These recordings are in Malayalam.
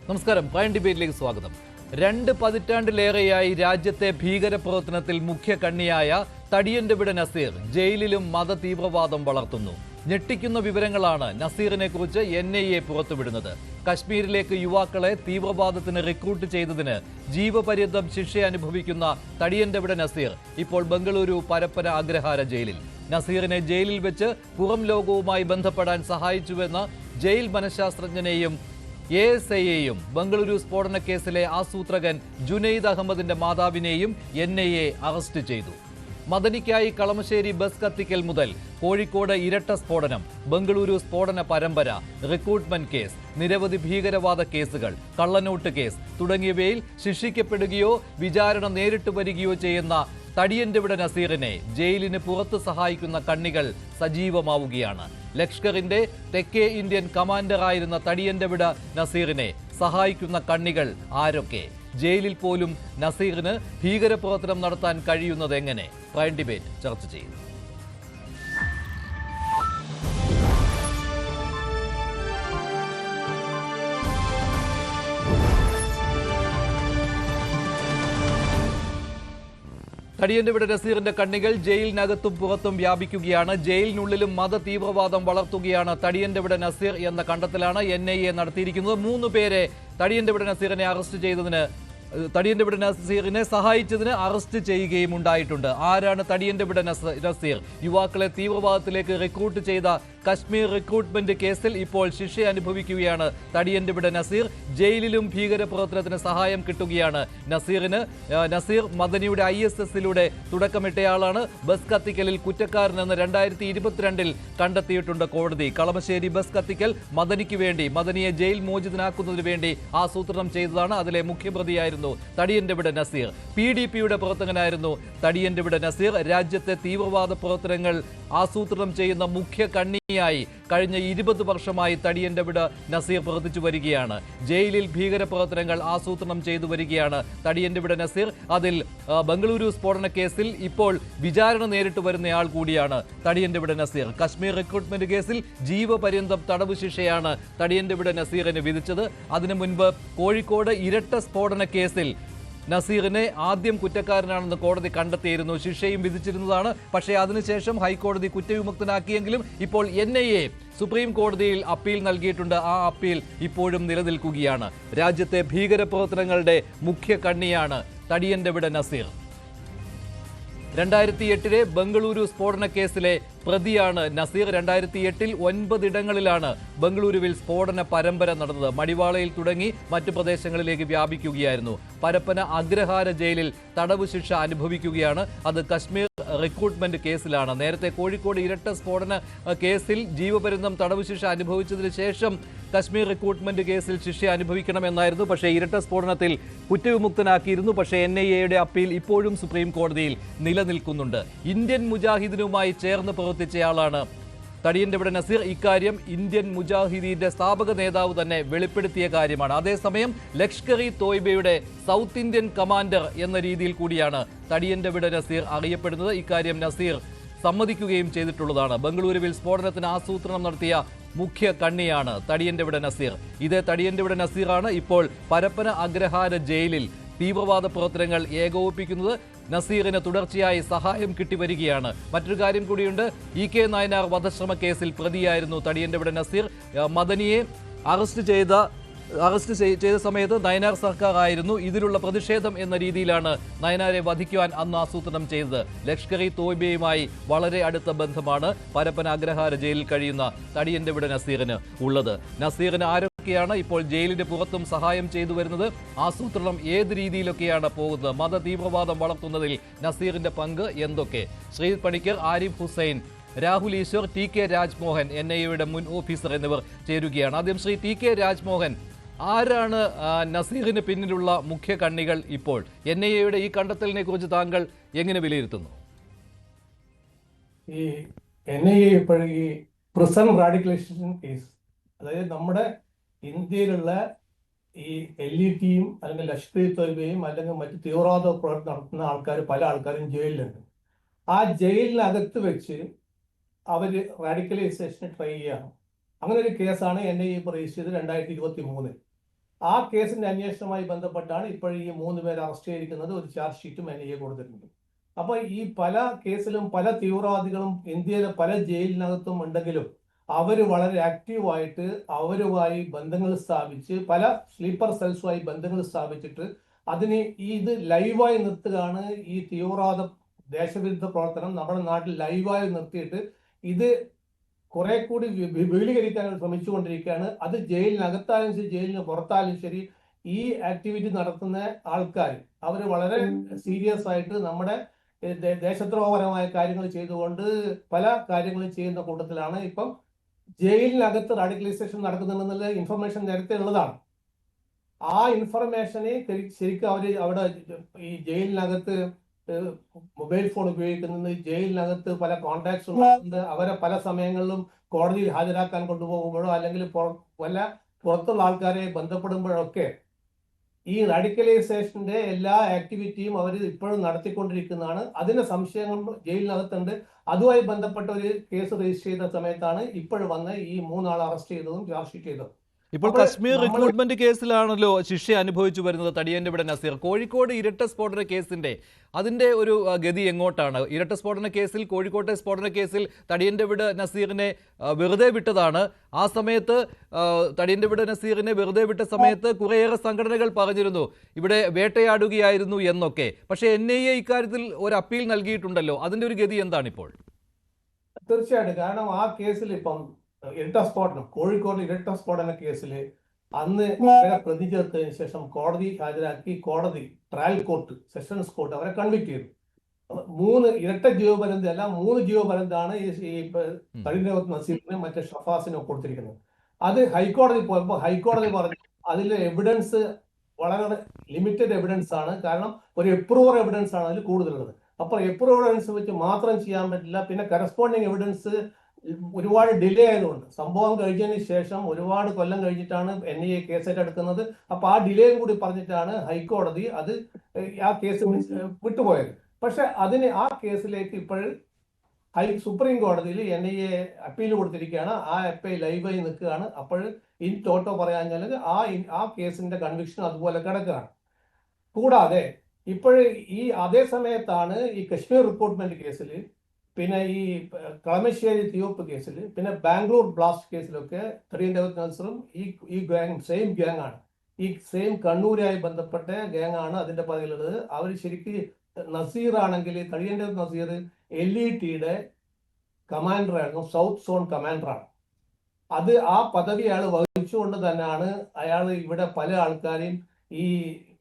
നമസ്കാരം. പ്രൈം ഡിബേറ്റിലേക്ക് സ്വാഗതം. 2 പതിറ്റാണ്ടിലേറെയായി രാജ്യത്തെ ഭീകരപ്രവർത്തനത്തിൽ മുഖ്യ കണ്ണിയായ തടിയന്റെവിട നസീർ ജയിലിലും മതതീവ്രവാദം വളർത്തുന്നു. ഞെട്ടിക്കുന്ന വിവരങ്ങളാണ് നസീറിനെ കുറിച്ച് NIA പുറത്തുവിടുന്നത്. കശ്മീരിലേക്ക് യുവാക്കളെ തീവ്രവാദത്തിന് റിക്രൂട്ട് ചെയ്തതിന് ജീവപര്യന്തം ശിക്ഷ അനുഭവിക്കുന്ന തടിയന്റെവിട നസീർ ഇപ്പോൾ ബംഗളൂരു പരപ്പന അഗ്രഹാര ജയിലിൽ. നസീറിനെ ജയിലിൽ വെച്ച് പുറം ലോകവുമായി ബന്ധപ്പെടാൻ സഹായിച്ചുവെന്ന ജയിൽ മനഃശാസ്ത്രജ്ഞനെയും ASIയെയും ബംഗളൂരു സ്ഫോടന കേസിലെ ആസൂത്രകൻ ജുനൈദ് അഹമ്മദിന്റെ മാതാവിനെയും NIA അറസ്റ്റ് ചെയ്തു. മദനിക്കായി കളമശ്ശേരി ബസ് കത്തിക്കൽ മുതൽ കോഴിക്കോട് ഇരട്ട സ്ഫോടനം, ബംഗളൂരു സ്ഫോടന പരമ്പര, റിക്രൂട്ട്മെന്റ് കേസ്, നിരവധി ഭീകരവാദ കേസുകൾ, കള്ളനോട്ട് കേസ് തുടങ്ങിയവയിൽ ശിക്ഷിക്കപ്പെടുകയോ വിചാരണ നേരിട്ട് വരികയോ ചെയ്യുന്ന തടിയന്റെവിട നസീറിനെ ജയിലിന് പുറത്ത് സഹായിക്കുന്ന കണ്ണികൾ സജീവമാവുകയാണ്. ലഷ്കറിന്റെ തെക്കേ ഇന്ത്യൻ കമാൻഡറായിരുന്ന തടിയന്റെവിട നസീറിനെ സഹായിക്കുന്ന കണ്ണികൾ ആരൊക്കെ? ജയിലിൽ പോലും നസീറിന് ഭീകരപ്രവർത്തനം നടത്താൻ കഴിയുന്നത് എങ്ങനെ? പ്രൈം ഡിബേറ്റ് ചർച്ച ചെയ്യുന്നു. തടിയന്റെവിട നസീറിന്റെ കണ്ണികൾ ജയിലിനകത്തും പുറത്തും വ്യാപിക്കുകയാണ്. ജയിലിനുള്ളിലും മത തീവ്രവാദം വളർത്തുകയാണ് തടിയന്റെവിട നസീർ എന്ന കണ്ടെത്തലാണ് NIA നടത്തിയിരിക്കുന്നത്. 3 പേരെ തടിയന്റെവിട നസീറിനെ അറസ്റ്റ് ചെയ്തതിന് തടിയന്റെവിട നസീറിനെ സഹായിച്ചതിന് അറസ്റ്റ് ചെയ്യുകയും ഉണ്ടായിട്ടുണ്ട്. ആരാണ് തടിയന്റെവിട നസീർ? യുവാക്കളെ തീവ്രവാദത്തിലേക്ക് റിക്രൂട്ട് ചെയ്ത കശ്മീർ റിക്രൂട്ട്മെന്റ് കേസിൽ ഇപ്പോൾ ശിക്ഷ അനുഭവിക്കുകയാണ് തടിയന്റെവിട നസീർ. ജയിലിലും ഭീകരപ്രവർത്തനത്തിന് സഹായം കിട്ടുകയാണ് നസീർ മദനിയുടെ ISSലൂടെ തുടക്കമിട്ടയാളാണ്. ബസ് കത്തിക്കലിൽ കുറ്റക്കാരനെന്ന് 2022 കണ്ടെത്തിയിട്ടുണ്ട് കോടതി. കളമശ്ശേരി ബസ് കത്തിക്കൽ മദനിക്ക് വേണ്ടി, മദനിയെ ജയിൽ മോചിതനാക്കുന്നതിന് വേണ്ടി ആസൂത്രണം ചെയ്തതാണ്. അതിലെ മുഖ്യപ്രതിയായിരുന്നു തടിയന്റെവിട നസീർ. PDPയുടെ പ്രവർത്തകനായിരുന്നു തടിയന്റെവിട നസീർ. രാജ്യത്തെ തീവ്രവാദ പ്രവർത്തനങ്ങൾ ആസൂത്രണം ചെയ്യുന്ന മുഖ്യ കണ്ണിയായി കഴിഞ്ഞ 20 വർഷമായി തടിയന്റെവിട നസീർ പ്രവർത്തിച്ചു വരികയാണ്. ജയിലിൽ ഭീകരപ്രവർത്തനങ്ങൾ ആസൂത്രണം ചെയ്തു വരികയാണ് തടിയന്റെവിട നസീർ. അതിൽ ബംഗളൂരു സ്ഫോടന കേസിൽ ഇപ്പോൾ വിചാരണ നേരിട്ട് വരുന്നയാൾ കൂടിയാണ് തടിയന്റെവിട നസീർ. കശ്മീർ റിക്രൂട്ട്മെന്റ് കേസിൽ ജീവപര്യന്തം തടവ് ശിക്ഷയാണ് തടിയന്റെവിട നസീറിന് വിധിച്ചത്. അതിനു മുൻപ് കോഴിക്കോട് ഇരട്ട സ്ഫോടന കേസിൽ നസീറിനെ ആദ്യം കുറ്റക്കാരനാണെന്ന് കോടതി കണ്ടെത്തിയിരുന്നു. ശിക്ഷയും വിധിച്ചിരുന്നതാണ്. പക്ഷേ അതിനുശേഷം ഹൈക്കോടതി കുറ്റവിമുക്തനാക്കിയെങ്കിലും ഇപ്പോൾ NIA സുപ്രീം കോടതിയിൽ അപ്പീൽ നൽകിയിട്ടുണ്ട്. ആ അപ്പീൽ ഇപ്പോഴും നിലനിൽക്കുകയാണ്. രാജ്യത്തെ ഭീകരപ്രവർത്തനങ്ങളുടെ മുഖ്യ കണ്ണിയാണ് തടിയന്റെവിട നസീർ. 2008 ബംഗളൂരു സ്ഫോടന കേസിലെ പ്രതിയാണ് നസീർ. 2008 9 ഇടങ്ങളിലാണ് ബംഗളൂരുവിൽ സ്ഫോടന പരമ്പര നടന്നത്. മടിവാളയിൽ തുടങ്ങി മറ്റു പ്രദേശങ്ങളിലേക്ക് വ്യാപിക്കുകയായിരുന്നു. പരപ്പന അഗ്രഹാര ജയിലിൽ തടവ് ശിക്ഷ അനുഭവിക്കുകയാണ്. അത് കശ്മീർ റിക്രൂട്ട്മെന്റ് കേസിലാണ്. നേരത്തെ കോഴിക്കോട് ഇരട്ട സ്ഫോടന കേസിൽ ജീവപര്യന്തം തടവ് ശിക്ഷ അനുഭവിച്ചതിന് ശേഷം കശ്മീർ റിക്രൂട്ട്മെന്റ് കേസിൽ ശിക്ഷ അനുഭവിക്കണമെന്നായിരുന്നു. പക്ഷേ ഇരട്ട സ്ഫോടനത്തിൽ കുറ്റവിമുക്തനാക്കിയിരുന്നു. പക്ഷേ NIAയുടെ അപ്പീൽ ഇപ്പോഴും സുപ്രീം കോടതിയിൽ നിലനിൽക്കുന്നുണ്ട്. ഇന്ത്യൻ മുജാഹിദിനുമായി ചേർന്ന് പ്രവർത്തിച്ചയാളാണ് തടിയന്റെവിട നസീർ. ഇക്കാര്യം ഇന്ത്യൻ മുജാഹിദീന്റെ സ്ഥാപക നേതാവ് തന്നെ വെളിപ്പെടുത്തിയ കാര്യമാണ്. അതേസമയം ലഷ്കർ-ഇ തോയ്ബയുടെ സൗത്ത് ഇന്ത്യൻ കമാൻഡർ എന്ന രീതിയിൽ കൂടിയാണ് തടിയന്റെവിട നസീർ അറിയപ്പെടുന്നത്. ഇക്കാര്യം നസീർ സമ്മതിക്കുകയും ചെയ്തിട്ടുള്ളതാണ്. ബംഗളൂരുവിൽ സ്ഫോടനത്തിന് ആസൂത്രണം നടത്തിയ മുഖ്യ കണ്ണിയാണ് തടിയന്റെവിട നസീർ. ഇതേ തടിയന്റെവിട നസീറാണ് ഇപ്പോൾ പരപ്പന അഗ്രഹാര ജയിലിൽ തീവ്രവാദ പ്രവർത്തനങ്ങൾ ഏകോപിപ്പിക്കുന്നത്. നസീറിന് തുടർച്ചയായി സഹായം കിട്ടിവരികയാണ്. മറ്റൊരു കാര്യം കൂടിയുണ്ട്. EK നായനാർ വധശ്രമ കേസിൽ പ്രതിയായിരുന്നു തടിയന്റെവിട നസീർ. മദനിയെ അറസ്റ്റ് ചെയ്ത സമയത്ത് നയനാർ സർക്കാർ ആയിരുന്നു. ഇതിലുള്ള പ്രതിഷേധം എന്ന രീതിയിലാണ് നയനാരെ വധിക്കുവാൻ അന്ന് ആസൂത്രണം ചെയ്തത്. ലഷ്കർ-ഇ തോയ്ബയുമായി വളരെ അടുത്ത ബന്ധമാണ് പരപ്പന അഗ്രഹാര ജയിലിൽ കഴിയുന്ന തടിയന്റെവിട നസീറിന് ഉള്ളത്. നസീറിന് ആരൊക്കെയാണ് ഇപ്പോൾ ജയിലിന് പുറത്തും സഹായം ചെയ്തു വരുന്നത്? ആസൂത്രണം ഏത് രീതിയിലൊക്കെയാണ് പോകുന്നത്? മത തീവ്രവാദം വളർത്തുന്നതിൽ നസീറിന്റെ പങ്ക് എന്തൊക്കെ? ശ്രീജിത്ത് പണിക്കർ, ആരിഫ് ഹുസൈൻ, രാഹുൽ ഈശ്വർ, TK രാജ്മോഹൻ, NIAയുടെ മുൻ ഓഫീസർ എന്നിവർ ചേരുകയാണ്. ആദ്യം ശ്രീ TK രാജ്മോഹൻ, ആരാണ് നസീറിന് പിന്നിലുള്ള മുഖ്യ കണ്ണികൾ? ഇപ്പോൾ NIAയുടെ ഈ കണ്ടെത്തലിനെ കുറിച്ച് താങ്കൾ എങ്ങനെ വിലയിരുത്തുന്നു? ഈ NIA ഇപ്പോഴും ഈ പ്രിസൺ റാഡിക്കലൈസേഷൻ കേസ്, അതായത് നമ്മുടെ ഇന്ത്യയിലുള്ള ഈ LETയും അല്ലെങ്കിൽ ലഷ്കർ-ഇ തോയ്ബയും അല്ലെങ്കിൽ മറ്റ് തീവ്രവാദ പ്രവർത്തനം നടത്തുന്ന ആൾക്കാർ, പല ആൾക്കാരും ജയിലിലുണ്ട്. ആ ജയിലിനകത്ത് വെച്ച് അവർ റാഡിക്കലൈസേഷന് ട്രൈ ചെയ്യണം. അങ്ങനെ ഒരു കേസാണ് NIA രജിസ്റ്റർ ചെയ്തത് 2023. ആ കേസിന്റെ അന്വേഷണവുമായി ബന്ധപ്പെട്ടാണ് ഇപ്പോഴും ഈ 3 പേരെ അറസ്റ്റ് ചെയ്തിരിക്കുന്നത്. ഒരു ചാർജ് ഷീറ്റും NIA കൊടുത്തിട്ടുണ്ട്. അപ്പൊ ഈ പല കേസിലും പല തീവ്രവാദികളും ഇന്ത്യയിലെ പല ജയിലിനകത്തും ഉണ്ടെങ്കിലും അവർ വളരെ ആക്റ്റീവായിട്ട് അവരുമായി ബന്ധങ്ങൾ സ്ഥാപിച്ച് പല സ്ലീപ്പർ സെൽസുമായി ബന്ധങ്ങൾ സ്ഥാപിച്ചിട്ട് അതിന് ഇത് ലൈവായി നിർത്തുകയാണ്. ഈ തീവ്രവാദ ദേശവിരുദ്ധ പ്രവർത്തനം നമ്മുടെ നാട്ടിൽ ലൈവായി നിർത്തിയിട്ട് ഇത് കുറെ കൂടി വിപുലീകരിക്കാൻ ശ്രമിച്ചുകൊണ്ടിരിക്കുകയാണ്. അത് ജയിലിനകത്തായാലും ശരി ജയിലിന് പുറത്തായാലും ശരി ഈ ആക്ടിവിറ്റി നടത്തുന്ന ആൾക്കാർ അവർ വളരെ സീരിയസ് ആയിട്ട് നമ്മുടെ ദേശദ്രോഹപരമായ കാര്യങ്ങൾ ചെയ്തുകൊണ്ട് പല കാര്യങ്ങളും ചെയ്യുന്ന കൂട്ടത്തിലാണ്. ഇപ്പം ജയിലിനകത്ത് റാഡിക്കലൈസേഷൻ നടക്കുന്നുണ്ടെന്നുള്ള ഇൻഫർമേഷൻ നേരത്തെ ഉള്ളതാണ്. ആ ഇൻഫർമേഷനെ ശരിക്കും അവിടെ ഈ ജയിലിനകത്ത് മൊബൈൽ ഫോൺ ഉപയോഗിക്കുന്നത്, ജയിലിനകത്ത് പല കോൺടാക്ട്സ് ഉണ്ടാകുന്നത്, അവരെ പല സമയങ്ങളിലും കോടതിയിൽ ഹാജരാക്കാൻ കൊണ്ടുപോകുമ്പോഴോ അല്ലെങ്കിൽ വല്ല പുറത്തുള്ള ആൾക്കാരെ ബന്ധപ്പെടുമ്പോഴൊക്കെ ഈ റാഡിക്കലൈസേഷന്റെ എല്ലാ ആക്ടിവിറ്റിയും അവർ ഇപ്പോഴും നടത്തിക്കൊണ്ടിരിക്കുന്നതാണ്. അതിന് സംശയങ്ങൾ ജയിലിനകത്തുണ്ട്. അതുമായി ബന്ധപ്പെട്ട ഒരു കേസ് രജിസ്റ്റർ ചെയ്ത സമയത്താണ് ഇപ്പോഴും വന്ന് ഈ 3 ആളെ അറസ്റ്റ് ചെയ്തതും ചാർജ് ഷീറ്റ് ചെയ്തതും. ഇപ്പോൾ കശ്മീർ റിക്രൂട്ട്മെന്റ് കേസിലാണല്ലോ ശിക്ഷ അനുഭവിച്ചു വരുന്നത് തടിയന്റെ നസീർ. കോഴിക്കോട് ഇരട്ട സ്ഫോടന കേസിന്റെ അതിന്റെ ഒരു ഗതി എങ്ങോട്ടാണ്? ഇരട്ട സ്ഫോടന കേസിൽ, കോഴിക്കോട്ടെ സ്ഫോടന കേസിൽ തടിയന്റെ നസീറിനെ വെറുതെ വിട്ടതാണ്. ആ സമയത്ത് തടിയന്റെ നസീറിനെ വെറുതെ വിട്ട സമയത്ത് കുറേയേറെ സംഘടനകൾ പറഞ്ഞിരുന്നു ഇവിടെ വേട്ടയാടുകയായിരുന്നു എന്നൊക്കെ. പക്ഷേ NIA ഇക്കാര്യത്തിൽ ഒരു അപ്പീൽ നൽകിയിട്ടുണ്ടല്ലോ. അതിന്റെ ഒരു ഗതി എന്താണ് ഇപ്പോൾ? തീർച്ചയായിട്ടും. കാരണം ആ കേസിൽ ഇപ്പം ഇരട്ട സ്ഫോടനം, കോഴിക്കോട് ഇരട്ട സ്ഫോടന കേസിൽ അന്ന് ഇവരെ പ്രതി ചേർത്തതിന് ശേഷം കോടതി ഹാജരാക്കി. കോടതി ട്രയൽ കോർട്ട്, സെഷൻസ് കോർട്ട് അവരെ കൺവിക്ട് ചെയ്തു. 3 ഇരട്ട ജീവപര്യന്തം അല്ല, 3 ജീവപര്യന്താണ് ഈ തടിയൻ നസീറിനും മറ്റേ ഷഫാസിനും കൊടുത്തിരിക്കുന്നത്. അത് ഹൈക്കോടതി പോയപ്പോൾ ഹൈക്കോടതി പറഞ്ഞു അതിലെ എവിഡൻസ് വളരെ ലിമിറ്റഡ് എവിഡൻസ് ആണ്. കാരണം ഒരു എപ്രൂവർ എവിഡൻസ് ആണ് അതിൽ കൂടുതലുള്ളത്. അപ്പോൾ എപ്രൂവർ എവിഡൻസ് വെച്ച് മാത്രം ചെയ്യാൻ പറ്റില്ല. പിന്നെ കറസ്പോണ്ടിങ് എവിഡൻസ് ഒരുപാട് ഡിലേ ആയതുകൊണ്ട്, സംഭവം കഴിഞ്ഞതിന് ശേഷം ഒരുപാട് കൊല്ലം കഴിഞ്ഞിട്ടാണ് NIA കേസായിട്ട് എടുക്കുന്നത്. അപ്പൊ ആ ഡിലേയും കൂടി പറഞ്ഞിട്ടാണ് ഹൈക്കോടതി അത് ആ കേസ് വിട്ടുപോയത്. പക്ഷെ ആ കേസിലേക്ക് ഇപ്പോഴും സുപ്രീം കോടതിയിൽ NIA അപ്പീൽ കൊടുത്തിരിക്കുകയാണ്. ആ അപ്പീൽ ലൈവായി നിൽക്കുകയാണ്. അപ്പോൾ ഇൻ ടോട്ടോ പറയാഞ്ഞാൽ ആ കേസിന്റെ കൺവിക്ഷൻ അതുപോലെ കിടക്കുകയാണ്. കൂടാതെ ഇപ്പോഴും ഈ അതേ സമയത്താണ് ഈ കശ്മീർ റിക്രൂട്ട്മെന്റ് കേസിൽ, പിന്നെ ഈ കളമശ്ശേരി തീവപ്പ് കേസിൽ, പിന്നെ ബാംഗ്ലൂർ ബ്ലാസ്റ്റ് കേസിലൊക്കെ തടിയൻ നസീറും ഈ ഗ്യാങ് സെയിം ഗ്യാങ് ആണ്. ഈ സെയിം കണ്ണൂരുമായി ബന്ധപ്പെട്ട ഗ്യാങ് ആണ് അതിന്റെ പതിലുള്ളത്. അവർ ശരിക്കും നസീർ ആണെങ്കിൽ തടിയൻ നസീർ LETയുടെ കമാൻഡറായിരുന്നു, സൗത്ത് സോൺ കമാൻഡറാണ്. അത് ആ പദവി അയാൾ വഹിച്ചുകൊണ്ട് തന്നെയാണ് അയാൾ ഇവിടെ പല ആൾക്കാരെയും ഈ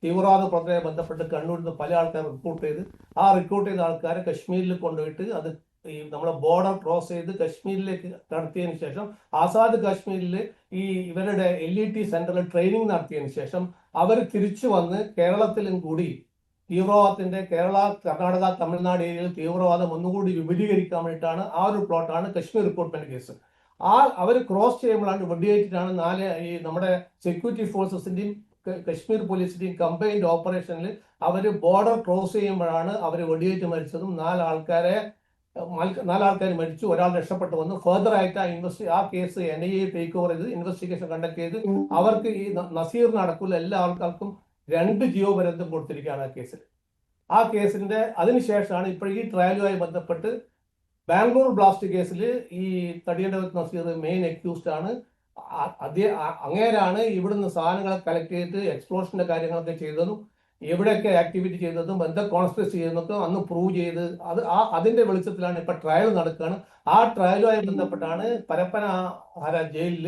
തീവ്രവാദ പ്രവർത്തനവുമായി ബന്ധപ്പെട്ട് കണ്ണൂരിൽ നിന്ന് പല ആൾക്കാരെ റിക്രൂട്ട് ചെയ്ത് റിക്രൂട്ട് ചെയ്ത ആൾക്കാരെ കശ്മീരിൽ കൊണ്ടുപോയിട്ട് അത് ഈ നമ്മളെ ബോർഡർ ക്രോസ് ചെയ്ത് കശ്മീരിലേക്ക് നടത്തിയതിനു ശേഷം ആസാദ് കാശ്മീരിൽ ഈ ഇവരുടെ LET സെന്ററിൽ ട്രെയിനിങ് നടത്തിയതിനു ശേഷം അവർ തിരിച്ചു വന്ന് കേരളത്തിലും കൂടി തീവ്രവാദത്തിന്റെ കേരള, കർണാടക, തമിഴ്നാട് ഏരിയയിൽ തീവ്രവാദം ഒന്നുകൂടി വിപുലീകരിക്കാൻ വേണ്ടിയിട്ടാണ് ആ ഒരു പ്ലോട്ടാണ് കശ്മീർ റിക്രൂട്ട്മെന്റ് കേസ്. അവർ ക്രോസ് ചെയ്യുമ്പോഴാണ് വെടിയേറ്റിട്ടാണ് 4 ഈ നമ്മുടെ സെക്യൂരിറ്റി ഫോഴ്സസിന്റെയും കശ്മീർ പോലീസിന്റെയും കമ്പൈൻഡ് ഓപ്പറേഷനിൽ അവർ ബോർഡർ ക്രോസ് ചെയ്യുമ്പോഴാണ് അവർ വെടിയേറ്റ് മരിച്ചതും 4 ആൾക്കാർ മരിച്ചു, ഒരാൾ രക്ഷപ്പെട്ടു വന്നു. ഫർദർ ആയിട്ട് ആ കേസ് NIA ടേക്ക് ഓവർ ചെയ്ത് ഇൻവെസ്റ്റിഗേഷൻ കണ്ടക്ട് ചെയ്ത് അവർക്ക് ഈ നസീറിന് അടക്കമുള്ള എല്ലാ ആൾക്കാർക്കും 2 ജീവപര്യന്തം കൊടുത്തിരിക്കുകയാണ് ആ കേസിൽ. ആ കേസിന്റെ അതിനുശേഷമാണ് ഇപ്പോൾ ഈ ട്രയലുമായി ബന്ധപ്പെട്ട് ബാംഗ്ലൂർ ബ്ലാസ്റ്റ് കേസിൽ ഈ തടിയൻ നസീർ മെയിൻ അക്യൂസ്ഡ് ആണ്. അങ്ങേരാണ് ഇവിടുന്ന് സാധനങ്ങളെ കളക്ട് ചെയ്തിട്ട് എക്സ്പ്ലോഷന്റെ കാര്യങ്ങളൊക്കെ ചെയ്തതും എവിടെയൊക്കെ ആക്ടിവിറ്റി ചെയ്തതും എന്താ കോൺസ്പിറസി ചെയ്തതൊക്കെ അന്ന് പ്രൂവ് ചെയ്ത് അതിന്റെ വെളിച്ചത്തിലാണ് ഇപ്പൊ ട്രയൽ നടക്കുകയാണ്. ആ ട്രയലുമായി ബന്ധപ്പെട്ടാണ് പരപ്പന ജയിലിൽ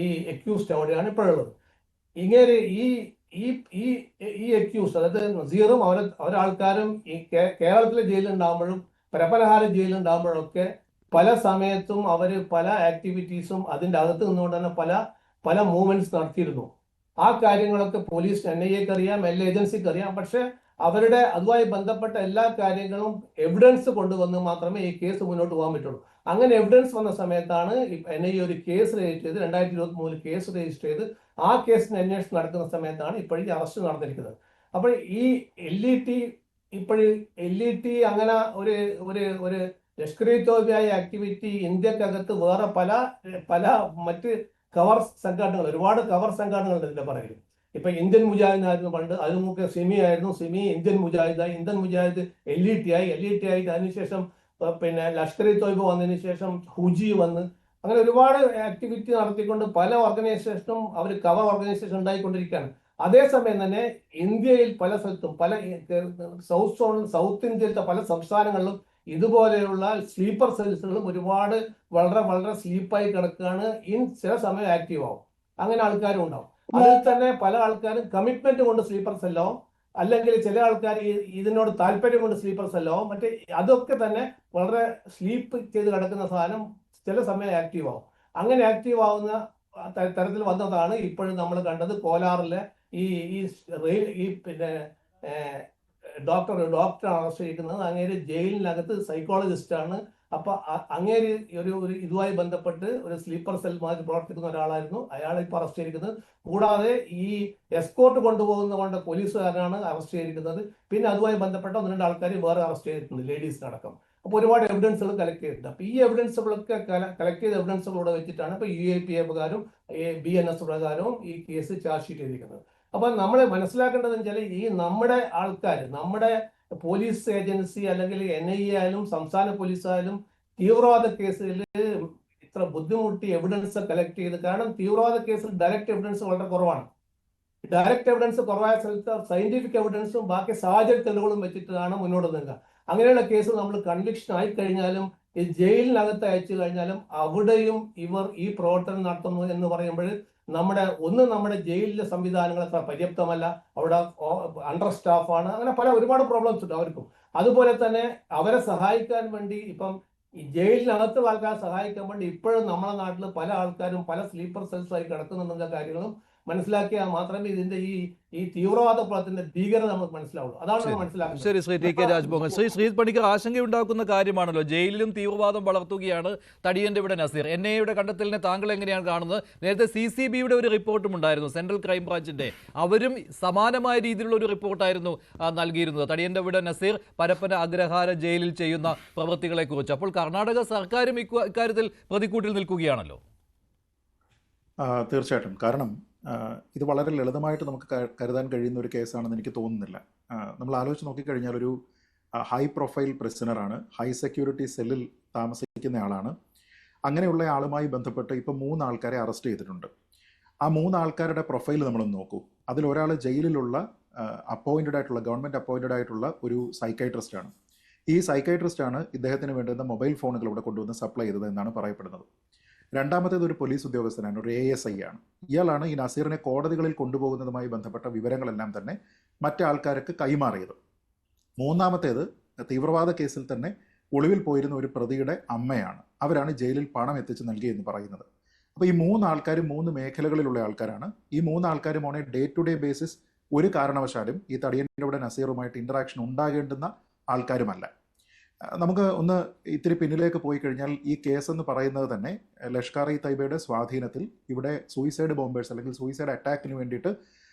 ഈ അക്യൂസ്ഡ് അവിടെയാണ് ഇപ്പോഴുള്ളത്. ഇങ്ങനെ ഈ അക്യൂസ്ഡ്, അതായത് നസീറും അവരാൾക്കാരും ഈ കേരളത്തിലെ ജയിലുണ്ടാകുമ്പോഴും പരപ്പനഹാര ജയിലുണ്ടാകുമ്പോഴൊക്കെ പല സമയത്തും അവർ പല ആക്ടിവിറ്റീസും അതിൻ്റെ അകത്ത് നിന്നുകൊണ്ട് തന്നെ പല മൂവ്മെന്റ്സ് നടത്തിയിരുന്നു. ആ കാര്യങ്ങളൊക്കെ പോലീസ്, NIAക്ക് അറിയാം, എല്ലാ ഏജൻസിക്ക് അറിയാം. പക്ഷെ അവരുടെ അതുമായി ബന്ധപ്പെട്ട എല്ലാ കാര്യങ്ങളും എവിഡൻസ് കൊണ്ടുവന്ന് മാത്രമേ ഈ കേസ് മുന്നോട്ട് പോകാൻ പറ്റുള്ളൂ. അങ്ങനെ എവിഡൻസ് വന്ന സമയത്താണ് NIA ഒരു കേസ് രജിസ്റ്റർ ചെയ്ത് 2023 കേസ് രജിസ്റ്റർ ചെയ്ത് ആ കേസിന് അന്വേഷണം നടക്കുന്ന സമയത്താണ് ഇപ്പോഴും അറസ്റ്റ് നടന്നിരിക്കുന്നത്. അപ്പോൾ ഈ LET അങ്ങനെ ഒരു ലഷ്കർ-ഇ-തോയ്ബയായ ആക്ടിവിറ്റി ഇന്ത്യക്കകത്ത് വേറെ പല മറ്റ് കവർ സംഘടനകൾ, ഒരുപാട് കവർ സംഘടനകളുണ്ട് ഇതിന്റെ പറയുന്നത്. ഇപ്പൊ ഇന്ത്യൻ മുജാഹിദായിരുന്നു പണ്ട്, അതിന് മുമ്പ് സിമി ആയിരുന്നു, സിമി ഇന്ത്യൻ മുജാഹിദായി, ഇന്ത്യൻ മുജാഹിദ് LET ആയി, LET ആയി അതിനുശേഷം പിന്നെ ലഷ്കർ ഇ തോയ്ബ വന്നതിന് ശേഷം ഹുജി വന്ന്, അങ്ങനെ ഒരുപാട് ആക്ടിവിറ്റി നടത്തിക്കൊണ്ട് പല ഓർഗനൈസേഷനും അവർ കവർ ഓർഗനൈസേഷൻ ഉണ്ടായിക്കൊണ്ടിരിക്കുകയാണ്. അതേസമയം തന്നെ ഇന്ത്യയിൽ പല സ്ഥലത്തും പല സൗത്ത് സോണിൽ, സൗത്ത് ഇന്ത്യയിലത്തെ പല സംസ്ഥാനങ്ങളിലും ഇതുപോലെയുള്ള സ്ലീപ്പർ സെൽസുകളും ഒരുപാട് വളരെ വളരെ സ്ലീപ്പായി കിടക്കുകയാണ്. ചില സമയം ആക്റ്റീവ് ആവും, അങ്ങനെ ആൾക്കാരും ഉണ്ടാവും. അതിൽ തന്നെ പല ആൾക്കാരും കമ്മിറ്റ്മെന്റ് കൊണ്ട് സ്ലീപ്പർ സെല്ലാവും, അല്ലെങ്കിൽ ചില ആൾക്കാർ ഇതിനോട് താല്പര്യം കൊണ്ട് സ്ലീപ്പർ സെല്ലാവും. മറ്റേ അതൊക്കെ തന്നെ വളരെ സ്ലീപ്പ് ചെയ്ത് കിടക്കുന്ന സാധനം ചില സമയം ആക്റ്റീവ് ആവും. അങ്ങനെ ആക്റ്റീവ് ആവുന്ന തരത്തിൽ വന്നതാണ് ഇപ്പോഴും നമ്മൾ കണ്ടത് കോലാറിലെ ഈ പിന്നെ ഡോക്ടർ അറസ്റ്റ് ചെയ്തിരിക്കുന്നത്. അങ്ങേര് ജയിലിനകത്ത് സൈക്കോളജിസ്റ്റാണ്. അപ്പൊ അങ്ങേര് ഒരു ഇതുമായി ബന്ധപ്പെട്ട് ഒരു സ്ലീപ്പർ സെൽ മാതിരി പ്രവർത്തിക്കുന്ന ഒരാളായിരുന്നു. അയാളെ ഇപ്പൊ അറസ്റ്റ് ചെയ്തിരിക്കുന്നത്. കൂടാതെ ഈ എസ്കോർട്ട് കൊണ്ടുപോകുന്ന പോലീസുകാരനാണ് അറസ്റ്റ് ചെയ്തിരിക്കുന്നത്. പിന്നെ അതുമായി ബന്ധപ്പെട്ട 1-2 ആൾക്കാർ വേറെ അറസ്റ്റ് ചെയ്തിട്ടുണ്ട്, ലേഡീസിനടക്കം. അപ്പൊ ഒരുപാട് എവിഡൻസുകൾ കളക്ട് ചെയ്തിട്ടുണ്ട്. അപ്പൊ ഈ എവിഡൻസുകളൊക്കെ കളക്ട് ചെയ്ത എവിഡൻസുകളോടെ വെച്ചിട്ടാണ് ഇപ്പൊ UAPA പ്രകാരവും BNS പ്രകാരവും ഈ കേസ് ചാർജ് ഷീറ്റ് ചെയ്തിരിക്കുന്നത്. അപ്പൊ നമ്മൾ മനസ്സിലാക്കേണ്ടത് വെച്ചാൽ ഈ നമ്മുടെ ആൾക്കാർ, നമ്മുടെ പോലീസ് ഏജൻസി അല്ലെങ്കിൽ NIA ആയാലും സംസ്ഥാന പോലീസ് ആയാലും തീവ്രവാദ കേസിൽ ഇത്ര ബുദ്ധിമുട്ടി എവിഡൻസ് കളക്ട് ചെയ്ത്, കാരണം തീവ്രവാദ കേസിൽ ഡയറക്റ്റ് എവിഡൻസ് വളരെ കുറവാണ്. ഡയറക്റ്റ് എവിഡൻസ് കുറവായ സ്ഥലത്ത് സയന്റിഫിക് എവിഡൻസും ബാക്കി സാഹചര്യ തെളിവുകളും വെച്ചിട്ടാണ് മുന്നോട്ട് നീങ്ങുക. അങ്ങനെയുള്ള കേസ് നമ്മൾ കൺവിക്ഷൻ ആയി കഴിഞ്ഞാലും ഈ ജയിലിനകത്ത് അയച്ചു കഴിഞ്ഞാലും അവിടെയും ഇവർ ഈ പ്രവർത്തനം നടത്തുന്നു എന്ന് പറയുമ്പോൾ നമ്മുടെ ജയിലിലെ സംവിധാനങ്ങൾ അത്ര പര്യാപ്തമല്ല, അവിടെ അണ്ടർ സ്റ്റാഫാണ്, അങ്ങനെ ഒരുപാട് പ്രോബ്ലംസ് ഉണ്ട് അവർക്കും. അതുപോലെ തന്നെ അവരെ സഹായിക്കാൻ വേണ്ടി ഇപ്പം ഈ ജയിലിനകത്തുള്ള ആൾക്കാരെ സഹായിക്കാൻ വേണ്ടി ഇപ്പോഴും നമ്മുടെ നാട്ടിൽ പല ആൾക്കാരും പല സ്ലീപ്പർ സെൽസായി കിടക്കുന്നുണ്ടെന്ന കാര്യങ്ങളും മനസ്സിലാക്കിയാൽ മാത്രമേ ഇതിന്റെ ഈ തീവ്രവാദ പ്രവർത്തനത്തിന്റെ ഭീകരത നമുക്ക് മനസ്സിലാവുള്ളൂ. അതാണ് മനസ്സിലാക്കുന്നത്. ശരി, ശ്രീ TK രാജ്മോഹൻ. ശ്രീ പണിക്കർ, ആശങ്കയുണ്ടാക്കുന്ന കാര്യമാണല്ലോ, ജയിലിലും തീവ്രവാദം വളർത്തുകയാണ് തടിയന്റെ ഇവിടെ നസീർ. NIA കണ്ടെത്തലിനെ താങ്കൾ എങ്ങനെയാണ് കാണുന്നത്? നേരത്തെ CCBയുടെ ഒരു റിപ്പോർട്ടും ഉണ്ടായിരുന്നു, സെൻട്രൽ ക്രൈം ബ്രാഞ്ചിന്റെ. അവരും സമാനമായ രീതിയിലുള്ള ഒരു റിപ്പോർട്ടായിരുന്നു നൽകിയിരുന്നത്, തടിയന്റെ ഇവിടെ നസീർ പരപ്പന അഗ്രഹാര ജയിലിൽ ചെയ്യുന്ന പ്രവൃത്തികളെ കുറിച്ച്. അപ്പോൾ കർണാടക സർക്കാരും ഇക്കാര്യത്തിൽ പ്രതിക്കൂട്ടിൽ നിൽക്കുകയാണല്ലോ. തീർച്ചയായിട്ടും. കാരണം ഇത് വളരെ ലളിതമായിട്ട് നമുക്ക് കരുതാൻ കഴിയുന്ന ഒരു കേസാണെന്ന് എനിക്ക് തോന്നുന്നില്ല. നമ്മൾ ആലോചിച്ച് നോക്കിക്കഴിഞ്ഞാൽ ഒരു ഹൈ പ്രൊഫൈൽ പ്രിസണറാണ്, ഹൈ സെക്യൂരിറ്റി സെല്ലിൽ താമസിക്കുന്ന ആളാണ്. അങ്ങനെയുള്ള ആളുമായി ബന്ധപ്പെട്ട് ഇപ്പോൾ 3 ആൾക്കാരെ അറസ്റ്റ് ചെയ്തിട്ടുണ്ട്. ആ 3 ആൾക്കാരുടെ പ്രൊഫൈൽ നമ്മളൊന്ന് നോക്കൂ. അതിലൊരാൾ ജയിലിലുള്ള ഗവൺമെൻറ് അപ്പോയിൻറ്റഡ് ആയിട്ടുള്ള ഒരു സൈക്കൈട്രിസ്റ്റാണ്. ഈ സൈക്കൈട്രിസ്റ്റാണ് ഇദ്ദേഹത്തിന് വേണ്ടുന്ന മൊബൈൽ ഫോണുകൾ ഇവിടെ കൊണ്ടുവന്ന് സപ്ലൈ ചെയ്തത് എന്നാണ് പറയപ്പെടുന്നത്. രണ്ടാമത്തേത് ഒരു പോലീസ് ഉദ്യോഗസ്ഥനാണ്, ഒരു ASI ആണ്. ഇയാളാണ് ഈ നസീറിനെ കോടതികളിൽ കൊണ്ടുപോകുന്നതുമായി ബന്ധപ്പെട്ട വിവരങ്ങളെല്ലാം തന്നെ മറ്റു ആൾക്കാർക്ക് കൈമാറിയത്. മൂന്നാമത്തേത് തീവ്രവാദ കേസിൽ തന്നെ ഒളിവിൽ പോയിരുന്ന ഒരു പ്രതിയുടെ അമ്മയാണ്. അവരാണ് ജയിലിൽ പണം എത്തിച്ച് നൽകിയെന്ന് പറയുന്നത്. അപ്പോൾ ഈ 3 ആൾക്കാരും 3 മേഖലകളിലുള്ള ആൾക്കാരാണ്. ഈ 3 ആൾക്കാരും on a day to day basis ഒരു കാരണവശാലും ഈ തടിയൻ്റെ നസീറുമായിട്ട് ഇൻറ്ററാക്ഷൻ ഉണ്ടാകേണ്ടുന്ന ആൾക്കാരുമല്ല. നമുക്ക് ഒന്ന് ഇത്തിരി പിന്നിലേക്ക് പോയി കഴിഞ്ഞാൽ ഈ കേസെന്ന് പറയുന്നത് തന്നെ ലഷ്കർ ഇ തൈബയുടെ സ്വാധീനത്തിൽ ഇവിടെ സൂയിസൈഡ് ബോംബേഴ്സ് അല്ലെങ്കിൽ സൂയിസൈഡ് അറ്റാക്കിന് വേണ്ടിയിട്ട്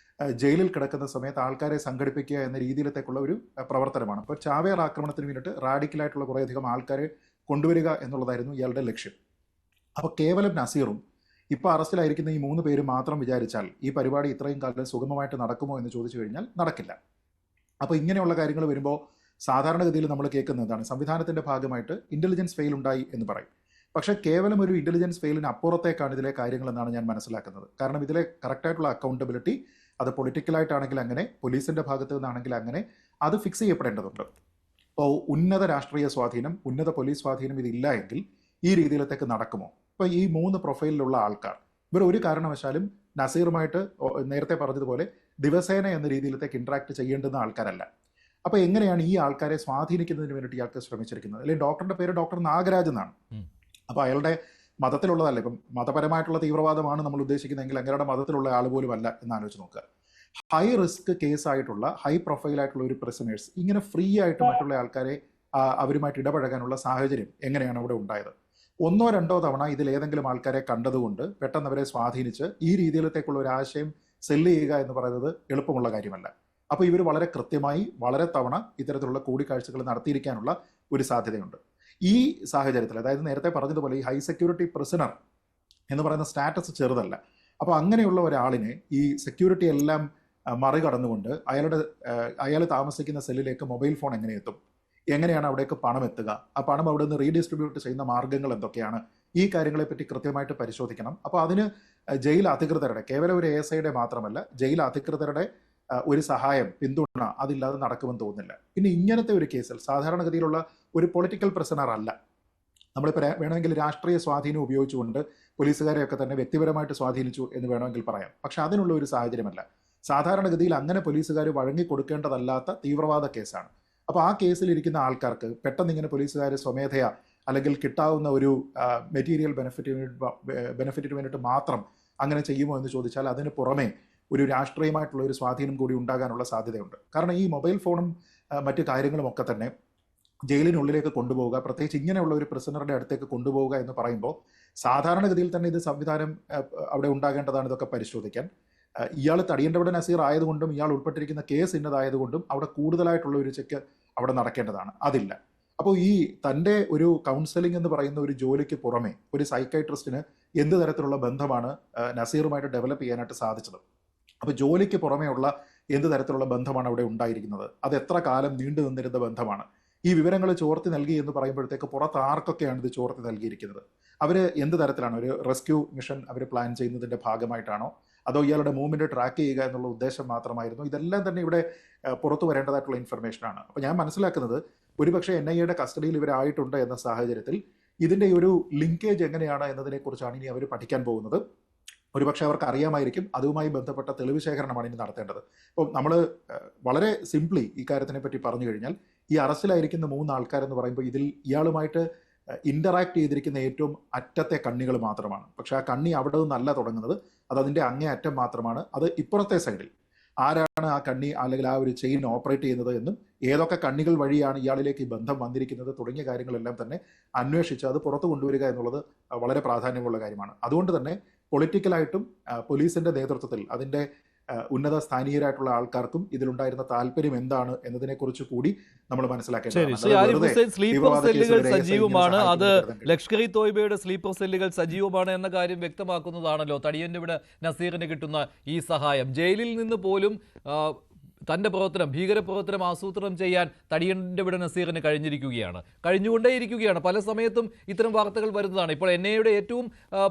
ജയിലിൽ കിടക്കുന്ന സമയത്ത് ആൾക്കാരെ സംഘടിപ്പിക്കുക എന്ന രീതിയിലത്തേക്കുള്ള ഒരു പ്രവർത്തനമാണ്. അപ്പോൾ ചാവേർ ആക്രമണത്തിന് വേണ്ടിയിട്ട് റാഡിക്കലായിട്ടുള്ള കുറേയധികം ആൾക്കാരെ കൊണ്ടുവരിക എന്നുള്ളതായിരുന്നു ഇയാളുടെ ലക്ഷ്യം. അപ്പോൾ കേവലം നസീറും ഇപ്പോൾ അറസ്റ്റിലായിരിക്കുന്ന ഈ 3 പേര് മാത്രം വിചാരിച്ചാൽ ഈ പരിപാടി ഇത്രയും കാലം സുഗമമായിട്ട് നടക്കുമോ എന്ന് ചോദിച്ചു കഴിഞ്ഞാൽ നടക്കില്ല. അപ്പോൾ ഇങ്ങനെയുള്ള കാര്യങ്ങൾ വരുമ്പോൾ സാധാരണഗതിയിൽ നമ്മൾ കേൾക്കുന്നതാണ് സംവിധാനത്തിൻ്റെ ഭാഗമായിട്ട് ഇൻ്റലിജൻസ് ഫെയിൽ ഉണ്ടായി എന്ന് പറയും. പക്ഷേ കേവലം ഒരു ഇൻ്റലിജൻസ് ഫെയിലിന് അപ്പുറത്തേക്കാണ് ഇതിലെ കാര്യങ്ങളെന്നാണ് ഞാൻ മനസ്സിലാക്കുന്നത്. കാരണം ഇതിലെ കറക്റ്റായിട്ടുള്ള അക്കൗണ്ടബിലിറ്റി അത് പൊളിറ്റിക്കലായിട്ടാണെങ്കിൽ അങ്ങനെ, പോലീസിൻ്റെ ഭാഗത്ത് നിന്നാണെങ്കിൽ അങ്ങനെ, അത് ഫിക്സ് ചെയ്യപ്പെടേണ്ടതുണ്ട്. അപ്പോൾ ഉന്നത രാഷ്ട്രീയ സ്വാധീനം, ഉന്നത പോലീസ് സ്വാധീനം ഇതില്ല എങ്കിൽ ഈ രീതിയിലത്തേക്ക് നടക്കുമോ? ഇപ്പോൾ ഈ 3 പ്രൊഫൈലിലുള്ള ആൾക്കാർ ഇവർ ഒരു കാരണവശാലും നസീറുമായിട്ട് നേരത്തെ പറഞ്ഞതുപോലെ ദിവസേന എന്ന രീതിയിലത്തേക്ക് ഇൻട്രാക്ട് ചെയ്യേണ്ടുന്ന ആൾക്കാരല്ല. അപ്പോൾ എങ്ങനെയാണ് ഈ ആൾക്കാരെ സ്വാധീനിക്കുന്നതിന് വേണ്ടിയിട്ട് ഇയാൾക്ക് ശ്രമിച്ചിരിക്കുന്നത്? അല്ലെങ്കിൽ ഡോക്ടറുടെ പേര് ഡോക്ടർ നാഗരാജ് എന്നാണ്. അപ്പോൾ അയാളുടെ മതത്തിലുള്ളതല്ല. ഇപ്പം മതപരമായിട്ടുള്ള തീവ്രവാദമാണ് നമ്മൾ ഉദ്ദേശിക്കുന്നതെങ്കിൽ അങ്ങയുടെ മതത്തിലുള്ള ആൾ പോലും അല്ല എന്ന് ആലോചിച്ച് നോക്കുക. ഹൈ റിസ്ക് കേസായിട്ടുള്ള ഹൈ പ്രൊഫൈലായിട്ടുള്ള ഒരു പ്രിസണേഴ്സ് ഇങ്ങനെ ഫ്രീ ആയിട്ട് മറ്റുള്ള ആൾക്കാരെ അവരുമായിട്ട് ഇടപഴകാനുള്ള സാഹചര്യം എങ്ങനെയാണ് അവിടെ ഉണ്ടായത്? 1 or 2 തവണ ഇതിലേതെങ്കിലും ആൾക്കാരെ കണ്ടതുകൊണ്ട് പെട്ടെന്ന് അവരെ സ്വാധീനിച്ച് ഈ രീതിയിലത്തേക്കുള്ള ഒരു ആശയം സെല്ല് ചെയ്യുക എന്ന് പറയുന്നത് എളുപ്പമുള്ള കാര്യമല്ല. അപ്പോൾ ഇവർ വളരെ കൃത്യമായി വളരെ തവണ ഇത്തരത്തിലുള്ള കൂടിക്കാഴ്ചകൾ നടത്തിയിരിക്കാനുള്ള ഒരു സാധ്യതയുണ്ട്. ഈ സാഹചര്യത്തിൽ, അതായത് നേരത്തെ പറഞ്ഞതുപോലെ ഈ ഹൈ സെക്യൂരിറ്റി പ്രിസണർ എന്ന് പറയുന്ന സ്റ്റാറ്റസ് ചെറുതല്ല. അപ്പോൾ അങ്ങനെയുള്ള ഒരാളിനെ ഈ സെക്യൂരിറ്റി എല്ലാം മറികടന്നുകൊണ്ട് അയാൾ താമസിക്കുന്ന സെല്ലിലേക്ക് മൊബൈൽ ഫോൺ എങ്ങനെ എത്തും, എങ്ങനെയാണ് അവിടേക്ക് പണം എത്തുക, ആ പണം അവിടെ നിന്ന് റീഡിസ്ട്രിബ്യൂട്ട് ചെയ്യുന്ന മാർഗ്ഗങ്ങൾ എന്തൊക്കെയാണ്, ഈ കാര്യങ്ങളെപ്പറ്റി കൃത്യമായിട്ട് പരിശോധിക്കണം. അപ്പോൾ അതിന് ജയിൽ അധികൃതരുടെ, കേവലം ഒരു ASIയുടെ മാത്രമല്ല, ജയിൽ അധികൃതരുടെ ഒരു സഹായം, പിന്തുണ അതില്ലാതെ നടക്കുമെന്ന് തോന്നുന്നില്ല. പിന്നെ ഇങ്ങനത്തെ ഒരു കേസിൽ സാധാരണഗതിയിലുള്ള ഒരു പൊളിറ്റിക്കൽ പ്രിസണർ അല്ല, നമ്മളിപ്പോൾ വേണമെങ്കിൽ രാഷ്ട്രീയ സ്വാധീനം ഉപയോഗിച്ചുകൊണ്ട് പോലീസുകാരെയൊക്കെ തന്നെ വ്യക്തിപരമായിട്ട് സ്വാധീനിച്ചു എന്ന് വേണമെങ്കിൽ പറയാം. പക്ഷെ അതിനുള്ള ഒരു സാഹചര്യമല്ല. സാധാരണഗതിയിൽ അങ്ങനെ പോലീസുകാർ വഴങ്ങിക്കൊടുക്കേണ്ടതല്ലാത്ത തീവ്രവാദ കേസാണ്. അപ്പോൾ ആ കേസിലിരിക്കുന്ന ആൾക്കാർക്ക് പെട്ടെന്ന് ഇങ്ങനെ പോലീസുകാർ സ്വമേധയാ അല്ലെങ്കിൽ കിട്ടാവുന്ന ഒരു മെറ്റീരിയൽ ബെനിഫിറ്റിന് വേണ്ടിയിട്ട് മാത്രം അങ്ങനെ ചെയ്യുമോ എന്ന് ചോദിച്ചാൽ അതിന് പുറമെ ഒരു രാഷ്ട്രീയമായിട്ടുള്ള ഒരു സ്വാധീനം കൂടി ഉണ്ടാകാനുള്ള സാധ്യതയുണ്ട്. കാരണം ഈ മൊബൈൽ ഫോണും മറ്റു കാര്യങ്ങളും ഒക്കെ തന്നെ ജയിലിനുള്ളിലേക്ക് കൊണ്ടുപോവുക, പ്രത്യേകിച്ച് ഇങ്ങനെയുള്ള ഒരു പ്രിസണറുടെ അടുത്തേക്ക് കൊണ്ടുപോവുക എന്ന് പറയുമ്പോൾ സാധാരണഗതിയിൽ തന്നെ ഇത് സംവിധാനം അവിടെ ഉണ്ടാകേണ്ടതാണ് ഇതൊക്കെ പരിശോധിക്കാൻ. ഇയാൾ തടിയൻ്റെവിടെ നസീർ ആയതുകൊണ്ടും ഇയാൾ ഉൾപ്പെട്ടിരിക്കുന്ന കേസ് ഇന്നതായതുകൊണ്ടും അവിടെ കൂടുതലായിട്ടുള്ള ഒരു ചെക്ക് അവിടെ നടക്കേണ്ടതാണ്, അതില്ല. അപ്പോൾ ഈ തൻ്റെ ഒരു കൗൺസിലിംഗ് എന്ന് പറയുന്ന ഒരു ജോലിക്ക് പുറമെ ഒരു സൈക്കൈട്രിസ്റ്റിന് എന്ത് തരത്തിലുള്ള ബന്ധമാണ് നസീറുമായിട്ട് ഡെവലപ്പ് ചെയ്യാനായിട്ട് സാധിച്ചത്? അപ്പോൾ ജോലിക്ക് പുറമേ ഉള്ള എന്ത് തരത്തിലുള്ള ബന്ധമാണ് അവിടെ ഉണ്ടായിരിക്കുന്നത്? അത് എത്ര കാലം നീണ്ടു നിന്നിരുന്ന ബന്ധമാണ്? ഈ വിവരങ്ങൾ ചോർത്തി നൽകി എന്ന് പറയുമ്പോഴത്തേക്ക് പുറത്ത് ആർക്കൊക്കെയാണ് ഇത് ചോർത്തി നൽകിയിരിക്കുന്നത്? അവർ എന്ത് തരത്തിലാണ് ഒരു റെസ്ക്യൂ മിഷൻ അവർ പ്ലാൻ ചെയ്യുന്നതിൻ്റെ ഭാഗമായിട്ടാണോ, അതോ ഇയാളുടെ മൂവ്മെൻറ്റ് ട്രാക്ക് ചെയ്യുക എന്നുള്ള ഉദ്ദേശം മാത്രമായിരുന്നു? ഇതെല്ലാം തന്നെ ഇവിടെ പുറത്തു വരേണ്ടതായിട്ടുള്ള ഇൻഫർമേഷനാണ്. അപ്പോൾ ഞാൻ മനസ്സിലാക്കുന്നത് ഒരുപക്ഷെ NIAയുടെ കസ്റ്റഡിയിൽ ഇവരായിട്ടുണ്ട് എന്ന സാഹചര്യത്തിൽ ഇതിൻ്റെ ഒരു ലിങ്കേജ് എങ്ങനെയാണ് എന്നതിനെക്കുറിച്ചാണ് ഇനി അവർ പഠിക്കാൻ പോകുന്നത്. ഒരുപക്ഷെ അവർക്ക് അറിയാമായിരിക്കും. അതുമായി ബന്ധപ്പെട്ട തെളിവ് ശേഖരണമാണ് ഇനി നടത്തേണ്ടത്. അപ്പോൾ നമ്മൾ വളരെ സിംപ്ലി ഈ കാര്യത്തിനെ പറ്റി പറഞ്ഞു കഴിഞ്ഞാൽ, ഈ അറസ്റ്റിലായിരിക്കുന്ന 3 ആൾക്കാരെന്ന് പറയുമ്പോൾ ഇതിൽ ഇയാളുമായിട്ട് ഇൻ്ററാക്ട് ചെയ്തിരിക്കുന്ന ഏറ്റവും അറ്റത്തെ കണ്ണികൾ മാത്രമാണ്. പക്ഷേ ആ കണ്ണി അവിടെ നിന്നല്ല തുടങ്ങുന്നത്, അത് അതിൻ്റെ അങ്ങേ അറ്റം മാത്രമാണ്. അത് ഇപ്പുറത്തെ സൈഡിൽ ആരാണ് ആ കണ്ണി അല്ലെങ്കിൽ ആ ഒരു ചെയിൻ ഓപ്പറേറ്റ് ചെയ്യുന്നത് എന്നും ഏതൊക്കെ കണ്ണികൾ വഴിയാണ് ഇയാളിലേക്ക് ഈ ബന്ധം വന്നിരിക്കുന്നത് തുടങ്ങിയ കാര്യങ്ങളെല്ലാം തന്നെ അന്വേഷിച്ച് അത് പുറത്തു കൊണ്ടുവരിക എന്നുള്ളത് വളരെ പ്രാധാന്യമുള്ള കാര്യമാണ്. അതുകൊണ്ട് തന്നെ പൊളിറ്റിക്കലായിട്ടും പോലീസിൻ്റെ നേതൃത്വത്തിൽ അതിൻ്റെ ഉന്നത സ്ഥാനീയരായിട്ടുള്ള ആൾക്കാർക്കും ഇതിലുണ്ടായിരുന്ന താല്പര്യം എന്താണ് എന്നതിനെക്കുറിച്ച് കൂടി നമ്മൾ മനസ്സിലാക്കേണ്ടതാണ്. സ്ലീപ്പർ സെല്ലുകൾ സജീവമാണ്, അത് ലഷ്കർ ഇ തോയ്ബയുടെ സ്ലീപ്പർ സെല്ലുകൾ സജീവമാണ് എന്ന കാര്യം വ്യക്തമാക്കുന്നതാണല്ലോ തടിയന്റെ ഇവിടെ നസീറിന് കിട്ടുന്ന ഈ സഹായം. ജയിലിൽ നിന്ന് പോലും തൻ്റെ പ്രവർത്തനം, ഭീകരപ്രവർത്തനം ആസൂത്രണം ചെയ്യാൻ തടിയൻ്റെ ഇവിടെ നസീറിന് കഴിഞ്ഞുകൊണ്ടേയിരിക്കുകയാണ്. പല സമയത്തും ഇത്തരം വാർത്തകൾ വരുന്നതാണ്. ഇപ്പോൾ NIAയുടെ ഏറ്റവും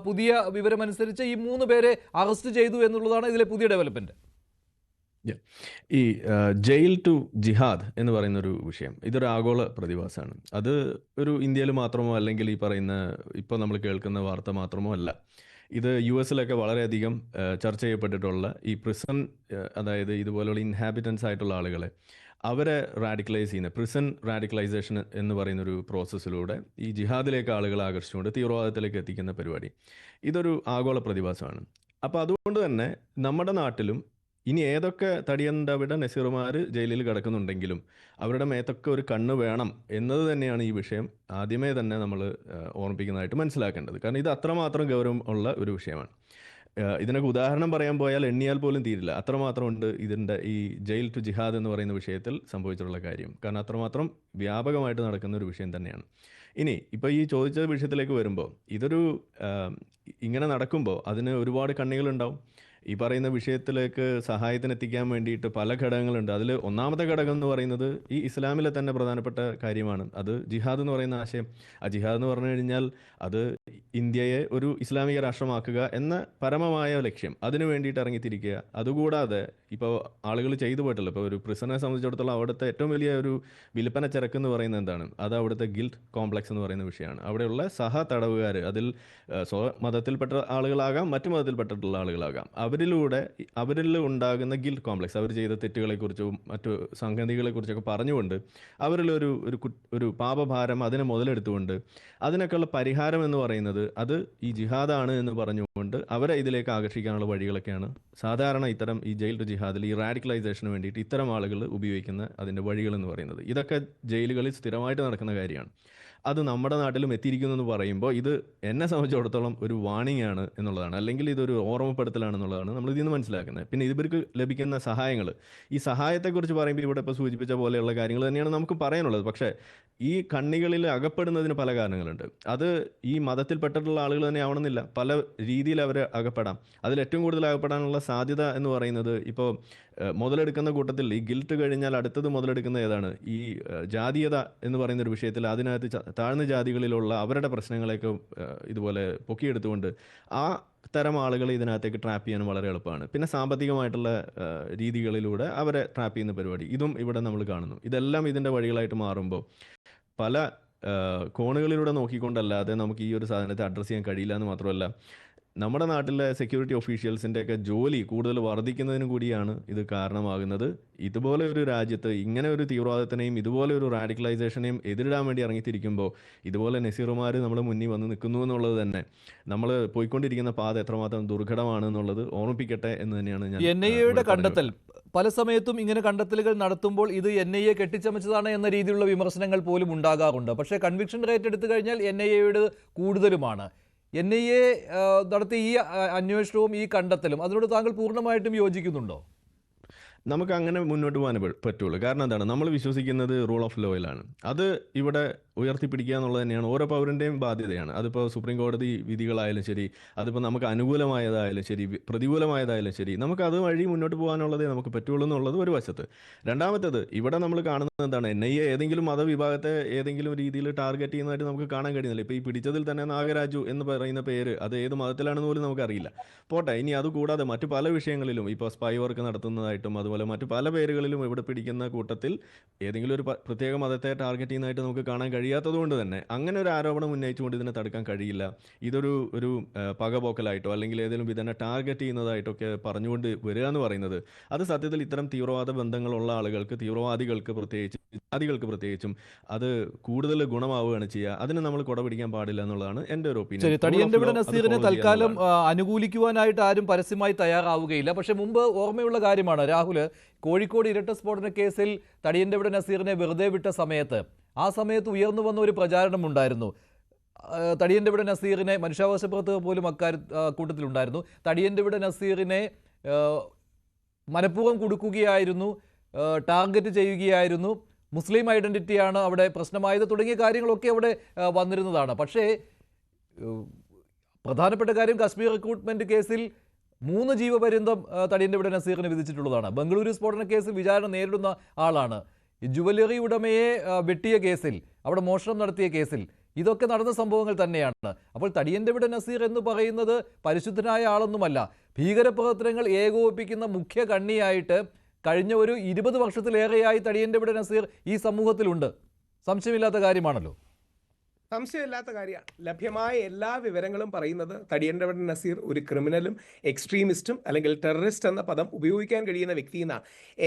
പുതിയ വിവരമനുസരിച്ച് ഈ 3 പേരെ അറസ്റ്റ് ചെയ്തു എന്നുള്ളതാണ് ഇതിലെ പുതിയ ഡെവലപ്മെന്റ്. ഈ ജയിൽ ടു ജിഹാദ് എന്ന് പറയുന്നൊരു വിഷയം, ഇതൊരു ആഗോള പ്രതിഭാസമാണ്. അത് ഒരു ഇന്ത്യയിൽ മാത്രമോ അല്ലെങ്കിൽ ഈ പറയുന്ന ഇപ്പോൾ നമ്മൾ കേൾക്കുന്ന വാർത്ത മാത്രമോ അല്ല. ഇത് US-ലൊക്കെ വളരെയധികം ചർച്ച ചെയ്യപ്പെട്ടിട്ടുള്ള ഈ പ്രിസൺ, അതായത് ഇതുപോലുള്ള ഇൻഹാബിറ്റൻസ് ആയിട്ടുള്ള ആളുകളെ അവരെ റാഡിക്കലൈസ് ചെയ്യുന്ന പ്രിസൺ റാഡിക്കലൈസേഷൻ എന്ന് പറയുന്നൊരു പ്രോസസ്സിലൂടെ ഈ ജിഹാദിലേക്ക് ആളുകളെ ആകർഷിച്ചുകൊണ്ട് തീവ്രവാദത്തിലേക്ക് എത്തിക്കുന്ന പരിപാടി, ഇതൊരു ആഗോള പ്രതിഭാസമാണ്. അപ്പോൾ അതുകൊണ്ട് തന്നെ നമ്മുടെ നാട്ടിലും ഇനി ഏതൊക്കെ തടിയൻ്റെ അവിടെ നസീറുമാർ ജയിലിൽ കിടക്കുന്നുണ്ടെങ്കിലും അവരുടെ മേത്തൊക്കെ ഒരു കണ്ണ് വേണം എന്നത് തന്നെയാണ് ഈ വിഷയം ആദ്യമേ തന്നെ നമ്മൾ ഓർമ്മിപ്പിക്കുന്നതായിട്ട് മനസ്സിലാക്കേണ്ടത്. കാരണം ഇത് അത്രമാത്രം ഗൗരവം ഉള്ള ഒരു വിഷയമാണ്. ഇതിനൊക്കെ ഉദാഹരണം പറയാൻ പോയാൽ എണ്ണിയാൽ പോലും തീരില്ല, അത്രമാത്രം ഉണ്ട് ഇതിൻ്റെ ഈ ജയിൽ ടു ജിഹാദ് എന്ന് പറയുന്ന വിഷയത്തിൽ സംഭവിച്ചിട്ടുള്ള കാര്യം. കാരണം അത്രമാത്രം വ്യാപകമായിട്ട് നടക്കുന്ന ഒരു വിഷയം തന്നെയാണ്. ഇനി ഇപ്പോൾ ഈ ചോദിച്ച വിഷയത്തിലേക്ക് വരുമ്പോൾ, ഇതൊരു ഇങ്ങനെ നടക്കുമ്പോൾ അതിന് ഒരുപാട് കണ്ണികളുണ്ടാവും. ഈ പറയുന്ന വിഷയത്തിലേക്ക് സഹായത്തിനെത്തിക്കാൻ വേണ്ടിയിട്ട് പല ഘടകങ്ങളുണ്ട്. അതിൽ ഒന്നാമത്തെ ഘടകം എന്ന് പറയുന്നത് ഈ ഇസ്ലാമിലെ തന്നെ പ്രധാനപ്പെട്ട കാര്യമാണ്. അത് ജിഹാദ് എന്ന് പറയുന്ന ആശയം. ആ ജിഹാദ് എന്ന് പറഞ്ഞു കഴിഞ്ഞാൽ അത് ഇന്ത്യയെ ഒരു ഇസ്ലാമിക രാഷ്ട്രമാക്കുക എന്ന പരമമായ ലക്ഷ്യം, അതിനു വേണ്ടിയിട്ട് ഇറങ്ങിത്തിരിക്കുക. അതുകൂടാതെ ഇപ്പോൾ ആളുകൾ ചെയ്തു പോയിട്ടുള്ളൂ. ഇപ്പോൾ ഒരു പ്രിസണറെ സംബന്ധിച്ചിടത്തോളം അവിടുത്തെ ഏറ്റവും വലിയ ഒരു വിൽപ്പന ചരക്ക് എന്ന് പറയുന്നത് എന്താണ്? അത് അവിടുത്തെ ഗിൽറ്റ് കോംപ്ലക്സ് എന്ന് പറയുന്ന വിഷയമാണ്. അവിടെയുള്ള സഹ തടവുകാർ, അതിൽ മതത്തിൽപ്പെട്ട ആളുകളാകാം, മറ്റു മതത്തിൽപ്പെട്ടിട്ടുള്ള ആളുകളാകാം, അവരിൽ ഉണ്ടാകുന്ന ഗിൽറ്റ് കോംപ്ലക്സ്, അവർ ചെയ്ത തെറ്റുകളെക്കുറിച്ചും മറ്റു സംഗതികളെക്കുറിച്ചൊക്കെ പറഞ്ഞുകൊണ്ട് അവരിലൊരു പാപഭാരം അതിനെ മുതലെടുത്തുകൊണ്ട് അതിനൊക്കെയുള്ള പരിഹാരം എന്ന് പറയുന്നത് അത് ഈ ജിഹാദാണ് എന്ന് പറഞ്ഞുകൊണ്ട് അവരെ ഇതിലേക്ക് ആകർഷിക്കാനുള്ള വഴികളൊക്കെയാണ് സാധാരണ ഇത്തരം ഈ ജയിൽ ടു ജിഹാദിൽ ഈ റാഡിക്കലൈസേഷന് വേണ്ടിയിട്ട് ഇത്തരം ആളുകൾ ഉപയോഗിക്കുന്ന അതിൻ്റെ വഴികൾ എന്ന് പറയുന്നത്. ഇതൊക്കെ ജയിലുകളിൽ സ്ഥിരമായിട്ട് നടക്കുന്ന കാര്യമാണ്. അത് നമ്മുടെ നാട്ടിലും എത്തിയിരിക്കുന്നു എന്ന് പറയുമ്പോൾ ഇത് എന്നെ സംബന്ധിച്ചിടത്തോളം ഒരു വാണിംഗ് ആണ് എന്നുള്ളതാണ്, അല്ലെങ്കിൽ ഇതൊരു ഓർമ്മപ്പെടുത്തലാണെന്നുള്ളതാണ് നമ്മൾ ഇതിൽ നിന്ന് മനസ്സിലാക്കുന്നത്. പിന്നെ ഇവർക്ക് ലഭിക്കുന്ന സഹായങ്ങൾ, ഈ സഹായത്തെക്കുറിച്ച് പറയുമ്പോൾ ഇവിടെ ഇപ്പോൾ സൂചിപ്പിച്ച പോലെയുള്ള കാര്യങ്ങൾ തന്നെയാണ് നമുക്ക് പറയാനുള്ളത്. പക്ഷേ ഈ കണ്ണികളിൽ അകപ്പെടുന്നതിന് പല കാരണങ്ങളുണ്ട്. അത് ഈ മതത്തിൽപ്പെട്ടിട്ടുള്ള ആളുകൾ തന്നെ ആവണമെന്നില്ല, പല രീതിയിൽ അവർ അകപ്പെടാം. അതിൽ ഏറ്റവും കൂടുതൽ അകപ്പെടാനുള്ള സാധ്യത എന്ന് പറയുന്നത് ഇപ്പോൾ മുതലെടുക്കുന്ന കൂട്ടത്തിൽ ഈ ഗിൽട്ട് കഴിഞ്ഞാൽ അടുത്തത് മുതലെടുക്കുന്ന ഏതാണ്? ഈ ജാതീയത എന്ന് പറയുന്ന ഒരു വിഷയത്തിൽ അതിനകത്ത് താഴ്ന്ന ജാതികളിലുള്ള അവരുടെ പ്രശ്നങ്ങളെയൊക്കെ ഇതുപോലെ പൊക്കിയെടുത്തുകൊണ്ട് ആ തരം ആളുകളെ ഇതിനകത്തേക്ക് ട്രാപ്പ് ചെയ്യാൻ വളരെ എളുപ്പമാണ്. പിന്നെ സാമ്പത്തികമായിട്ടുള്ള രീതികളിലൂടെ അവരെ ട്രാപ്പ് ചെയ്യുന്ന പരിപാടി ഇതും ഇവിടെ നമ്മൾ കാണുന്നു. ഇതെല്ലാം ഇതിൻ്റെ വഴികളായിട്ട് മാറുമ്പോൾ പല കോണുകളിലൂടെ നോക്കിക്കൊണ്ടല്ലാതെ നമുക്ക് ഈ ഒരു സാധനത്തെ അഡ്രസ്സ് ചെയ്യാൻ കഴിയില്ല എന്ന് മാത്രമല്ല, നമ്മുടെ നാട്ടിലെ സെക്യൂരിറ്റി ഒഫീഷ്യൽസിൻ്റെയൊക്കെ ജോലി കൂടുതൽ വർദ്ധിക്കുന്നതിനും കൂടിയാണ് ഇത് കാരണമാകുന്നത്. ഇതുപോലെ ഒരു രാജ്യത്ത് ഇങ്ങനെ ഒരു തീവ്രവാദത്തിനെയും ഇതുപോലെ ഒരു റാഡിക്കലൈസേഷനെയും എതിരിടാൻ വേണ്ടി ഇറങ്ങിത്തിരിക്കുമ്പോൾ ഇതുപോലെ നസീറുമാർ നമ്മൾ മുന്നിൽ വന്ന് നിൽക്കുന്നു എന്നുള്ളത് തന്നെ നമ്മൾ പോയിക്കൊണ്ടിരിക്കുന്ന പാത എത്രമാത്രം ദുർഘടമാണ് എന്നുള്ളത് ഓർമ്മിപ്പിക്കട്ടെ എന്ന് തന്നെയാണ് ഞാൻ NIA കണ്ടെത്തൽ. പല സമയത്തും ഇങ്ങനെ കണ്ടെത്തലുകൾ നടത്തുമ്പോൾ ഇത് NIA കെട്ടിച്ചമച്ചതാണ് എന്ന രീതിയിലുള്ള വിമർശനങ്ങൾ പോലും ഉണ്ടാകാറുണ്ട്. പക്ഷേ കൺവിക്ഷൻ റേറ്റ് എടുത്തു കഴിഞ്ഞാൽ NIA കൂടുതലുമാണ്. NIA നടത്തിയ ഈ അന്വേഷണവും ഈ കണ്ടെത്തലും അതിനോട് താങ്കൾ പൂർണ്ണമായിട്ടും യോജിക്കുന്നുണ്ടോ? നമുക്ക് അങ്ങനെ മുന്നോട്ട് പോകാൻ പറ്റുള്ളൂ. കാരണം എന്താണ്, നമ്മൾ വിശ്വസിക്കുന്നത് റൂൾ ഓഫ് ലോയിലാണ്. അത് ഇവിടെ ഉയർത്തിപ്പിടിക്കുക എന്നുള്ളത് തന്നെയാണ് ഓരോ പൗരൻ്റെയും ബാധ്യതയാണ്. അതിപ്പോൾ സുപ്രീം കോടതി വിധികളായാലും ശരി, അതിപ്പോൾ നമുക്ക് അനുകൂലമായതായാലും ശരി, പ്രതികൂലമായതായാലും ശരി, നമുക്ക് അത് വഴി മുന്നോട്ട് പോകാനുള്ളതേ നമുക്ക് പറ്റുള്ളൂ എന്നുള്ളത് ഒരു വശത്ത്. രണ്ടാമത്തേത്, ഇവിടെ നമ്മൾ കാണുന്നത് എന്താണ്, NIA ഏതെങ്കിലും മതവിഭാഗത്തെ ഏതെങ്കിലും രീതിയിൽ ടാർഗറ്റ് ചെയ്യുന്നതായിട്ട് നമുക്ക് കാണാൻ കഴിയുന്നില്ല. ഇപ്പോൾ ഈ പിടിച്ചതിൽ തന്നെ നാഗരാജു എന്ന് പറയുന്ന പേര് അത് ഏത് മതത്തിലാണെന്ന് പോലും നമുക്കറിയില്ല. പോട്ടെ, ഇനി അതുകൂടാതെ മറ്റു പല വിഷയങ്ങളിലും ഇപ്പോൾ സ്പൈ വർക്ക് നടത്തുന്നതായിട്ടും അതുപോലെ മറ്റു പല പേരുകളിലും ഇവിടെ പിടിക്കുന്ന കൂട്ടത്തിൽ ഏതെങ്കിലും ഒരു പ്രത്യേക മതത്തെ ടാർഗറ്റ് ചെയ്യുന്നതായിട്ട് നമുക്ക് കാണാൻ കഴിയാത്തത് കൊണ്ട് തന്നെ അങ്ങനെ ഒരു ആരോപണം ഉന്നയിച്ചുകൊണ്ട് ഇതിനെ തടുക്കാൻ കഴിയില്ല. ഇതൊരു പകപോക്കലായിട്ടോ അല്ലെങ്കിൽ ഏതെങ്കിലും ഇതിനെ ടാർഗറ്റ് ചെയ്യുന്നതായിട്ടൊക്കെ പറഞ്ഞുകൊണ്ട് വരിക എന്ന് പറയുന്നത് അത് സത്യത്തിൽ ഇത്തരം തീവ്രവാദ ബന്ധങ്ങളുള്ള ആളുകൾക്ക്, തീവ്രവാദികൾക്ക് പ്രത്യേകിച്ചും അത് കൂടുതൽ ഗുണമാവുകയാണ് ചെയ്യുക. അതിന് നമ്മൾ കുട പിടിക്കാൻ പാടില്ല എന്നുള്ളതാണ് എൻ്റെ ഒരു ഒപ്പീനിയൻ. തടിയൻ്റെ നസീറിനെ തൽക്കാലം അനുകൂലിക്കുവാനായിട്ട് ആരും പരസ്യമായി തയ്യാറാവുകയില്ല. പക്ഷേ മുമ്പ് ഓർമ്മയുള്ള കാര്യമാണ്, രാഹുൽ കോഴിക്കോട് ഇരട്ട സ്ഫോടന കേസിൽ തടിയൻ്റെ നസീറിനെ വെറുതെ വിട്ട സമയത്ത് ആ സമയത്ത് ഉയർന്നു വന്ന ഒരു പ്രചാരണമുണ്ടായിരുന്നു. തടിയൻ്റെ നസീറിനെ, മനുഷ്യാവകാശ പ്രവർത്തകർ പോലും കൂട്ടത്തിലുണ്ടായിരുന്നു, തടിയൻ്റെ നസീറിനെ മനഃപൂർവ്വം കൊടുക്കുകയായിരുന്നു, ടാർഗറ്റ് ചെയ്യുകയായിരുന്നു, മുസ്ലിം ഐഡൻറ്റിറ്റിയാണ് അവിടെ പ്രശ്നമായത് തുടങ്ങിയ കാര്യങ്ങളൊക്കെ അവിടെ വന്നിരുന്നതാണ്. പക്ഷേ പ്രധാനപ്പെട്ട കാര്യം, കശ്മീർ റിക്രൂട്ട്മെൻറ്റ് കേസിൽ 3 ജീവപര്യന്തം തടിയൻ്റെ നസീറിന് വിധിച്ചിട്ടുള്ളതാണ്. ബംഗളൂരു സ്ഫോടന കേസിൽ വിചാരണ നേരിടുന്ന ആളാണ്. ജ്വല്ലറി ഉടമയെ വെട്ടിയ കേസിൽ, അവിടെ മോഷണം നടത്തിയ കേസിൽ ഇതൊക്കെ നടന്ന സംഭവങ്ങൾ തന്നെയാണ്. അപ്പോൾ തടിയൻ്റെ നസീർ എന്ന് പറയുന്നത് പരിശുദ്ധനായ ആളൊന്നുമല്ല. ഭീകരപ്രവർത്തനങ്ങൾ ഏകോപിപ്പിക്കുന്ന മുഖ്യ കണ്ണിയായിട്ട് കഴിഞ്ഞ ഒരു 20 വർഷത്തിലേറെയായി തടിയൻ്റെ നസീർ ഈ സമൂഹത്തിലുണ്ട്. സംശയമില്ലാത്ത കാര്യമാണല്ലോ. സംശയമില്ലാത്ത കാര്യമാണ്. ലഭ്യമായ എല്ലാ വിവരങ്ങളും പറയുന്നത് തടിയൻ്റെ നസീർ ഒരു ക്രിമിനലും എക്സ്ട്രീമിസ്റ്റും അല്ലെങ്കിൽ ടെററിസ്റ്റ് എന്ന പദം ഉപയോഗിക്കാൻ കഴിയുന്ന വ്യക്തി എന്നാണ്.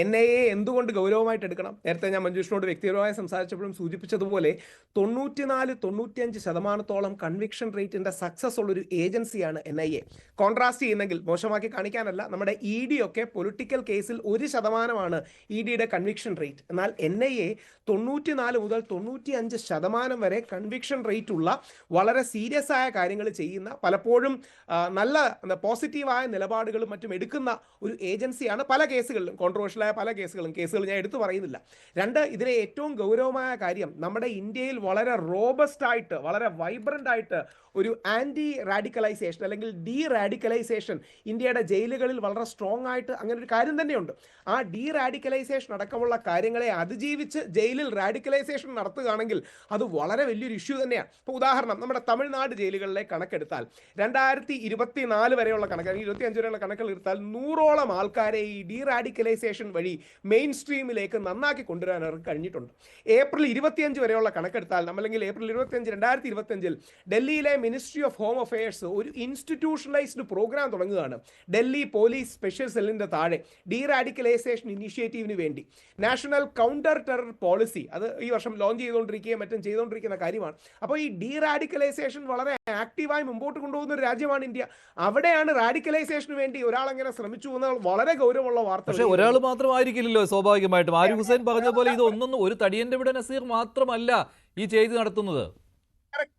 NIA എന്തുകൊണ്ട് ഗൗരവമായിട്ട് എടുക്കണം? നേരത്തെ ഞാൻ മഞ്ജുഷിനോട് വ്യക്തിപരമായി സംസാരിച്ചപ്പോഴും സൂചിപ്പിച്ചതുപോലെ 94-95% കൺവിക്ഷൻ റേറ്റിൻ്റെ സക്സസ് ഉള്ളൊരു ഏജൻസിയാണ് NIA. കോൺട്രാസ്റ്റ് ചെയ്യുന്നെങ്കിൽ, മോശമാക്കി കാണിക്കാനല്ല, നമ്മുടെ ED ഒക്കെ പൊളിറ്റിക്കൽ കേസിൽ 1% EDയുടെ കൺവിക്ഷൻ റേറ്റ്. എന്നാൽ NIA 94 മുതൽ 95% വരെ കൺവിക്ഷൻ റേറ്റ് ഉള്ള വളരെ സീരിയസ് ആയ കാര്യങ്ങൾ ചെയ്യുന്ന, പലപ്പോഴും നല്ല പോസിറ്റീവായ നിലപാടുകളും മറ്റും എടുക്കുന്ന ഒരു ഏജൻസിയാണ്. പല കേസുകളിലും, കോൺട്രവേഴ്ഷ്യലായ പല കേസുകൾ ഞാൻ എടുത്തു പറയുന്നില്ല. രണ്ട്, ഇതിലെ ഏറ്റവും ഗൗരവമായ കാര്യം, നമ്മുടെ ഇന്ത്യയിൽ വളരെ റോബസ്റ്റ് ആയിട്ട്, വളരെ വൈബ്രൻ്റ് ആയിട്ട് ഒരു ആൻറ്റി റാഡിക്കലൈസേഷൻ അല്ലെങ്കിൽ ഡീ റാഡിക്കലൈസേഷൻ ഇന്ത്യയുടെ ജയിലുകളിൽ വളരെ സ്ട്രോങ് ആയിട്ട് അങ്ങനെ ഒരു കാര്യം തന്നെയുണ്ട്. ആ ഡീ റാഡിക്കലൈസേഷൻ അടക്കമുള്ള കാര്യങ്ങളെ അതിജീവിച്ച് ജയിലിൽ റാഡിക്കലൈസേഷൻ നടത്തുകയാണെങ്കിൽ അത് വളരെ വലിയൊരു ഇഷ്യൂ തന്നെയാണ്. ഇപ്പോൾ ഉദാഹരണം, നമ്മുടെ തമിഴ്നാട് ജയിലുകളിലെ കണക്കെടുത്താൽ 2024 വരെയുള്ള കണക്ക്, 25 വരെയുള്ള കണക്കുകൾ എടുത്താൽ 100ഓളം ആൾക്കാരെ ഈ ഡീ റാഡിക്കലൈസേഷൻ വഴി മെയിൻ സ്ട്രീമിലേക്ക് നന്നാക്കി കൊണ്ടുവരാൻ അവർക്ക് കഴിഞ്ഞിട്ടുണ്ട്. ഏപ്രിൽ 25 വരെയുള്ള കണക്കെടുത്താൽ, അല്ലെങ്കിൽ ഏപ്രിൽ 25, 2025 ഡൽഹിയിലെ മിനിസ്ട്രി ഓഫ് ഹോം അഫയേഴ്സ് ഒരു ഇൻസ്റ്റിറ്റ്യൂഷണലൈസ്ഡ് പ്രോഗ്രാം തുടങ്ങുകയാണ്. ഡൽഹി പോലീസ് സ്പെഷ്യൽ സെല്ലിൻ്റെ താഴെ ഡീ റാഡിക്കലൈസേഷൻ ഇനിഷ്യേറ്റീവിന് വേണ്ടി നാഷണൽ കൗണ്ടർ ടെറർ പോളിസി, അത് ഈ വർഷം ലോഞ്ച് ചെയ്തുകൊണ്ടിരിക്കുകയും മറ്റും ചെയ്തുകൊണ്ടിരിക്കുന്ന കാര്യമാണ്. അപ്പോൾ ഈ ഡീ റാഡിക്കലൈസേഷൻ വളരെ ആക്റ്റീവായി മുമ്പോട്ട് കൊണ്ടുപോകുന്ന ഒരു രാജ്യമാണ് ഇന്ത്യ. അവിടെയാണ് റാഡിക്കലൈസേഷന് വേണ്ടി ഒരാളെങ്ങനെ ശ്രമിച്ചു എന്ന വളരെ ഗൗരവമുള്ള വാർത്ത. പക്ഷേ ഒരാൾ മാത്രമായിരിക്കില്ലല്ലോ സ്വാഭാവികമായിട്ടും. ആരിഫ് ഹുസൈൻ പറഞ്ഞ പോലെ ഇതൊന്നും ഒരു തടിയൻ്റെ നസീർ മാത്രമല്ല ഈ ചെയ്ത് നടത്തുന്നത്.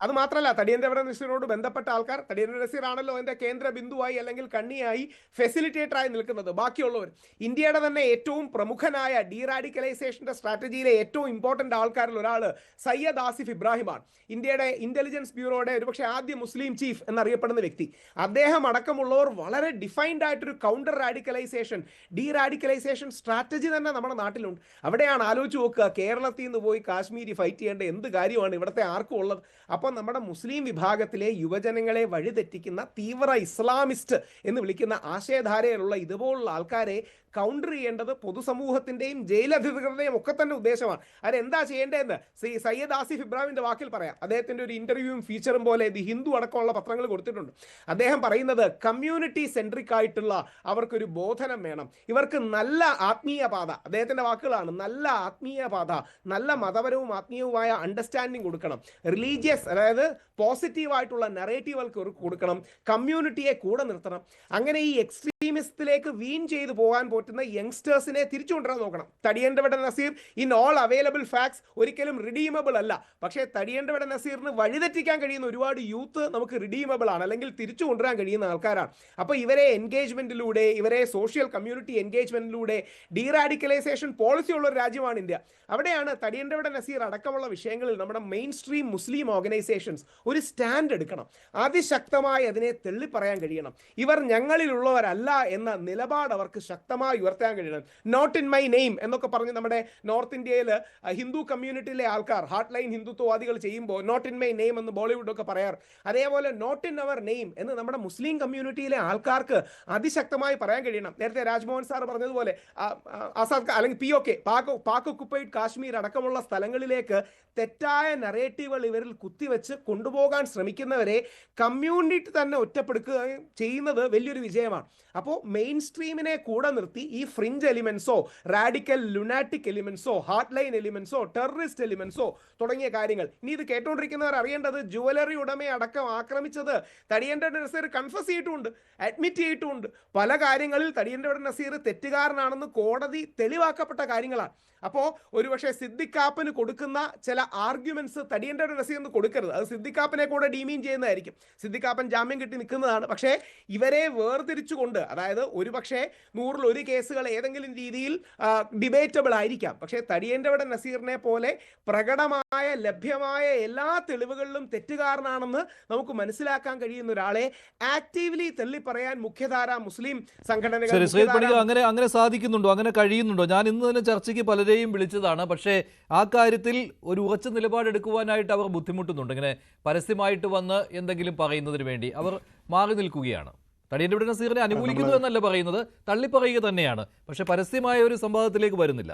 അത് മാത്രമല്ല, തടിയന്തര നസീറിനോട് ബന്ധപ്പെട്ട ആൾക്കാർ, തടിയന്തര നസീർ ആണല്ലോ അതിന്റെ കേന്ദ്ര ബിന്ദുവായി അല്ലെങ്കിൽ കണ്ണിയായി ഫെസിലിറ്റേറ്ററായി നിൽക്കുന്നത്. ബാക്കിയുള്ളവർ ഇന്ത്യയുടെ തന്നെ ഏറ്റവും പ്രമുഖനായ ഡീറാഡിക്കലൈസേഷന്റെ സ്ട്രാറ്റജിയിലെ ഏറ്റവും ഇമ്പോർട്ടന്റ് ആൾക്കാരിൽ ഒരാൾ സയ്യദ് ആസിഫ് ഇബ്രാഹിമാണ്. ഇന്ത്യയുടെ ഇന്റലിജൻസ് ബ്യൂറോയുടെ ഒരുപക്ഷെ ആദ്യ മുസ്ലിം ചീഫ് എന്നറിയപ്പെടുന്ന വ്യക്തി. അദ്ദേഹം അടക്കമുള്ളവർ വളരെ ഡിഫൈൻഡ് ആയിട്ടൊരു കൗണ്ടർ റാഡിക്കലൈസേഷൻ, ഡീറാഡിക്കലൈസേഷൻ സ്ട്രാറ്റജി തന്നെ നമ്മുടെ നാട്ടിലുണ്ട്. അവിടെയാണ് ആലോചിച്ച് നോക്കുക, കേരളത്തിൽ നിന്ന് പോയി കാശ്മീരി ഫൈറ്റ് ചെയ്യേണ്ട എന്ത് കാര്യമാണ് ഇവിടുത്തെ ആർക്കും ഉള്ളത്? അപ്പോൾ നമ്മുടെ മുസ്ലിം വിഭാഗത്തിലെ യുവജനങ്ങളെ വഴിതെറ്റിക്കുന്ന തീവ്ര ഇസ്ലാമിസ്റ്റ് എന്ന് വിളിക്കുന്ന ആശയധാരയിലുള്ള ഇതുപോലുള്ള ആൾക്കാരെ കൗണ്ടർ ചെയ്യേണ്ടത് പൊതുസമൂഹത്തിന്റെയും ജയിലധികൃതരുടെയും ഒക്കെ തന്നെ ഉദ്ദേശമാണ്. അതെന്താ ചെയ്യേണ്ടതെന്ന് സയ്യദ് ആസിഫ് ഇബ്രാഹിമിന്റെ വാക്കിൽ പറയാം. അദ്ദേഹത്തിന്റെ ഒരു ഇന്റർവ്യൂവും ഫീച്ചറും പോലെ ദി ഹിന്ദു അടക്കമുള്ള പത്രങ്ങൾ കൊടുത്തിട്ടുണ്ട്. അദ്ദേഹം പറയുന്നത് കമ്മ്യൂണിറ്റി സെൻട്രിക് ആയിട്ടുള്ള അവർക്കൊരു ബോധനം വേണം, ഇവർക്ക് നല്ല ആത്മീയ പാത, അദ്ദേഹത്തിന്റെ വാക്കുകളാണ്, നല്ല ആത്മീയ പാത, നല്ല മതപരവും ആത്മീയവുമായ അണ്ടർസ്റ്റാൻഡിങ് കൊടുക്കണം, റിലീജിയസ് അതായത് പോസിറ്റീവായിട്ടുള്ള നറേറ്റീവുകൾക്ക് കൊടുക്കണം, കമ്മ്യൂണിറ്റിയെ കൂടെ നിർത്തണം. അങ്ങനെ ഈ എക്സ്ട്രീമിസത്തിലേക്ക് വീൺ ചെയ്തു പോകാൻ പറ്റുന്ന യങ്സ്റ്റേഴ്സിനെ തിരിച്ചു കൊണ്ടുവരാൻ നോക്കണം. Thadiyantavida Nazeer in all available facts ഒരിക്കലും റിഡീമബിൾ അല്ല. പക്ഷേ തടിയന്തവട നസീറിന് വഴിതെറ്റിക്കാൻ കഴിയുന്ന ഒരുപാട് യൂത്ത് നമുക്ക് റിഡീമബിൾ ആണ്, അല്ലെങ്കിൽ തിരിച്ചു കൊണ്ടുവരാൻ കഴിയുന്ന ആൾക്കാരാണ്. അപ്പോൾ ഇവരെ എൻഗേജ്മെന്റിലൂടെ, ഇവരെ സോഷ്യൽ കമ്മ്യൂണിറ്റി എൻഗേജ്മെന്റിലൂടെ ഡീറാഡിക്കലൈസേഷൻ പോളിസി ഉള്ള ഒരു രാജ്യമാണ് ഇന്ത്യ. അവിടെയാണ് തടിയന്തവട നസീർ അടക്കമുള്ള വിഷയങ്ങളിൽ നമ്മുടെ മെയിൻ സ്ട്രീം മുസ്ലിം ഓർഗനൈസേഷൻസ് ഒരു സ്റ്റാൻഡ് എടുക്കണം. അതിശക്തമായി അതിനെ തെള്ളിപ്പറയാൻ കഴിയണം. ഇവർ ഞങ്ങളിലുള്ളവരല്ല എന്ന നിലപാട് അവർക്ക് ശക്തമായി ഉയർത്താൻ കഴിയണം. നോട്ട് ഇൻ മൈ നെയിം എന്നൊക്കെ പറഞ്ഞ് നമ്മുടെ നോർത്ത് ഇന്ത്യയിൽ ഹിന്ദു കമ്മ്യൂണിറ്റിയിലെ ആൾക്കാർ ഹാർട്ട് ലൈൻ ഹിന്ദുത്വവാദികൾ ചെയ്യുമ്പോൾ നോട്ട് ഇൻ മൈ നെയിം എന്ന് ബോളിവുഡൊക്കെ പറയാറ്. അതേപോലെ നോട്ട് ഇൻ അവർ നെയിം എന്ന് നമ്മുടെ മുസ്ലിം കമ്മ്യൂണിറ്റിയിലെ ആൾക്കാർക്ക് അതിശക്തമായി പറയാൻ കഴിയണം. നേരത്തെ രാജ്മോഹൻ സാർ പറഞ്ഞതുപോലെ ആസാദ് അല്ലെങ്കിൽ POK പാക് ഒക്കുപ്പൈഡ് കാശ്മീർ അടക്കമുള്ള സ്ഥലങ്ങളിലേക്ക് തെറ്റായ നറേറ്റീവുകൾ ഇവരിൽ കുത്തിവെച്ച് കൊണ്ടുപോകാൻ ശ്രമിക്കുന്നവരെ കമ്മ്യൂണിറ്റി തന്നെ ഒറ്റപ്പെടുക്കുകയും ചെയ്യുന്നത് വലിയൊരു വിജയമാണ്. അപ്പോൾ മെയിൻ സ്ട്രീമിനെ കൂടെ നിർത്തി ഈ ഫ്രിഞ്ച് എലിമെന്റ്സോ റാഡിക്കൽ ലുനാറ്റിക് എലിമെന്റ്സോ ഹാർട്ട് ലൈൻ എലിമെന്റ്സോ ടെററിസ്റ്റ് എലിമെന്റ്സോ തുടങ്ങിയ കാര്യങ്ങൾ, ഇനി ഇത് കേട്ടുകൊണ്ടിരിക്കുന്നവർ അറിയേണ്ടത് ജുവലറി ഉടമയെ അടക്കം ആക്രമിച്ചത് തടിയന്തവട നസീർ കൺഫസ് ചെയ്തിട്ടുണ്ട്, അഡ്മിറ്റ് ചെയ്തിട്ടുണ്ട്. പല കാര്യങ്ങളിൽ തടിയന്തവട നസീർ തെറ്റുകാരനാണെന്ന് കോടതി തെളിവാക്കപ്പെട്ട കാര്യങ്ങളാണ്. അപ്പോൾ ഒരുപക്ഷെ സിദ്ദിഖാപ്പന് കൊടുക്കുന്ന ചില ആർഗ്യുമെന്റ്സ് തടിയന്തവട നസീറിന് കൊടുക്കരുത്. അത് സിദ്ദിഖാപ്പനെ കൂടെ ഡീമീൻ ചെയ്യുന്നതായിരിക്കും. സിദ്ദിഖാപ്പൻ ജാമ്യം കിട്ടി നിൽക്കുന്നതാണ്. പക്ഷേ ഇവരെ വേർതിരിച്ചുകൊണ്ട്, അതായത് ഒരുപക്ഷെ 100-1 കേസുകൾ ഏതെങ്കിലും രീതിയിൽ ഡിബേറ്റബിൾ ആയിരിക്കാം. പക്ഷേ തടിയന്തവട നസീറിനെ പോലെ പ്രകടമായ ലഭ്യമായ എല്ലാ തെളിവുകളിലും തെറ്റുകാരനാണെന്ന് നമുക്ക് മനസ്സിലാക്കാൻ കഴിയുന്ന ഒരാളെ ആക്റ്റീവ്ലി തള്ളിപ്പറയാൻ മുഖ്യധാര മുസ്ലിം സംഘടനകൾ അങ്ങനെ സാധിക്കുന്നുണ്ടോ, അങ്ങനെ കഴിയുന്നുണ്ടോ? ഞാൻ ഇന്ന് തന്നെ ചർച്ചയ്ക്ക് പലരെയും വിളിച്ചതാണ്. പക്ഷേ ആ കാര്യത്തിൽ ഒരു ഉറച്ച നിലപാടെടുക്കുവാനായിട്ട് അവർ ബുദ്ധിമുട്ടുന്നുണ്ട്. ഇങ്ങനെ പരസ്യമായിട്ട് വന്ന് എന്തെങ്കിലും പറയുന്നതിന് വേണ്ടി അവർ മാറി നിൽക്കുകയാണ്. തടിയന്തവട നസീറിനെ അനുകൂലിക്കുന്നു എന്നല്ല പറയുന്നത്, തള്ളിപ്പറയുക തന്നെയാണ്. പക്ഷെ പരസ്യമായ ഒരു സംവാദത്തിലേക്ക് വരുന്നില്ല.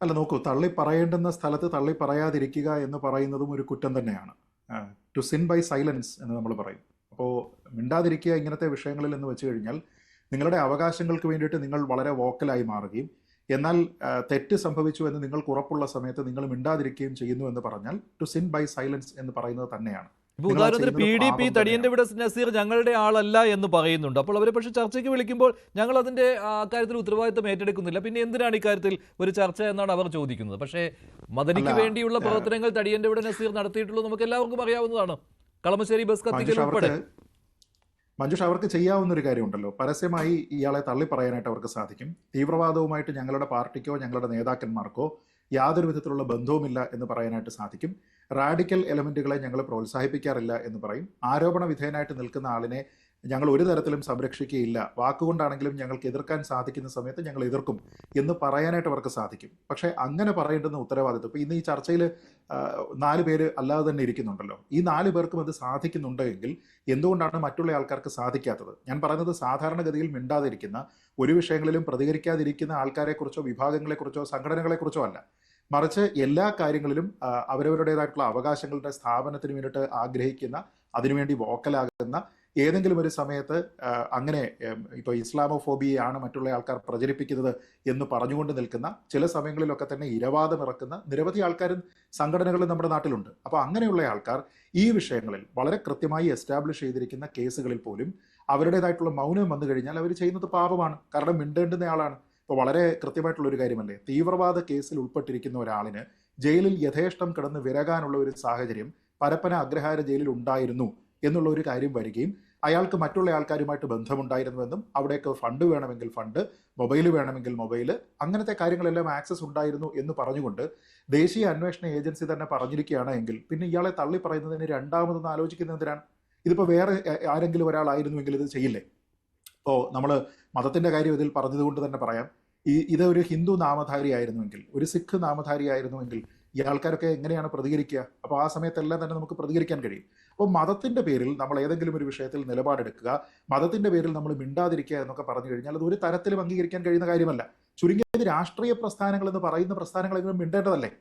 അല്ല, നോക്കൂ, തള്ളി പറയേണ്ടുന്ന സ്ഥലത്ത് തള്ളി പറയാതിരിക്കുക എന്ന് പറയുന്നതും ഒരു കുറ്റം തന്നെയാണ്. ടു സിൻ ബൈ സൈലൻസ് എന്ന് നമ്മൾ പറയും. അപ്പോൾ മിണ്ടാതിരിക്കുക ഇങ്ങനത്തെ വിഷയങ്ങളിൽ എന്ന് വെച്ച് കഴിഞ്ഞാൽ നിങ്ങളുടെ അവകാശങ്ങൾക്ക് വേണ്ടിയിട്ട് നിങ്ങൾ വളരെ വോക്കലായി മാറുകയും എന്നാൽ തെറ്റ് സംഭവിച്ചു എന്ന് നിങ്ങൾക്ക് ഉറപ്പുള്ള സമയത്ത് നിങ്ങൾ മിണ്ടാതിരിക്കുകയും ചെയ്യുന്നു എന്ന് പറഞ്ഞാൽ ടു സിൻ ബൈ സൈലൻസ് എന്ന് പറയുന്നത് തന്നെയാണ്. ഉദാഹരണത്തിന് PDP തടിയന്തവട നസീർ ഞങ്ങളുടെ ആളല്ല എന്ന് പറയുന്നുണ്ട്. അപ്പോൾ അവരെ പക്ഷേ ചർച്ചയ്ക്ക് വിളിക്കുമ്പോൾ ഞങ്ങൾ അതിന്റെ കാര്യത്തിൽ ഉത്തരവാദിത്തം ഏറ്റെടുക്കുന്നില്ല, പിന്നെ എന്തിനാണ് ഇക്കാര്യത്തിൽ ഒരു ചർച്ച എന്നാണ് അവർ ചോദിക്കുന്നത്. പക്ഷേ മദനിക്ക് വേണ്ടിയുള്ള പ്രവർത്തനങ്ങൾ തടിയന്തവട നസീർ നടത്തിയിട്ടുള്ളത് നമുക്ക് എല്ലാവർക്കും അറിയാവുന്നതാണ്. കളമശ്ശേരി ബസ് കത്തിക്കൽ ഉൾപ്പെടെ. മഞ്ജുഷ്, അവർക്ക് ചെയ്യാവുന്ന ഒരു കാര്യമുണ്ടല്ലോ, പരസ്യമായി ഇയാളെ തള്ളി പറയാനായിട്ട് അവർക്ക് സാധിക്കും. തീവ്രവാദവുമായിട്ട് ഞങ്ങളുടെ പാർട്ടിക്കോ ഞങ്ങളുടെ നേതാക്കന്മാർക്കോ യാതൊരു വിധത്തിലുള്ള ബന്ധവുമില്ല എന്ന് പറയാനായിട്ട് സാധിക്കും. റാഡിക്കൽ എലമെന്റുകളെ ഞങ്ങൾ പ്രോത്സാഹിപ്പിക്കാറില്ല എന്ന് പറയും. ആരോപണ വിധേയനായിട്ട് നിൽക്കുന്ന ആളിനെ ഞങ്ങൾ ഒരു തരത്തിലും സംരക്ഷിക്കുകയില്ല, വാക്കുകൊണ്ടാണെങ്കിലും ഞങ്ങൾക്ക് എതിർക്കാൻ സാധിക്കുന്ന സമയത്ത് ഞങ്ങൾ എതിർക്കും എന്ന് പറയാനായിട്ട് അവർക്ക് സാധിക്കും. പക്ഷേ അങ്ങനെ പറയേണ്ടുന്ന ഉത്തരവാദിത്വം, ഇപ്പോൾ ഇന്ന് ഈ ചർച്ചയിൽ 4 പേര് അല്ലാതെ തന്നെ ഇരിക്കുന്നുണ്ടല്ലോ, ഈ 4 പേർക്കും അത് സാധിക്കുന്നുണ്ട് എങ്കിൽ എന്തുകൊണ്ടാണ് മറ്റുള്ള ആൾക്കാർക്ക് സാധിക്കാത്തത്? ഞാൻ പറയുന്നത് സാധാരണഗതിയിൽ മിണ്ടാതിരിക്കുന്ന, ഒരു വിഷയങ്ങളിലും പ്രതികരിക്കാതിരിക്കുന്ന ആൾക്കാരെക്കുറിച്ചോ വിഭാഗങ്ങളെക്കുറിച്ചോ സംഘടനകളെക്കുറിച്ചോ അല്ല, മറിച്ച് എല്ലാ കാര്യങ്ങളിലും അവരവരുടേതായിട്ടുള്ള അവകാശങ്ങളുടെ സ്ഥാപനത്തിന് വേണ്ടിയിട്ട് ആഗ്രഹിക്കുന്ന, അതിനുവേണ്ടി വോക്കലാകുന്ന, ഏതെങ്കിലും ഒരു സമയത്ത് അങ്ങനെ ഇപ്പോൾ ഇസ്ലാമോഫോബിയയാണ് മറ്റുള്ള ആൾക്കാർ പ്രചരിപ്പിക്കുന്നത് എന്ന് പറഞ്ഞുകൊണ്ട് നിൽക്കുന്ന, ചില സമയങ്ങളിലൊക്കെ തന്നെ ഇരവാദം ഇറക്കുന്ന നിരവധി ആൾക്കാരും സംഘടനകളും നമ്മുടെ നാട്ടിലുണ്ട്. അപ്പോൾ അങ്ങനെയുള്ള ആൾക്കാർ ഈ വിഷയങ്ങളിൽ വളരെ കൃത്യമായി എസ്റ്റാബ്ലിഷ് ചെയ്തിരിക്കുന്ന കേസുകളിൽ പോലും അവരുടേതായിട്ടുള്ള മൗനം വന്നു കഴിഞ്ഞാൽ അവർ ചെയ്യുന്നത് പാപമാണ്. കാരണം മിണ്ടേണ്ടുന്ന ആളാണ്. ഇപ്പോൾ വളരെ കൃത്യമായിട്ടുള്ളൊരു കാര്യമല്ലേ, തീവ്രവാദ കേസിൽ ഉൾപ്പെട്ടിരിക്കുന്ന ഒരാളിന് ജയിലിൽ യഥേഷ്ടം കിടന്ന് വിരകാനുള്ള ഒരു സാഹചര്യം പരപ്പന അഗ്രഹാര ജയിലിൽ ഉണ്ടായിരുന്നു എന്നുള്ള ഒരു കാര്യം വരികയും അയാൾക്ക് മറ്റുള്ള ആൾക്കാരുമായിട്ട് ബന്ധമുണ്ടായിരുന്നുവെന്നും അവിടേക്ക് ഫണ്ട് വേണമെങ്കിൽ ഫണ്ട്, മൊബൈൽ വേണമെങ്കിൽ മൊബൈൽ, അങ്ങനത്തെ കാര്യങ്ങളെല്ലാം ആക്സസ് ഉണ്ടായിരുന്നു എന്ന് പറഞ്ഞുകൊണ്ട് ദേശീയ അന്വേഷണ ഏജൻസി തന്നെ പറഞ്ഞിരിക്കുകയാണ് എങ്കിൽ പിന്നെ ഇയാളെ തള്ളി പറയുന്നതിന് രണ്ടാമതൊന്ന് ആലോചിക്കുന്നതിനാണ്? ഇതിപ്പോൾ വേറെ ആരെങ്കിലും ഒരാളായിരുന്നുവെങ്കിൽ ഇത് ചെയ്യില്ലേ? ഇപ്പോൾ നമ്മൾ മതത്തിൻ്റെ കാര്യം ഇതിൽ പറഞ്ഞതുകൊണ്ട് തന്നെ പറയാം, ഇത് ഒരു ഹിന്ദു നാമധാരി ആയിരുന്നുവെങ്കിൽ, ഒരു സിഖ് നാമധാരി ആയിരുന്നുവെങ്കിൽ ഈ ആൾക്കാരൊക്കെ എങ്ങനെയാണ് പ്രതികരിക്കുക? അപ്പോൾ ആ സമയത്തെല്ലാം തന്നെ നമുക്ക് പ്രതികരിക്കാൻ കഴിയും. അപ്പോൾ മതത്തിൻ്റെ പേരിൽ നമ്മൾ ഏതെങ്കിലും ഒരു വിഷയത്തിൽ നിലപാടെടുക്കുക, മതത്തിൻ്റെ പേരിൽ നമ്മൾ മിണ്ടാതിരിക്കുക എന്നൊക്കെ പറഞ്ഞു കഴിഞ്ഞാൽ അത് ഒരു തരത്തിലും അംഗീകരിക്കാൻ കഴിയുന്ന കാര്യമല്ല. ചുരുങ്ങിയത് രാഷ്ട്രീയ പ്രസ്ഥാനങ്ങൾ എന്ന് പറയുന്ന പ്രസ്ഥാനങ്ങളെങ്കിലും മിണ്ടേണ്ടതല്ലേ?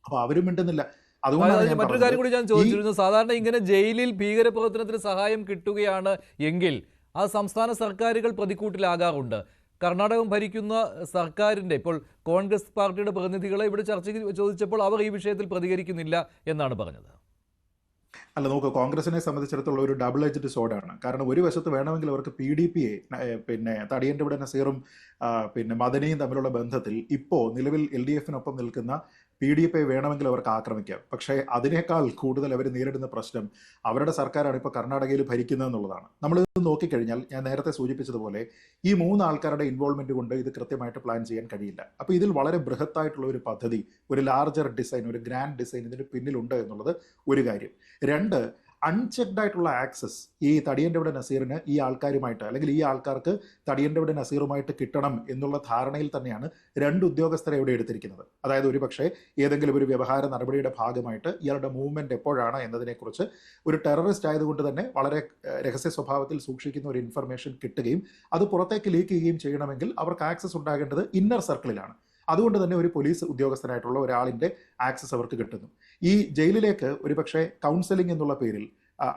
അപ്പോൾ അവരും മിണ്ടുന്നില്ല. അതുകൊണ്ടാണ് മറ്റൊരു കാര്യം കൂടി ഞാൻ ചോദിച്ചിരുന്നു. സാധാരണ ഇങ്ങനെ ജയിലിൽ ഭീകരപ്രവർത്തനത്തിന് സഹായം കിട്ടുകയാണ് എങ്കിൽ ആ സംസ്ഥാന സർക്കാരുകൾ പ്രതിക്കൂട്ടിലാകാറുണ്ട്. കർണാടകം ഭരിക്കുന്ന സർക്കാരിൻ്റെ ഇപ്പോൾ കോൺഗ്രസ് പാർട്ടിയുടെ പ്രതിനിധികളെ ഇവിടെ ചർച്ചയ്ക്ക് ചോദിച്ചപ്പോൾ അവർ ഈ വിഷയത്തിൽ പ്രതികരിക്കുന്നില്ല എന്നാണ് പറഞ്ഞത്. അല്ല, നോക്കുക, കോൺഗ്രസിനെ സംബന്ധിച്ചിടത്തോളം ഒരു ഡബിൾ എഡ്ജ്ഡ് സോഡാണ്. കാരണം ഒരു വശത്ത് വേണമെങ്കിൽ അവർക്ക് PDPയെ പിന്നെ തടിയൻ്റെ ഇവിടെ നസീറും പിന്നെ മദനിയും തമ്മിലുള്ള ബന്ധത്തിൽ ഇപ്പോൾ നിലവിൽ LDFനൊപ്പം നിൽക്കുന്ന PDPയെ വേണമെങ്കിൽ അവർക്ക് ആക്രമിക്കാം. പക്ഷേ അതിനേക്കാൾ കൂടുതൽ അവർ നേരിടുന്ന പ്രശ്നം അവരുടെ സർക്കാരാണ് ഇപ്പോൾ കർണാടകയിൽ ഭരിക്കുന്നതെന്നുള്ളതാണ്. നമ്മളിത് നോക്കിക്കഴിഞ്ഞാൽ ഞാൻ നേരത്തെ സൂചിപ്പിച്ചതുപോലെ ഈ 3 ആൾക്കാരുടെ ഇൻവോൾവ്മെന്റ് കൊണ്ട് ഇത് കൃത്യമായിട്ട് പ്ലാൻ ചെയ്യാൻ കഴിയില്ല. അപ്പോൾ ഇതിൽ വളരെ ബൃഹത്തായിട്ടുള്ള ഒരു പദ്ധതി, ഒരു ലാർജർ ഡിസൈൻ, ഒരു ഗ്രാൻഡ് ഡിസൈൻ ഇതിന് പിന്നിലുണ്ട് എന്നുള്ളത് ഒരു കാര്യം. 2, അൺചെക്ഡ് ആയിട്ടുള്ള ആക്സസ് ഈ തടിയൻ്റെ ഇവിടെ നസീറിന് ഈ ആൾക്കാരുമായിട്ട് അല്ലെങ്കിൽ ഈ ആൾക്കാർക്ക് തടിയൻ്റെ ഇവിടെ നസീറുമായിട്ട് കിട്ടണം എന്നുള്ള ധാരണയിൽ തന്നെയാണ് 2 ഉദ്യോഗസ്ഥരെ ഇവിടെ എടുത്തിരിക്കുന്നത്. അതായത് ഒരു പക്ഷേ ഏതെങ്കിലും ഒരു വ്യവഹാര നടപടിയുടെ ഭാഗമായിട്ട് ഇയാളുടെ മൂവ്മെന്റ് എപ്പോഴാണ് എന്നതിനെക്കുറിച്ച് ഒരു ടെററിസ്റ്റ് ആയതുകൊണ്ട് തന്നെ വളരെ രഹസ്യ സ്വഭാവത്തിൽ സൂക്ഷിക്കുന്ന ഒരു ഇൻഫർമേഷൻ കിട്ടുകയും അത് പുറത്തേക്ക് ലീക്ക് ചെയ്യുകയും ചെയ്യണമെങ്കിൽ അവർക്ക് ആക്സസ് ഉണ്ടാകേണ്ടത് ഇന്നർ സർക്കിളിലാണ്. അതുകൊണ്ട് തന്നെ ഒരു പോലീസ് ഉദ്യോഗസ്ഥനായിട്ടുള്ള ഒരാളിൻ്റെ ആക്സസ് അവർക്ക് കിട്ടുന്നു. ഈ ജയിലിലേക്ക് ഒരുപക്ഷെ കൗൺസിലിംഗ് എന്നുള്ള പേരിൽ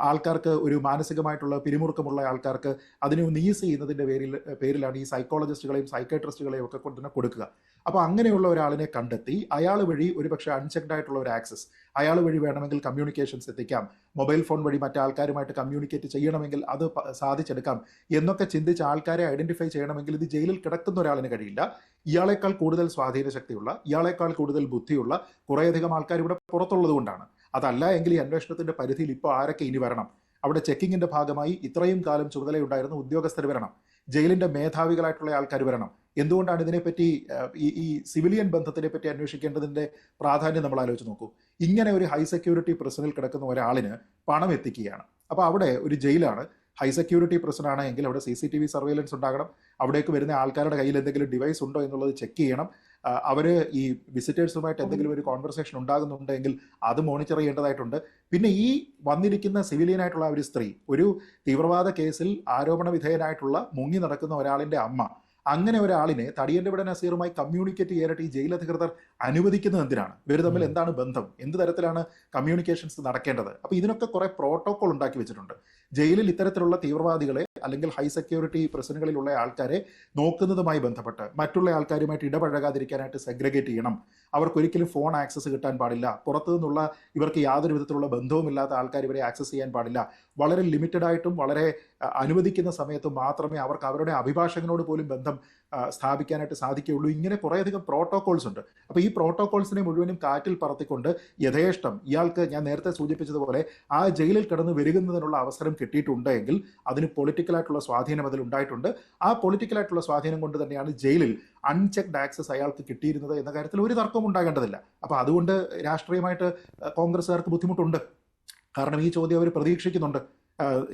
ആൾക്കാർക്ക് ഒരു മാനസികമായിട്ടുള്ള പിരിമുറുക്കമുള്ള ആൾക്കാർക്ക് അതിനെ ഒന്ന് ഈസ് ചെയ്യുന്നതിൻ്റെ പേരിലാണ് ഈ സൈക്കോളജിസ്റ്റുകളെയും സൈക്കൈട്രിസ്റ്റുകളെയും ഒക്കെ കൊണ്ട് തന്നെ കൊടുക്കുക. അപ്പോൾ അങ്ങനെയുള്ള ഒരാളിനെ കണ്ടെത്തി അയാൾ വഴി ഒരുപക്ഷെ അൺചെക്ഡ് ആയിട്ടുള്ള ഒരു ആക്സസ്, അയാൾ വഴി വേണമെങ്കിൽ കമ്മ്യൂണിക്കേഷൻസ് എത്തിക്കാം, മൊബൈൽ ഫോൺ വഴി മറ്റാൾക്കാരുമായിട്ട് കമ്മ്യൂണിക്കേറ്റ് ചെയ്യണമെങ്കിൽ അത് സാധിച്ചെടുക്കാം എന്നൊക്കെ ചിന്തിച്ച് ആൾക്കാരെ ഐഡന്റിഫൈ ചെയ്യണമെങ്കിൽ ഇത് ജയിലിൽ കിടക്കുന്ന ഒരാളിന് കഴിയില്ല. ഇയാളെക്കാൾ കൂടുതൽ സ്വാധീന ശക്തിയുള്ള, ഇയാളെക്കാൾ കൂടുതൽ ബുദ്ധിയുള്ള കുറേയധികം ആൾക്കാർ ഇവിടെ പുറത്തുള്ളത് കൊണ്ടാണ്. അതല്ല എങ്കിൽ ഈ അന്വേഷണത്തിന്റെ പരിധിയിൽ ഇപ്പോൾ ആരൊക്കെ ഇനി വരണം? അവിടെ ചെക്കിങ്ങിന്റെ ഭാഗമായി ഇത്രയും കാലം ചുമതലയുണ്ടായിരുന്ന ഉദ്യോഗസ്ഥർ വരണം, ജയിലിന്റെ മേധാവികളായിട്ടുള്ള ആൾക്കാർ വരണം. എന്തുകൊണ്ടാണ് ഇതിനെപ്പറ്റി ഈ സിവിലിയൻ ബന്ധത്തിനെ പറ്റി അന്വേഷിക്കേണ്ടതിന്റെ പ്രാധാന്യം നമ്മൾ ആലോചിച്ച് നോക്കൂ. ഇങ്ങനെ ഒരു ഹൈ സെക്യൂരിറ്റി പ്രസനിൽ കിടക്കുന്ന ഒരാളിന് പണം എത്തിക്കുകയാണ്. അപ്പോൾ അവിടെ ഒരു ജയിലാണ്, ഹൈ സെക്യൂരിറ്റി പ്രസനാണ് എങ്കിൽ അവിടെ CCTV സർവൈലൻസ് ഉണ്ടാകണം. അവിടേക്ക് വരുന്ന ആൾക്കാരുടെ കയ്യിൽ എന്തെങ്കിലും ഡിവൈസ് ഉണ്ടോ എന്നുള്ളത് ചെക്ക് ചെയ്യണം. അവർ ഈ വിസിറ്റേഴ്സുമായിട്ട് എന്തെങ്കിലും ഒരു കോൺവെർസേഷൻ ഉണ്ടാകുന്നുണ്ടെങ്കിൽ അത് മോണിറ്റർ ചെയ്യേണ്ടതായിട്ടുണ്ട്. പിന്നെ ഈ വന്നിരിക്കുന്ന സിവിലിയനായിട്ടുള്ള ഒരു സ്ത്രീ, ഒരു തീവ്രവാദ കേസിൽ ആരോപണ വിധേയനായിട്ടുള്ള മുങ്ങി നടക്കുന്ന ഒരാളിൻ്റെ അമ്മ, അങ്ങനെ ഒരാളിനെ തടിയൻ്റെ ഇവിടെ നസീറുമായി കമ്മ്യൂണിക്കേറ്റ് ചെയ്യാനായിട്ട് ഈ ജയിൽ അധികൃതർ അനുവദിക്കുന്നത് എന്തിനാണ്? ഇവർ തമ്മിൽ എന്താണ് ബന്ധം? എന്ത് തരത്തിലാണ് കമ്മ്യൂണിക്കേഷൻസ് നടക്കേണ്ടത്? അപ്പോൾ ഇതിനൊക്കെ കുറേ പ്രോട്ടോകോൾ ഉണ്ടാക്കി വെച്ചിട്ടുണ്ട്. ജയിലിൽ ഇത്തരത്തിലുള്ള തീവ്രവാദികളെ അല്ലെങ്കിൽ ഹൈ സെക്യൂരിറ്റി പ്രസനുകളിലുള്ള ആൾക്കാരെ നോക്കുന്നതുമായി ബന്ധപ്പെട്ട് മറ്റുള്ള ആൾക്കാരുമായിട്ട് ഇടപഴകാതിരിക്കാനായിട്ട് സെഗ്രിഗേറ്റ് ചെയ്യണം. അവർക്കൊരിക്കലും ഫോൺ ആക്സസ് കിട്ടാൻ പാടില്ല. പുറത്തു നിന്നുള്ള ഇവർക്ക് യാതൊരു വിധത്തിലുള്ള ബന്ധവുമില്ലാത്ത ആൾക്കാർ ഇവരെ ആക്സസ് ചെയ്യാൻ പാടില്ല. വളരെ ലിമിറ്റഡ് ആയിട്ടും വളരെ അനുവദിക്കുന്ന സമയത്തും മാത്രമേ അവർക്ക് അവരുടെ അഭിഭാഷകനോട് പോലും ബന്ധം സ്ഥാപിക്കാനായിട്ട് സാധിക്കുകയുള്ളൂ. ഇങ്ങനെ കുറേയധികം പ്രോട്ടോകോൾസ് ഉണ്ട്. അപ്പോൾ ഈ പ്രോട്ടോകോൾസിനെ മുഴുവനും കാറ്റിൽ പറത്തിക്കൊണ്ട് യഥേഷ്ടം ഇയാൾക്ക് ഞാൻ നേരത്തെ സൂചിപ്പിച്ചതുപോലെ ആ ജയിലിൽ കിടന്ന് വരുന്നതിനുള്ള അവസരം കിട്ടിയിട്ടുണ്ടെങ്കിൽ അതിന് പൊളിറ്റിക്കലായിട്ടുള്ള സ്വാധീനം അതിൽ ഉണ്ടായിട്ടുണ്ട്. ആ പൊളിറ്റിക്കലായിട്ടുള്ള സ്വാധീനം കൊണ്ട് തന്നെയാണ് ജയിലിൽ അൺചെക്ഡ് ആക്സസ് അയാൾക്ക് കിട്ടിയിരുന്നത് എന്ന കാര്യത്തിൽ ഒരു തർക്കവും ഉണ്ടാകേണ്ടതില്ല. അപ്പോൾ അതുകൊണ്ട് രാഷ്ട്രീയമായിട്ട് കോൺഗ്രസ്സുകാർക്ക് ബുദ്ധിമുട്ടുണ്ട്. കാരണം ഈ ചോദ്യം അവർ പ്രതീക്ഷിക്കുന്നുണ്ട്.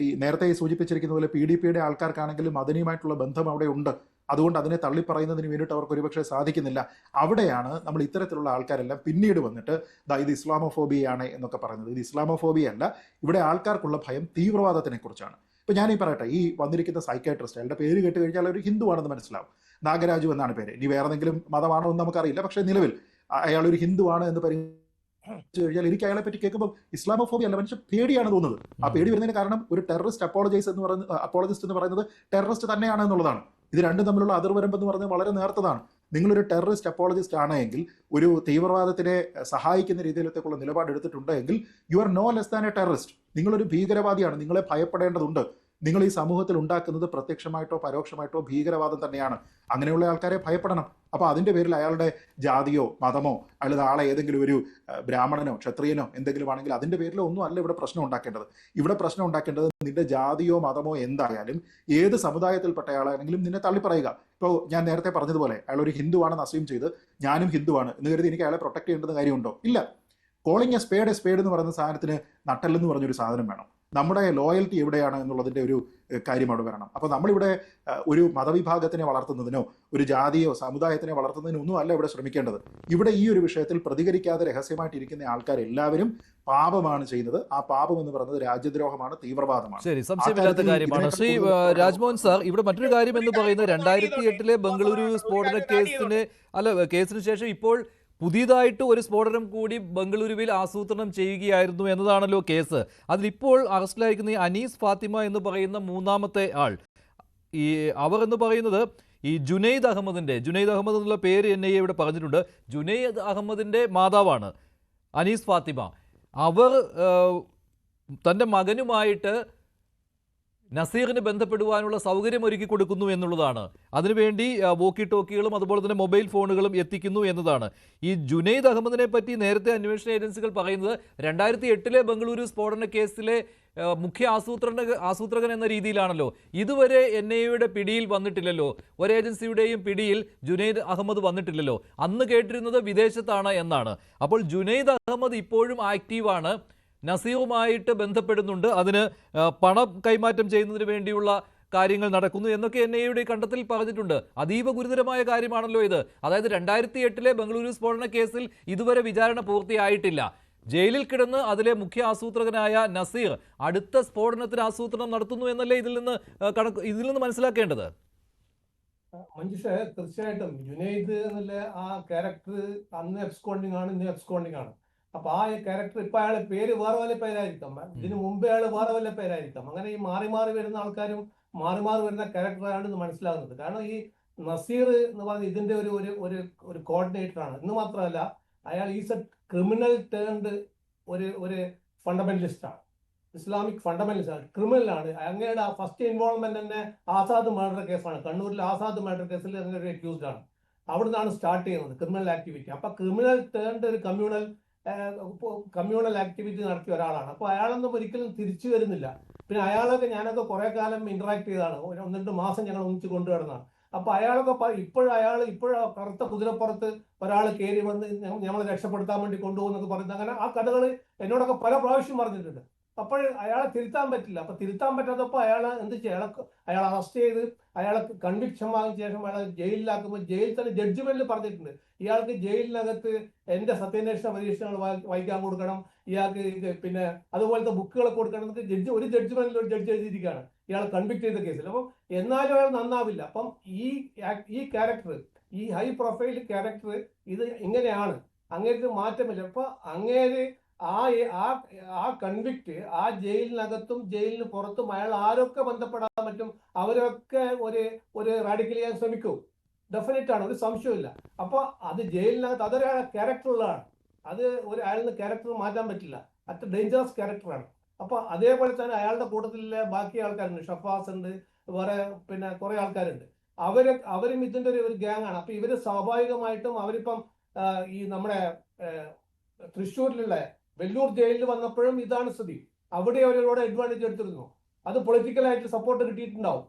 ഈ നേരത്തെ സൂചിപ്പിച്ചിരിക്കുന്ന പോലെ PDPയുടെ ആൾക്കാർക്കാണെങ്കിലും മദനിയുമായിട്ടുള്ള ബന്ധം അവിടെ ഉണ്ട്. അതുകൊണ്ട് അതിനെ തള്ളിപ്പറയുന്നതിന് വേണ്ടിയിട്ട് അവർക്ക് ഒരുപക്ഷെ സാധിക്കുന്നില്ല. അവിടെയാണ് നമ്മൾ ഇത്തരത്തിലുള്ള ആൾക്കാരെല്ലാം പിന്നീട് വന്നിട്ട് ഇത് ഇസ്ലാമോഫോബിയാണ് എന്നൊക്കെ പറയുന്നത്. ഇത് ഇസ്ലാമോഫോബിയ അല്ല, ഇവിടെ ആൾക്കാർക്കുള്ള ഭയം തീവ്രവാദത്തിനെ കുറിച്ചാണ്. ഇപ്പം ഞാനീ പറയട്ടെ, ഈ വന്നിരിക്കുന്ന സൈക്കാട്രിസ്റ്റ്, അയാളുടെ പേര് കേട്ട് കഴിഞ്ഞാൽ ഒരു ഹിന്ദു ആണെന്ന് മനസ്സിലാവും. നാഗരാജു എന്നാണ് പേര്. ഇനി വേറെ എന്തെങ്കിലും മതമാണോ എന്ന് നമുക്കറിയില്ല. പക്ഷേ നിലവിൽ അയാൾ ഒരു ഹിന്ദു ആണ് എന്ന് കഴിഞ്ഞാൽ എനിക്ക് അയാളെ പറ്റി കേൾക്കുമ്പോൾ ഇസ്ലാമോഫോബിയ അല്ല, മനുഷ്യ പേടിയാണ് തോന്നുന്നത്. ആ പേടി വരുന്നതിന് കാരണം ഒരു ടെററിസ്റ്റ് അപ്പോളജിസ്റ്റ് എന്ന് പറയുന്നത് ടെററിസ്റ്റ് തന്നെയാണ് എന്നുള്ളതാണ്. ഇത് രണ്ടും തമ്മിലുള്ള അതിർവരമ്പെന്ന് പറഞ്ഞാൽ വളരെ നേർത്തതാണ്. നിങ്ങളൊരു ടെററിസ്റ്റ് അപ്പോളജിസ്റ്റ് ആണെങ്കിൽ, ഒരു തീവ്രവാദത്തിനെ സഹായിക്കുന്ന രീതിയിലത്തേക്കുള്ള നിലപാടെടുത്തിട്ടുണ്ടെങ്കിൽ you are no less than a terrorist. നിങ്ങളൊരു ഭീകരവാദിയാണ്, നിങ്ങളെ ഭയപ്പെടേണ്ടതുണ്ട്. നിങ്ങൾ ഈ സമൂഹത്തിൽ ഉണ്ടാക്കുന്നത് പ്രത്യക്ഷമായിട്ടോ പരോക്ഷമായിട്ടോ ഭീകരവാദം തന്നെയാണ്. അങ്ങനെയുള്ള ആൾക്കാരെ ഭയപ്പെടണം. അപ്പോൾ അതിൻ്റെ പേരിൽ അയാളുടെ ജാതിയോ മതമോ അയാൾ നാളെ ഏതെങ്കിലും ഒരു ബ്രാഹ്മണനോ ക്ഷത്രിയനോ എന്തെങ്കിലും ആണെങ്കിൽ അതിൻ്റെ പേരിലോ ഒന്നും അല്ല ഇവിടെ പ്രശ്നം ഉണ്ടാക്കേണ്ടത്. ഇവിടെ പ്രശ്നം ഉണ്ടാക്കേണ്ടത് നിന്റെ ജാതിയോ മതമോ എന്തായാലും ഏത് സമുദായത്തിൽപ്പെട്ട ആളാണെങ്കിലും നിന്നെ തള്ളിപ്പറയുക. ഇപ്പോൾ ഞാൻ നേരത്തെ പറഞ്ഞതുപോലെ അയാൾ ഒരു ഹിന്ദുവാണെന്ന് അസ്യൂം ചെയ്ത് ഞാനും ഹിന്ദുവാണ് എന്ന് കരുതി എനിക്ക് അയാളെ പ്രൊട്ടക്ട് ചെയ്യേണ്ടത് കാര്യമുണ്ടോ? ഇല്ല. കോളിംഗ് എ സ്പേഡ് എന്ന് പറയുന്ന സാധനത്തിന് നട്ടല്ലെന്ന് പറഞ്ഞൊരു സാധനം വേണം. നമ്മുടെ ലോയൽറ്റി എവിടെയാണ് എന്നുള്ളതിൻ്റെ ഒരു കാര്യം അവിടെ വരണം. അപ്പോൾ നമ്മളിവിടെ ഒരു മതവിഭാഗത്തിനെ വളർത്തുന്നതിനോ ഒരു ജാതിയോ സമുദായത്തിനെ വളർത്തുന്നതിനോ ഒന്നും അല്ല ഇവിടെ ശ്രമിക്കേണ്ടത്. ഇവിടെ ഈ ഒരു വിഷയത്തിൽ പ്രതികരിക്കാതെ രഹസ്യമായിട്ടിരിക്കുന്ന ആൾക്കാരെല്ലാവരും പാപമാണ് ചെയ്യുന്നത്. ആ പാപം എന്ന് പറയുന്നത് രാജ്യദ്രോഹമാണ്, തീവ്രവാദമാണ്. ശരി, സംശയമില്ലാത്ത കാര്യമാണ്. ശ്രീ രാജ്മോഹൻ സാർ, ഇവിടെ മറ്റൊരു കാര്യം എന്ന് പറയുന്നത് 2008 ബംഗളൂരു സ്ഫോടന കേസിന് ശേഷം ഇപ്പോൾ പുതിയതായിട്ട് ഒരു സ്ഫോടനം കൂടി ബംഗളൂരുവിൽ ആസൂത്രണം ചെയ്യുകയായിരുന്നു എന്നതാണല്ലോ കേസ്. അതിലിപ്പോൾ അറസ്റ്റിലായിരിക്കുന്ന ഈ അനീസ് ഫാത്തിമ എന്ന് പറയുന്ന മൂന്നാമത്തെ ആൾ, അവർ എന്ന് പറയുന്നത് ഈ ജുനൈദ് അഹമ്മദ് എന്നുള്ള പേര് NIA ഇവിടെ പറഞ്ഞിട്ടുണ്ട്. ജുനൈദ് അഹമ്മദിൻ്റെ മാതാവാണ് അനീസ് ഫാത്തിമ. അവർ തൻ്റെ മകനുമായിട്ട് നസീറിന് ബന്ധപ്പെടുവാനുള്ള സൗകര്യം ഒരുക്കി കൊടുക്കുന്നു എന്നുള്ളതാണ്. അതിനുവേണ്ടി വോക്കി ടോക്കികളും അതുപോലെ തന്നെ മൊബൈൽ ഫോണുകളും എത്തിക്കുന്നു എന്നതാണ്. ഈ ജുനൈദ് അഹമ്മദിനെ പറ്റി നേരത്തെ അന്വേഷണ ഏജൻസികൾ പറയുന്നത് 2008 ബംഗളൂരു സ്ഫോടന കേസിലെ മുഖ്യ ആസൂത്രകൻ എന്ന രീതിയിലാണല്ലോ. ഇതുവരെ NIAയുടെ പിടിയിൽ വന്നിട്ടില്ലല്ലോ, ഒരു ഏജൻസിയുടെയും പിടിയിൽ ജുനൈദ് അഹമ്മദ് വന്നിട്ടില്ലല്ലോ. അന്ന് കേട്ടിരുന്നത് വിദേശത്താണ് എന്നാണ്. അപ്പോൾ ജുനൈദ് അഹമ്മദ് ഇപ്പോഴും ആക്റ്റീവാണ്, നസീറുമായിട്ട് ബന്ധപ്പെടുന്നുണ്ട്, അതിന് പണം കൈമാറ്റം ചെയ്യുന്നതിന് വേണ്ടിയുള്ള കാര്യങ്ങൾ നടക്കുന്നു എന്നൊക്കെ NIAയുടെ കണ്ടെത്തൽ പറഞ്ഞിട്ടുണ്ട്. അതീവ ഗുരുതരമായ കാര്യമാണല്ലോ ഇത്. അതായത് 2008 ബംഗളൂരു സ്ഫോടന കേസിൽ ഇതുവരെ വിചാരണ പൂർത്തിയായിട്ടില്ല. ജയിലിൽ കിടന്ന് അതിലെ മുഖ്യ ആസൂത്രകനായ നസീർ അടുത്ത സ്ഫോടനത്തിന് ആസൂത്രണം നടത്തുന്നു എന്നല്ലേ ഇതിൽ നിന്ന് മനസ്സിലാക്കേണ്ടത്? മഞ്ജുഷ, തീർച്ചയായിട്ടും ജുനൈദ് എന്നുള്ള ആ ക്യാരക്ടർ അന്ന് എബ്സ്കോണ്ടിങ് ആണ്, ഇന്ന് എബ്സ്കോണ്ടിങ് ആണ്. അപ്പൊ ആ ക്യാരക്ടർ ഇപ്പൊ അയാളെ പേര് വേറെ വല്ല പേരായിരിക്കാം, ഇതിനു മുമ്പേ അയാൾ വേറെ വല്ല പേരായിരിക്കാം. അങ്ങനെ ഈ മാറി മാറി വരുന്ന ആൾക്കാരും മാറി മാറി വരുന്ന ക്യാരക്ടറാണ് ഇത് മനസ്സിലാകുന്നത്. കാരണം ഈ നസീർ എന്ന് പറഞ്ഞ ഇതിന്റെ ഒരു ഒരു ഒരു കോർഡിനേറ്റർ ആണ്. ഇന്ന് മാത്രമല്ല, അയാൾ ഈസ് എ ക്രിമിനൽ ടേൺഡ് ഒരു ഫണ്ടമെന്റലിസ്റ്റ് ആണ്, ഇസ്ലാമിക് ഫണ്ടമെന്റലിസ്റ്റ് ആണ്, ക്രിമിനലാണ്. അങ്ങയുടെ ഫസ്റ്റ് ഇൻവോൾവ്മെന്റ് തന്നെ ആസാദ് മർഡർ കേസാണ്. കണ്ണൂരിലെ ആസാദ് മർഡർ കേസിൽ അങ്ങനെ ഒരു അക്യൂസ്ഡ് ആണ്. അവിടുന്നാണ് സ്റ്റാർട്ട് ചെയ്യുന്നത് ക്രിമിനൽ ആക്ടിവിറ്റി. അപ്പൊ ക്രിമിനൽ ടേൺഡ് ഒരു കമ്മ്യൂണൽ ആക്ടിവിറ്റി നടത്തിയ ഒരാളാണ്. അപ്പോൾ അയാളൊന്നും ഒരിക്കലും തിരിച്ചു വരുന്നില്ല. പിന്നെ ഞാനൊക്കെ കുറെ കാലം ഇന്ററാക്ട് ചെയ്തതാണ്, 1-2 മാസം ഞങ്ങൾ ഒന്നിച്ച് കൊണ്ടുവരുന്നതാണ്. അപ്പൊ അയാളൊക്കെ ഇപ്പോഴും കറുത്ത കുതിരപ്പുറത്ത് ഒരാൾ കയറി വന്ന് ഞങ്ങളെ രക്ഷപ്പെടുത്താൻ വേണ്ടി കൊണ്ടുപോകുന്നൊക്കെ പറയുന്നത്, അങ്ങനെ ആ കഥകൾ എന്നോടൊക്കെ പല പ്രാവശ്യം പറഞ്ഞിട്ടുണ്ട്. അപ്പോൾ അയാളെ തിരുത്താൻ പറ്റില്ല. അപ്പൊ തിരുത്താൻ പറ്റാത്തപ്പോൾ അയാളെ എന്ത് ചെയ്യും, അയാളെ അറസ്റ്റ് ചെയ്ത് അയാളെ കൺവിക്ഷൻ വാങ്ങിയ ശേഷം അയാളെ ജയിലിലാക്കുമ്പോൾ ജയിൽ തന്നെ ജഡ്ജ്മെന്റിൽ പറഞ്ഞിട്ടുണ്ട്, ഇയാൾക്ക് ജയിലിനകത്ത് എന്റെ സത്യാന്വേഷണ പരീക്ഷണങ്ങൾ വായിക്കാൻ കൊടുക്കണം, ഇയാൾക്ക് പിന്നെ അതുപോലത്തെ ബുക്കുകളൊക്കെ കൊടുക്കണം എന്നൊക്കെ ഒരു ജഡ്ജ്മെന്റിൽ ഒരു ജഡ്ജ് എഴുതിയിരിക്കുകയാണ് ഇയാൾ കൺവിക്ട് ചെയ്ത കേസിൽ. അപ്പം എന്നാലും അയാൾ നന്നാവില്ല. അപ്പം ഈ ക്യാരക്ടർ, ഈ ഹൈ പ്രൊഫൈൽ ക്യാരക്ടർ ഇത് ഇങ്ങനെയാണ്, അങ്ങേക്ക് മാറ്റമില്ല. അപ്പൊ അങ്ങേര് ആ കൺവിക്ട് ആ ജയിലിനകത്തും ജയിലിന് പുറത്തും അയാൾ ആരൊക്കെ ബന്ധപ്പെടാൻ പറ്റും അവരൊക്കെ ഒരു റാഡിക്കൽ ചെയ്യാൻ ശ്രമിക്കും. ഡെഫിനറ്റ് ആണ്, ഒരു സംശയമില്ല. അപ്പൊ അത് ജയിലിനകത്ത് അതൊരാളെ ക്യാരക്ടറുള്ളതാണ്. അത് അയാളിൽ നിന്ന് ക്യാരക്ടർ മാറ്റാൻ പറ്റില്ല. അത്ര ഡേഞ്ചറസ് ക്യാരക്ടറാണ്. അപ്പൊ അതേപോലെ തന്നെ അയാളുടെ കൂട്ടത്തിലെ ബാക്കി ആൾക്കാരുണ്ട്, ഷഫാസ് ഉണ്ട്, വേറെ പിന്നെ കുറെ ആൾക്കാരുണ്ട്. അവരും ഇതിന്റെ ഒരു ഗ്യാങ് ആണ്. അപ്പൊ ഇവര് സ്വാഭാവികമായിട്ടും അവരിപ്പം ഈ നമ്മുടെ തൃശ്ശൂരിലുള്ള വെല്ലൂർ ജയിലിൽ വന്നപ്പോഴും ഇതാണ് സ്ഥിതി. അവിടെ അവരോട് അഡ്വാൻറ്റേജ് എടുത്തിരുന്നു. അത് പൊളിറ്റിക്കലായിട്ട് സപ്പോർട്ട് കിട്ടിയിട്ടുണ്ടാവും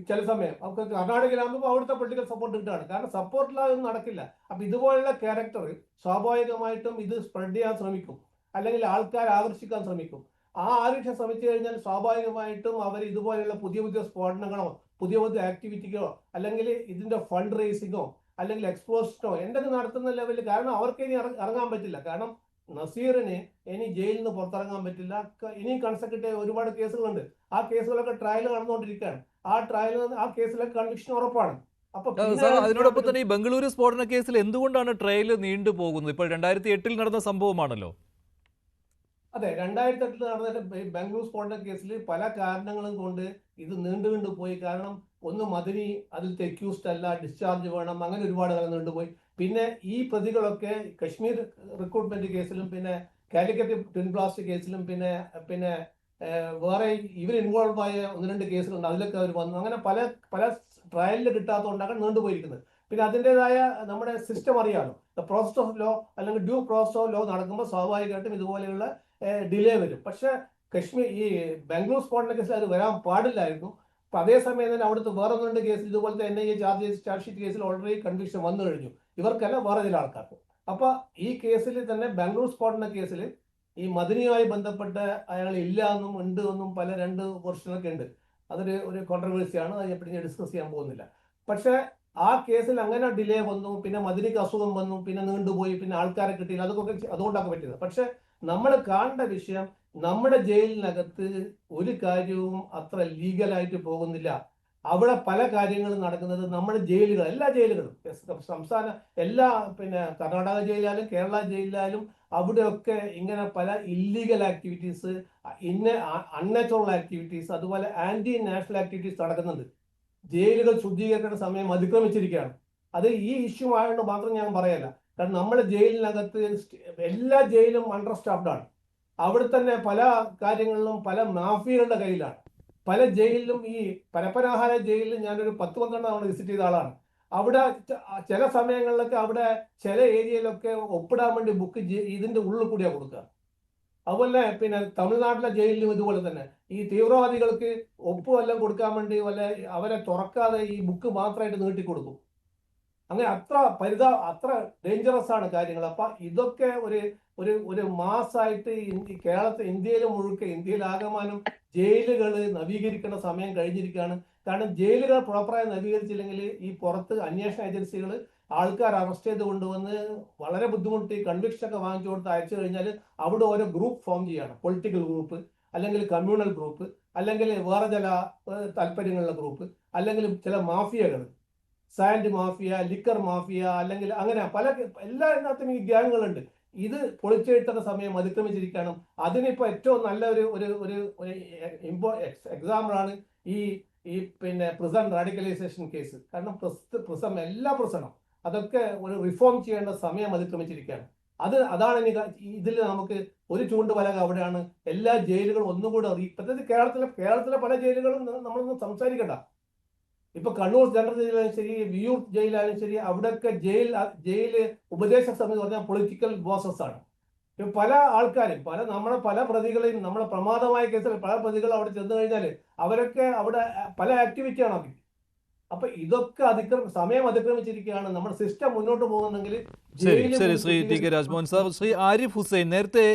ചില സമയം. അവർക്ക് കർണാടകയിലാകുമ്പോൾ അവിടുത്തെ പൊളിറ്റിക്കൽ സപ്പോർട്ട് കിട്ടുകയാണ്. കാരണം സപ്പോർട്ടില്ലാതൊന്നും നടക്കില്ല. അപ്പൊ ഇതുപോലുള്ള ക്യാരക്ടർ സ്വാഭാവികമായിട്ടും ഇത് സ്പ്രെഡ് ചെയ്യാൻ ശ്രമിക്കും, അല്ലെങ്കിൽ ആൾക്കാരെ ആകർഷിക്കാൻ ശ്രമിക്കും. ആ ആകർഷിക്കാൻ ശ്രമിച്ചു കഴിഞ്ഞാൽ സ്വാഭാവികമായിട്ടും അവർ ഇതുപോലെയുള്ള പുതിയ സ്ഫോടനങ്ങളോ പുതിയ ആക്ടിവിറ്റികളോ അല്ലെങ്കിൽ ഇതിന്റെ ഫണ്ട് റേസിങ്ങോ അല്ലെങ്കിൽ എക്സ്പോസിറ്റോ എന്തൊക്കെ നടത്തുന്ന ലെവലിൽ, കാരണം അവർക്ക് ഇനി ഇറങ്ങാൻ പറ്റില്ല. കാരണം നസീറിന് ഇനി ജയിലിൽ നിന്ന് പുറത്തിറങ്ങാൻ പറ്റില്ല. ഇനി കൺസെക്യൂട്ടീവ് ഒരുപാട് കേസുകളുണ്ട്. ആ കേസുകളൊക്കെ ട്രയൽ നടന്നുകൊണ്ടിരിക്കുകയാണ്. ആ കേസിലൊക്കെ കൺവിക്ഷൻ ഉറപ്പാണ്. അതിനോടൊപ്പം തന്നെ ഈ ബംഗളൂരു സ്ഫോടന കേസിൽ എന്തുകൊണ്ടാണ് ട്രയൽ നീണ്ടു പോകുന്നത്? ഇപ്പോൾ 2008 നടന്ന സംഭവമാണല്ലോ. അതെ, 2008 നടന്ന ബാംഗ്ലൂർ സ്ഫോടന കേസിൽ പല കാരണങ്ങളും കൊണ്ട് ഇത് നീണ്ടു പോയി. കാരണം ഒന്ന്, മദനി അതിലത്തെ അക്യൂസ്ഡ് അല്ല, ഡിസ്ചാർജ് വേണം, അങ്ങനെ ഒരുപാട് കാലം നീണ്ടുപോയി. പിന്നെ ഈ പ്രതികളൊക്കെ കശ്മീർ റിക്രൂട്ട്മെന്റ് കേസിലും പിന്നെ കാലിക്കറ്റ് ട്വിൻ ബ്ലാസ്റ്റ് കേസിലും പിന്നെ വേറെ ഇവർ ഇൻവോൾവ് ആയ 1-2 കേസുകളുണ്ട്, അതിലൊക്കെ അവർ വന്നു. അങ്ങനെ പല പല ട്രയലിൽ കിട്ടാത്തതുകൊണ്ടാണ് നീണ്ടുപോയിരിക്കുന്നത്. പിന്നെ അതിൻ്റെതായ നമ്മുടെ സിസ്റ്റം അറിയാമല്ലോ, പ്രോസസ് ഓഫ് ലോ അല്ലെങ്കിൽ ഡ്യൂ പ്രോസസ് ഓഫ് ലോ നടക്കുമ്പോൾ സ്വാഭാവികമായിട്ടും ഇതുപോലെയുള്ള ഡിലേ വരും. പക്ഷെ ഈ ബാംഗ്ലൂർ സ്ഫോടന കേസിൽ അത് വരാൻ പാടില്ലായിരുന്നു. അപ്പൊ അതേസമയം തന്നെ അവിടുത്തെ വേറെ 1-2 കേസിൽ ഇതുപോലത്തെ NIA ചാർജ് ഷീറ്റ് കേസിൽ ഓൾറെഡി കൺവിക്ഷൻ വന്നു കഴിഞ്ഞു, ഇവർക്കല്ല വേറെ ചില ആൾക്കാർക്ക്. അപ്പൊ ഈ കേസിൽ തന്നെ ബാംഗ്ലൂർ സ്ഫോടന കേസിൽ ഈ മദനിയുമായി ബന്ധപ്പെട്ട് അയാൾ ഇല്ല എന്നും ഉണ്ട് എന്നും 2 വെർഷനൊക്കെ ഉണ്ട്. അതൊരു കോൺട്രവേഴ്സിയാണ്, അതിനെപ്പറ്റി ഞാൻ ഡിസ്കസ് ചെയ്യാൻ പോകുന്നില്ല. പക്ഷെ ആ കേസിൽ അങ്ങനെ ഡിലേ വന്നു, പിന്നെ മദനിക്ക് അസുഖം വന്നു, പിന്നെ നീണ്ടുപോയി, പിന്നെ ആൾക്കാരെ കിട്ടിയില്ല, അതുകൊണ്ടൊക്കെ പറ്റിയത്. പക്ഷെ നമ്മൾ കാണേണ്ട വിഷയം, നമ്മുടെ ജയിലിനകത്ത് ഒരു കാര്യവും അത്ര ലീഗലായിട്ട് പോകുന്നില്ല. അവിടെ പല കാര്യങ്ങളും നടക്കുന്നത് നമ്മുടെ ജയിലുകൾ, എല്ലാ ജയിലുകളും, സംസ്ഥാന എല്ലാ പിന്നെ കർണാടക ജയിലായാലും കേരള ജയിലിലായാലും അവിടെയൊക്കെ ഇങ്ങനെ പല ഇല്ലീഗൽ ആക്ടിവിറ്റീസ്, അൺനാച്ചുറൽ ആക്ടിവിറ്റീസ്, അതുപോലെ ആന്റി നാഷണൽ ആക്ടിവിറ്റീസ് നടക്കുന്നുണ്ട്. ജയിലുകൾ ശുദ്ധീകരിക്കേണ്ട സമയം അതിക്രമിച്ചിരിക്കുകയാണ്. അത് ഈ ഇഷ്യൂ ആയതുകൊണ്ട് മാത്രം ഞാൻ പറയല്ല. കാരണം നമ്മുടെ ജയിലിനകത്ത് എല്ലാ ജയിലും അണ്ടർ സ്റ്റാഫ്ഡ് ആണ്. അവിടെ തന്നെ പല കാര്യങ്ങളിലും പല മാഫിയകളുടെ കയ്യിലാണ്. പല ജയിലിലും, ഈ പരപ്പനാഹാര ജയിലിൽ ഞാനൊരു 10-12 തവണ വിസിറ്റ് ചെയ്ത ആളാണ്. അവിടെ ചില സമയങ്ങളിലൊക്കെ അവിടെ ചില ഏരിയയിലൊക്കെ ഒപ്പിടാൻ വേണ്ടി ബുക്ക് ഇതിന്റെ ഉള്ളിൽ കൂടിയാണ് കൊടുക്കുക. അതുപോലെ പിന്നെ തമിഴ്നാട്ടിലെ ജയിലിലും ഇതുപോലെ തന്നെ ഈ തീവ്രവാദികൾക്ക് ഒപ്പ് വല്ലതും കൊടുക്കാൻ വേണ്ടി അവരെ തുറക്കാതെ ഈ ബുക്ക് മാത്രമായിട്ട് നീട്ടിക്കൊടുക്കും. അങ്ങനെ അത്ര ഡേഞ്ചറസ് ആണ് കാര്യങ്ങൾ. അപ്പൊ ഇതൊക്കെ ഒരു മാസമായിട്ട് ഇന്ത്യയിൽ മുഴുക്കെ, ഇന്ത്യയിലാകമാനം ജയിലുകൾ നവീകരിക്കേണ്ട സമയം കഴിഞ്ഞിരിക്കുകയാണ്. കാരണം ജയിലുകൾ പ്രോപ്പറായി നവീകരിച്ചില്ലെങ്കിൽ ഈ പുറത്ത് അന്വേഷണ ഏജൻസികൾ ആൾക്കാർ അറസ്റ്റ് ചെയ്ത് കൊണ്ടുവന്ന് വളരെ ബുദ്ധിമുട്ടി കൺവിക്ഷൻ ഒക്കെ വാങ്ങിച്ചു കൊടുത്ത് അയച്ചു കഴിഞ്ഞാൽ അവിടെ ഓരോ ഗ്രൂപ്പ് ഫോം ചെയ്യാണ്. പൊളിറ്റിക്കൽ ഗ്രൂപ്പ്, അല്ലെങ്കിൽ കമ്മ്യൂണൽ ഗ്രൂപ്പ്, അല്ലെങ്കിൽ വേറെ ചില താല്പര്യങ്ങളുള്ള ഗ്രൂപ്പ്, അല്ലെങ്കിൽ ചില മാഫിയകൾ, സാൻഡ് മാഫിയ, ലിക്കർ മാഫിയ, അല്ലെങ്കിൽ അങ്ങനെ എല്ലാ ഇതിനകത്തും ഈ ഗ്യാങ്ങുകളുണ്ട്. ഇത് പൊളിച്ചെഴുത്തുന്ന സമയം അതിക്രമിച്ചിരിക്കണം. അതിനിപ്പോ ഏറ്റവും നല്ല ഒരു എക്സാമ്പിളാണ് ഈ പിന്നെ പ്രിസൺ റാഡിക്കലൈസേഷൻ കേസ്. കാരണം എല്ലാ പ്രസണം അതൊക്കെ ഒരു റിഫോം ചെയ്യേണ്ട സമയം അതിക്രമിച്ചിരിക്കുകയാണ്. അതാണ് ഇതിൽ നമുക്ക് ഒരു ചൂണ്ടുപലക അവിടെയാണ്. എല്ലാ ജയിലുകളും ഒന്നുകൂടെ പ്രത്യേകിച്ച് കേരളത്തിലെ പല ജയിലുകളും നമ്മളൊന്നും സംസാരിക്കണ്ട. ഇപ്പൊ കണ്ണൂർ ജനറൽ ജയിലായാലും ശരി, വിയൂർ ജയിലായാലും ശരി, അവിടെയൊക്കെ ജയില് ഉപദേശക സമിതി പറഞ്ഞാൽ പൊളിറ്റിക്കൽ ബോസസ് ആണ്. പല ആൾക്കാരും നമ്മളെ പല പ്രതികളെയും, നമ്മളെ പ്രമാദമായ കേസിൽ പല പ്രതികൾ അവിടെ ചെന്ന് കഴിഞ്ഞാൽ അവരൊക്കെ അവിടെ പല ആക്ടിവിറ്റിയാണ് അവർ. അപ്പൊ ഇതൊക്കെ സമയം അതിക്രമിച്ചിരിക്കുകയാണ്. നമ്മുടെ സിസ്റ്റം മുന്നോട്ട് പോകുന്നെങ്കിൽ. ശരി Shri T K Rajmohan sir. Shri Arif Hussain, നേരത്തെ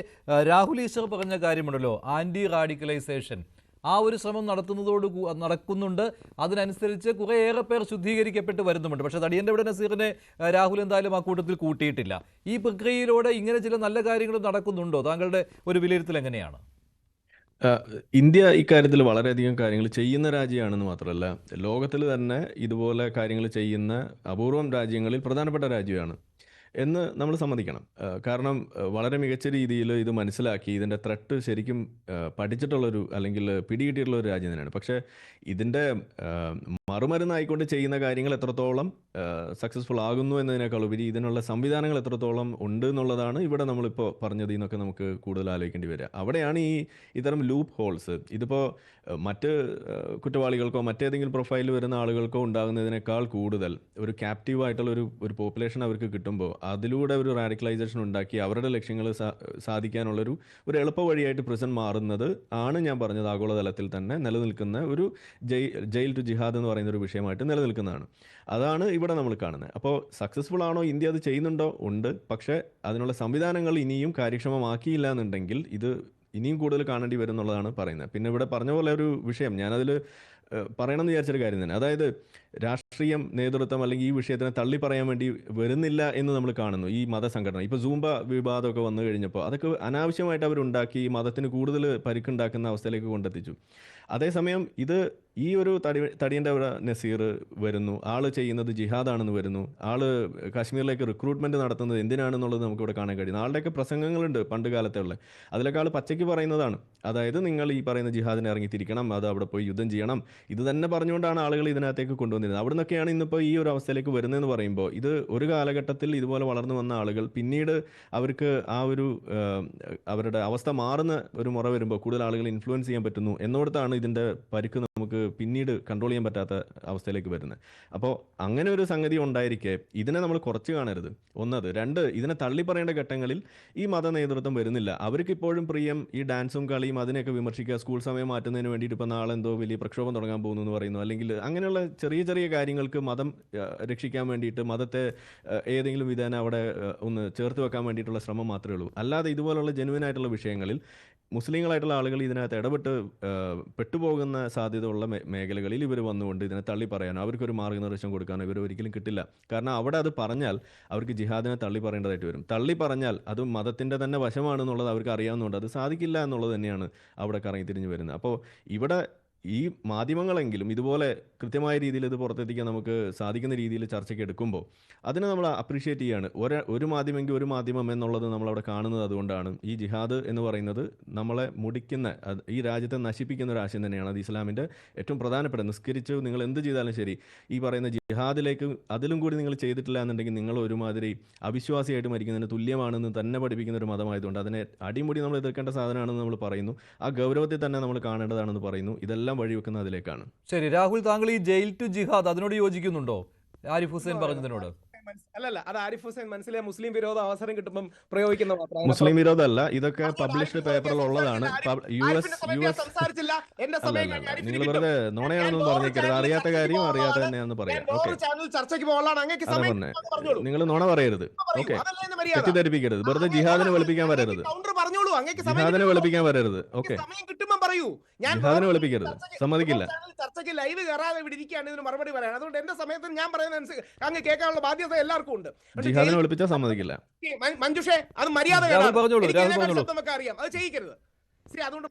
രാഹുൽ ഈശ്വർ പറഞ്ഞ കാര്യമുണ്ടല്ലോ, ആന്റി റാഡിക്കലൈസേഷൻ, ആ ഒരു ശ്രമം നടക്കുന്നുണ്ട്. അതിനനുസരിച്ച് കുറേയേറെ പേർ ശുദ്ധീകരിക്കപ്പെട്ട് വരുന്നുമുണ്ട്. പക്ഷേ തടിയൻ്റെ ഇവിടെ നസീറിനെ രാഹുൽ എന്തായാലും ആ കൂട്ടത്തിൽ കൂട്ടിയിട്ടില്ല. ഈ പ്രക്രിയയിലൂടെ ഇങ്ങനെ ചില നല്ല കാര്യങ്ങൾ നടക്കുന്നുണ്ടോ? താങ്കളുടെ ഒരു വിലയിരുത്തൽ എങ്ങനെയാണ്? ഇന്ത്യ ഇക്കാര്യത്തിൽ വളരെയധികം കാര്യങ്ങൾ ചെയ്യുന്ന രാജ്യമാണെന്ന് മാത്രമല്ല, ലോകത്തിൽ തന്നെ ഇതുപോലെ കാര്യങ്ങൾ ചെയ്യുന്ന അപൂർവം രാജ്യങ്ങളിൽ പ്രധാനപ്പെട്ട രാജ്യമാണ് എന്ന് നമ്മൾ സമ്മതിക്കണം. കാരണം വളരെ മികച്ച രീതിയിൽ ഇത് മനസ്സിലാക്കി ഇതിൻ്റെ ത്രെട്ട് ശരിക്കും പഠിച്ചിട്ടുള്ളൊരു അല്ലെങ്കിൽ പിടികിട്ടിയിട്ടുള്ളൊരു രാജ്യം തന്നെയാണ്. പക്ഷേ ഇതിൻ്റെ മറുമരുന്നായിക്കൊണ്ട് ചെയ്യുന്ന കാര്യങ്ങൾ എത്രത്തോളം സക്സസ്ഫുൾ ആകുന്നു എന്നതിനേക്കാൾ ഉപരി ഇതിനുള്ള സംവിധാനങ്ങൾ എത്രത്തോളം ഉണ്ട് എന്നുള്ളതാണ് ഇവിടെ നമ്മളിപ്പോൾ പറഞ്ഞതിൽ നിന്നൊക്കെ നമുക്ക് കൂടുതൽ ആലോചിക്കേണ്ടി വരിക. അവിടെയാണ് ഇത്തരം ലൂപ്പ് ഹോൾസ്. ഇതിപ്പോൾ മറ്റ് കുറ്റവാളികൾക്കോ മറ്റേതെങ്കിലും പ്രൊഫൈലിൽ വരുന്ന ആളുകൾക്കോ ഉണ്ടാകുന്നതിനേക്കാൾ കൂടുതൽ ഒരു ക്യാപ്റ്റീവായിട്ടുള്ള ഒരു പോപ്പുലേഷൻ അവർക്ക് കിട്ടുമ്പോൾ അതിലൂടെ ഒരു റാഡിക്കലൈസേഷൻ ഉണ്ടാക്കി അവരുടെ ലക്ഷ്യങ്ങൾ സാധിക്കാനുള്ളൊരു എളുപ്പ വഴിയായിട്ട് പ്രിസൺ മാറുന്നത് ആണ് ഞാൻ പറഞ്ഞത് ആഗോളതലത്തിൽ തന്നെ നിലനിൽക്കുന്ന ഒരു ജയിൽ ടു ജിഹാദ് എന്ന് പറയുന്ന ഒരു വിഷയമായിട്ട് നിലനിൽക്കുന്നതാണ്. അതാണ് ഇവിടെ നമ്മൾ കാണുന്നത്. അപ്പോൾ സക്സസ്ഫുൾ ആണോ ഇന്ത്യ അത് ചെയ്യുന്നുണ്ടോ? ഉണ്ട്. പക്ഷേ അതിനുള്ള സംവിധാനങ്ങൾ ഇനിയും കാര്യക്ഷമമാക്കിയില്ല എന്നുണ്ടെങ്കിൽ ഇത് ഇനിയും കൂടുതൽ കാണേണ്ടി വരും എന്നുള്ളതാണ് പറയുന്നത്. പിന്നെ ഇവിടെ പറഞ്ഞ പോലെ ഒരു വിഷയം ഞാനതിൽ പറയണമെന്ന് വിചാരിച്ചൊരു കാര്യം തന്നെ, അതായത് രാഷ്ട്രീയം നേതൃത്വം അല്ലെങ്കിൽ ഈ വിഷയത്തിനെ തള്ളി പറയാൻ വേണ്ടി വരുന്നില്ല എന്ന് നമ്മൾ കാണുന്നു. ഈ മതസംഘടന ഇപ്പോൾ സൂംബ വിവാദമൊക്കെ വന്നു കഴിഞ്ഞപ്പോൾ അതൊക്കെ അനാവശ്യമായിട്ട് അവരുണ്ടാക്കി ഈ മതത്തിന് കൂടുതൽ പരിക്കുണ്ടാക്കുന്ന അവസ്ഥയിലേക്ക് കൊണ്ടെത്തിച്ചു. അതേസമയം ഇത് ഈ ഒരു തടിയൻ്റെ അവിടെ നസീർ വരുന്നു, ആൾ ചെയ്യുന്നത് ജിഹാദാണെന്ന് വരുന്നു, ആൾ കാശ്മീരിലേക്ക് റിക്രൂട്ട്മെൻറ്റ് നടത്തുന്നത് എന്തിനാണെന്നുള്ളത് നമുക്കിവിടെ കാണാൻ കഴിയുന്നു. ആളുടെയൊക്കെ പ്രസംഗങ്ങളുണ്ട് പണ്ട് കാലത്തുള്ള, അതിലൊക്കെ ആൾ പച്ചയ്ക്ക് പറയുന്നതാണ്. അതായത് നിങ്ങൾ ഈ പറയുന്ന ജിഹാദിനെ ഇറങ്ങിത്തിരിക്കണം, അത് അവിടെ പോയി യുദ്ധം ചെയ്യണം, ഇത് തന്നെ പറഞ്ഞുകൊണ്ടാണ് ആളുകൾ ഇതിനകത്തേക്ക് കൊണ്ടുവന്നത്. വന്നിരുന്നത്. അവിടെ നിന്നൊക്കെയാണ് ഇന്നിപ്പോൾ ഈ ഒരു അവസ്ഥയിലേക്ക് വരുന്നതെന്ന് പറയുമ്പോൾ ഇത് ഒരു കാലഘട്ടത്തിൽ ഇതുപോലെ വളർന്നു വന്ന ആളുകൾ പിന്നീട് അവർക്ക് ആ ഒരു അവരുടെ അവസ്ഥ മാറുന്ന ഒരു മുറ വരുമ്പോൾ കൂടുതൽ ആളുകൾ ഇൻഫ്ലുവൻസ് ചെയ്യാൻ പറ്റുന്നു എന്നോടത്താണ് ഇതിൻ്റെ പരിക്ക് നമുക്ക് പിന്നീട് കൺട്രോൾ ചെയ്യാൻ പറ്റാത്ത അവസ്ഥയിലേക്ക് വരുന്നത്. അപ്പോൾ അങ്ങനെ ഒരു സംഗതി ഉണ്ടായിരിക്കെ ഇതിനെ നമ്മൾ കുറച്ച് കാണരുത്. ഒന്നത്. രണ്ട്, ഇതിനെ തള്ളി പറയേണ്ട ഘട്ടങ്ങളിൽ ഈ മത നേതൃത്വം വരുന്നില്ല. അവർക്കിപ്പോഴും പ്രിയം ഈ ഡാൻസും കളിയും അതിനെയൊക്കെ വിമർശിക്കുക, സ്കൂൾ സമയം മാറ്റുന്നതിന് വേണ്ടിയിട്ട് ഇപ്പോൾ നാളെ എന്തോ വലിയ പ്രക്ഷോഭം തുടങ്ങാൻ പോകുന്നു എന്ന് പറയുന്നു, അല്ലെങ്കിൽ അങ്ങനെയുള്ള ചെറിയ ചെറിയ കാര്യങ്ങൾക്ക് മതം രക്ഷിക്കാൻ വേണ്ടിയിട്ട് മതത്തെ ഏതെങ്കിലും വിധേന അവിടെ ഒന്ന് ചേർത്ത് വെക്കാൻ വേണ്ടിയിട്ടുള്ള ശ്രമം മാത്രമേ ഉള്ളൂ. അല്ലാതെ ഇതുപോലുള്ള ജെനുവിൻ ആയിട്ടുള്ള വിഷയങ്ങളിൽ മുസ്ലിങ്ങളായിട്ടുള്ള ആളുകൾ ഇതിനകത്ത് ഇടപെട്ട് പെട്ടുപോകുന്ന സാധ്യതയുള്ള മേഖലകളിൽ ഇവർ വന്നുകൊണ്ട് ഇതിനെ തള്ളി പറയാനോ അവർക്കൊരു മാർഗ്ഗനിർദ്ദേശം കൊടുക്കാനോ ഇവർ ഒരിക്കലും കിട്ടില്ല. കാരണം അവിടെ അത് പറഞ്ഞാൽ അവർക്ക് ജിഹാദിനെ തള്ളി പറയേണ്ടതായിട്ട് വരും. തള്ളി പറഞ്ഞാൽ അത് മതത്തിൻ്റെ തന്നെ വശമാണെന്നുള്ളത് അവർക്ക് അറിയാവുന്നതുകൊണ്ട് അത് സാധിക്കില്ല എന്നുള്ളത് തന്നെയാണ് അവിടെ കറങ്ങി തിരിഞ്ഞ് വരുന്നത്. അപ്പോൾ ഇവിടെ ഈ മാധ്യമങ്ങളെങ്കിലും ഇതുപോലെ കൃത്യമായ രീതിയിൽ ഇത് പുറത്തെത്തിക്കാൻ നമുക്ക് സാധിക്കുന്ന രീതിയിൽ ചർച്ചയ്ക്ക് എടുക്കുമ്പോൾ അതിനെ നമ്മൾ അപ്രീഷിയേറ്റ് ചെയ്യാണ്. ഒരു മാധ്യമമെങ്കിൽ ഒരു മാധ്യമം എന്നുള്ളത് നമ്മളവിടെ കാണുന്നത് അതുകൊണ്ടാണ്. ഈ ജിഹാദ് എന്ന് പറയുന്നത് നമ്മളെ മുടിക്കുന്ന, ഈ രാജ്യത്തെ നശിപ്പിക്കുന്ന ഒരു ആശയം തന്നെയാണ്. അത് ഇസ്ലാമിൻ്റെ ഏറ്റവും പ്രധാനപ്പെട്ട, നിസ്കരിച്ച് നിങ്ങൾ എന്ത് ചെയ്താലും ശരി ഈ പറയുന്ന ജിഹാദിലേക്ക് അതിലും കൂടി നിങ്ങൾ ചെയ്തിട്ടില്ല എന്നുണ്ടെങ്കിൽ നിങ്ങൾ ഒരുമാതിരി അവിശ്വാസിയായിട്ട് മരിക്കുന്നതിന് തുല്യമാണെന്ന് തന്നെ പഠിപ്പിക്കുന്ന ഒരു മതമായതുകൊണ്ട് അതിനെ അടിമുടി നമ്മൾ എതിർക്കേണ്ട സാധനമാണെന്ന് നമ്മൾ പറയുന്നു. ആ ഗൗരവത്തിൽ തന്നെ നമ്മൾ കാണേണ്ടതാണെന്ന് പറയുന്നു. ഇതെല്ലാം വഴിവെക്കുന്ന അതിലേക്കാണ്. ശരി രാഹുൽ, താങ്കൾ ഈ ജയിൽ ടു ജിഹാദ് അതിനോട് യോജിക്കുന്നുണ്ടോ? ആരിഫ് ഹുസൈൻ പറഞ്ഞതിനോട്? അല്ലല്ല, അത് ആരിഫ് ഹുസൈൻ മനസ്സിലെ മുസ്ലിം വിരോധ അവസരം കിട്ടുമ്പോൾ പ്രയോഗിക്കുന്ന മാത്രമാണ്. മുസ്ലിം വിരോധമല്ല, ഇതൊക്കെ പബ്ലിഷ്ഡ് പേപ്പറിൽ ഉള്ളതാണ്. സംസാരിച്ചില്ല, എന്റെ സമയം നിങ്ങൾ വെറുതെ നോണയാണെന്ന് പറഞ്ഞേക്കരുത്. അറിയാത്ത കാര്യം അറിയാതെ തന്നെയാണെന്ന് പറയാം. ഓക്കെ, ചർച്ചയ്ക്ക് പോകാനാണ് അങ്ങേക്ക് സമയം. നിങ്ങൾ നോണ പറയരുത്. ഓക്കെ, തെറ്റിദ്ധരിപ്പിക്കരുത്. വെറുതെ ജിഹാദിനെ വെളുപ്പിക്കാൻ വരരുത്. പറഞ്ഞോളൂ, അങ്ങേക്ക് ജിഹാദിനെ വെളുപ്പിക്കാൻ വരരുത്. ഓക്കെ, സമയം കിട്ടുമ്പോൾ പറയൂ. ഞാൻ ജിഹാദിനെ വെളുപ്പിക്കരുത്, സമ്മതിക്കില്ല. ചർച്ചയ്ക്ക് ലൈവ് കയറാതെ ഇവിടെ ഇരിക്കുകയാണ് ഇതിന് മറുപടി പറയാൻ. അതുകൊണ്ട് എന്റെ സമയത്ത് ഞാൻ പറയുന്ന അങ്ങ് കേൾക്കാനുള്ള ബാധ്യത എല്ലാവർക്കും ഉണ്ട്. ജിഹാദിനെ വെളുപ്പിച്ചാൽ സമ്മതിക്കില്ല. മഞ്ജുഷേ, അത് മര്യാദ അറിയാം, അത് ചെയ്യിക്കരുത്. അതുകൊണ്ട്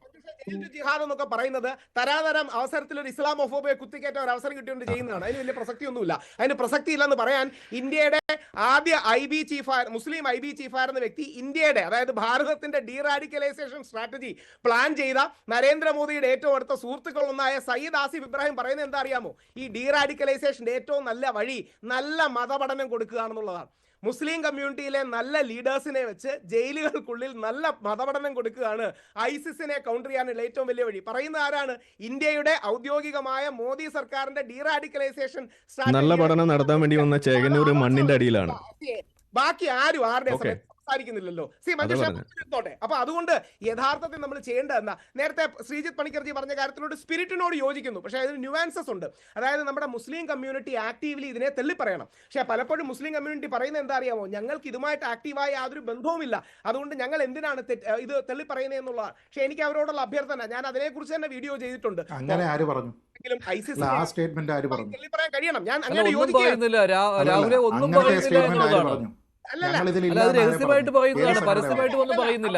ജിഹാദ് എന്നൊക്കെ പറയുന്നത് തരാതരം അവസരത്തിൽ ഒരു ഇസ്ലാമോഫോബിയെ കുത്തിക്കേറ്റ ഒരു അവസരം കിട്ടിയോണ്ട് ചെയ്യുന്നതാണ്. അതിന് വലിയ പ്രസക്തിയൊന്നുമില്ല. അതിന് പ്രസക്തി ഇല്ലെന്ന് പറയാൻ ഇന്ത്യയുടെ ആദ്യ IB ചീഫ്, മുസ്ലിം IB ചീഫായിരുന്ന വ്യക്തി, ഇന്ത്യയുടെ അതായത് ഭാരതത്തിന്റെ ഡീറാഡിക്കലൈസേഷൻ സ്ട്രാറ്റജി പ്ലാൻ ചെയ്ത നരേന്ദ്രമോദിയുടെ ഏറ്റവും അടുത്ത സുഹൃത്തുക്കളൊന്നായ സയ്യിദ് ആസിഫ് ഇബ്രാഹിം പറയുന്നത് എന്താ അറിയാമോ? ഈ ഡീറാഡിക്കലൈസേഷന്റെ ഏറ്റവും നല്ല വഴി നല്ല മതപഠനം കൊടുക്കുകയാണെന്നുള്ളതാണ്. മുസ്ലിം കമ്മ്യൂണിറ്റിയിലെ നല്ല ലീഡേഴ്സിനെ വെച്ച് ജയിലുകൾക്കുള്ളിൽ നല്ല മതപഠനം കൊടുക്കുകയാണ് ഐസിസിനെ കൗണ്ടർ ചെയ്യാനുള്ള ഏറ്റവും വലിയ വഴി. പറയുന്ന ആരാണ്? ഇന്ത്യയുടെ ഔദ്യോഗികമായ മോദി സർക്കാരിന്റെ ഡീറാഡിക്കലൈസേഷൻ നല്ല പഠനം നടത്താൻ വേണ്ടി വന്ന ചേകന്നൂർ മണ്ണിന്റെ അടിയിലാണ്. ബാക്കി ആരും ആരുടെ സംസാരിക്കുന്നില്ലല്ലോ. അപ്പൊ അതുകൊണ്ട് യഥാർത്ഥത്തിൽ നമ്മൾ ചെയ്യേണ്ടത് എന്താ? നേരത്തെ ശ്രീജിത്ത് പണിക്കർജി പറഞ്ഞ കാര്യത്തിനോട് സ്പിരിറ്റിനോട് യോജിക്കുന്നു. പക്ഷേ അതിന് ന്യൂവാൻസസ് ഉണ്ട്. അതായത് നമ്മുടെ മുസ്ലിം കമ്മ്യൂണിറ്റി ആക്റ്റീവ്ലി ഇതിനെ തള്ളിപ്പറയണം. പക്ഷേ പലപ്പോഴും മുസ്ലിം കമ്മ്യൂണിറ്റി പറയുന്നത് എന്താ അറിയാമോ? ഞങ്ങൾക്ക് ഇതുമായിട്ട് ആക്റ്റീവായ യാതൊരു ബന്ധവുമില്ല, അതുകൊണ്ട് ഞങ്ങൾ എന്തിനാണ് ഇത് തള്ളിപ്പറയുന്നത് എന്നുള്ളതാണ്. പക്ഷേ എനിക്ക് അവരോടുള്ള അഭ്യർത്ഥന, ഞാൻ അതിനെക്കുറിച്ച് തന്നെ വീഡിയോ ചെയ്തിട്ടുണ്ട്. അങ്ങനെ ആര് പറഞ്ഞു? തള്ളിപ്പറയാൻ കഴിയണം. ഞാൻ അങ്ങനെ രഹസ്യമായിട്ട് പറയുന്നതാണ്, പരസ്യമായിട്ട് ഒന്നും പറയുന്നില്ല.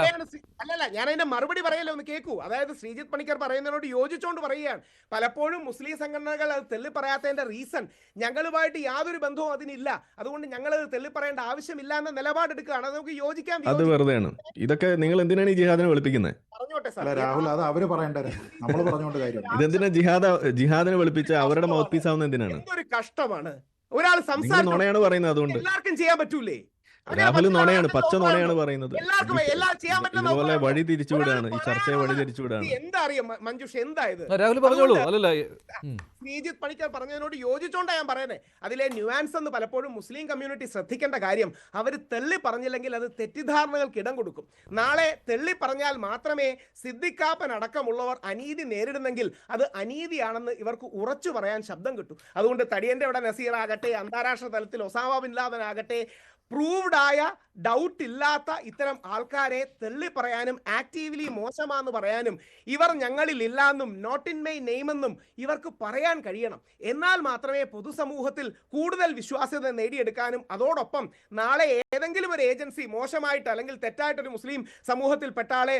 അല്ലല്ല, ഞാൻ അതിന്റെ മറുപടി പറയല്ലോ, ഒന്ന് കേൾക്കൂ. അതായത് ശ്രീജിത്ത് പണിക്കർ പറയുന്നതിനോട് യോജിച്ചുകൊണ്ട് പറയുകയാണ്. പലപ്പോഴും മുസ്ലിം സംഘടനകൾ അത് തെള്ളിപ്പറയാത്തതിന്റെ റീസൺ ഞങ്ങളുമായിട്ട് യാതൊരു ബന്ധവും അതിനില്ല, അതുകൊണ്ട് ഞങ്ങൾ അത് തെള്ളിപ്പറയേണ്ട ആവശ്യമില്ല എന്ന നിലപാടെടുക്കുകയാണ്. അത് നമുക്ക് യോജിക്കാൻ. അത് വെറുതെയാണ്. ഇതൊക്കെ നിങ്ങൾ എന്തിനാണ് ഈ ജിഹാദിനെ വെളുപ്പിക്കുന്നത്? പറഞ്ഞോട്ടെ സാർ. രാഹുൽ, അത് അവര് പറയേണ്ടത്, നമ്മൾ പറഞ്ഞുകൊണ്ട് കാര്യം. ഇതെന്തിനാ ജിഹാദിനെ വെളുപ്പിച്ച് അവരുടെ മൗത്ത് പീസ് ആവുന്ന എന്തിനാണ്? എന്തൊരു കഷ്ടമാണ്. ഒരാൾ സംസാരിക്കുകയാണ് പറയുന്നത്, അതുകൊണ്ട് എല്ലാവർക്കും ചെയ്യാൻ പറ്റൂലേ? രാഹുൽ നുണയാണ്, പച്ച നുണയാണ് പറയുന്നത്. ഇതുപോലെ വഴി തിരിച്ചുവിടാണ്, ഈ ചർച്ചയെ വഴി തിരിച്ചുവിടാണ്. എന്താ അറിയാം മഞ്ജുഷ്, എന്തായത്? രാഹുൽ പറഞ്ഞോളൂ. അല്ലല്ല, ശ്രീജിത്ത് പണിക്കർ പറഞ്ഞതിനോട് യോജിച്ചോണ്ടാ ഞാൻ പറയുന്നത്. അതിലെ ന്യൂവാൻസ് എന്ന് പലപ്പോഴും മുസ്ലിം കമ്മ്യൂണിറ്റി ശ്രദ്ധിക്കേണ്ട കാര്യം, അവർ തെള്ളി പറഞ്ഞില്ലെങ്കിൽ അത് തെറ്റിദ്ധാരണകൾക്ക് ഇടം കൊടുക്കും. നാളെ തെള്ളി പറഞ്ഞാൽ മാത്രമേ സിദ്ദിഖാപ്പൻ അടക്കമുള്ളവർ അനീതി നേരിടുന്നെങ്കിൽ അത് അനീതിയാണെന്ന് ഇവർക്ക് ഉറച്ചു പറയാൻ ശബ്ദം കിട്ടും. അതുകൊണ്ട് തടിയന്റെ ഇവിടെ നസീർ ആകട്ടെ, അന്താരാഷ്ട്ര തലത്തിൽ ഒസാമ ബിൻ ലാദൻ ആകട്ടെ, പ്രൂവ്ഡ് ആയ ഡൗട്ട് ഇല്ലാത്ത ഇത്തരം ആൾക്കാരെ തെള്ളി പറയാനും ആക്റ്റീവ്ലി മോശമാണെന്ന് പറയാനും ഇവർ ഞങ്ങളിൽ ഇല്ലാന്നും നോട്ട് ഇൻ മൈ നെയിം എന്നും ഇവർക്ക് പറയാൻ കഴിയണം. എന്നാൽ മാത്രമേ പൊതുസമൂഹത്തിൽ കൂടുതൽ വിശ്വാസ്യത നേടിയെടുക്കാനും അതോടൊപ്പം നാളെ ഏതെങ്കിലും ഒരു ഏജൻസി മോശമായിട്ട് അല്ലെങ്കിൽ തെറ്റായിട്ടൊരു മുസ്ലിം സമൂഹത്തിൽ പെട്ട ആളെ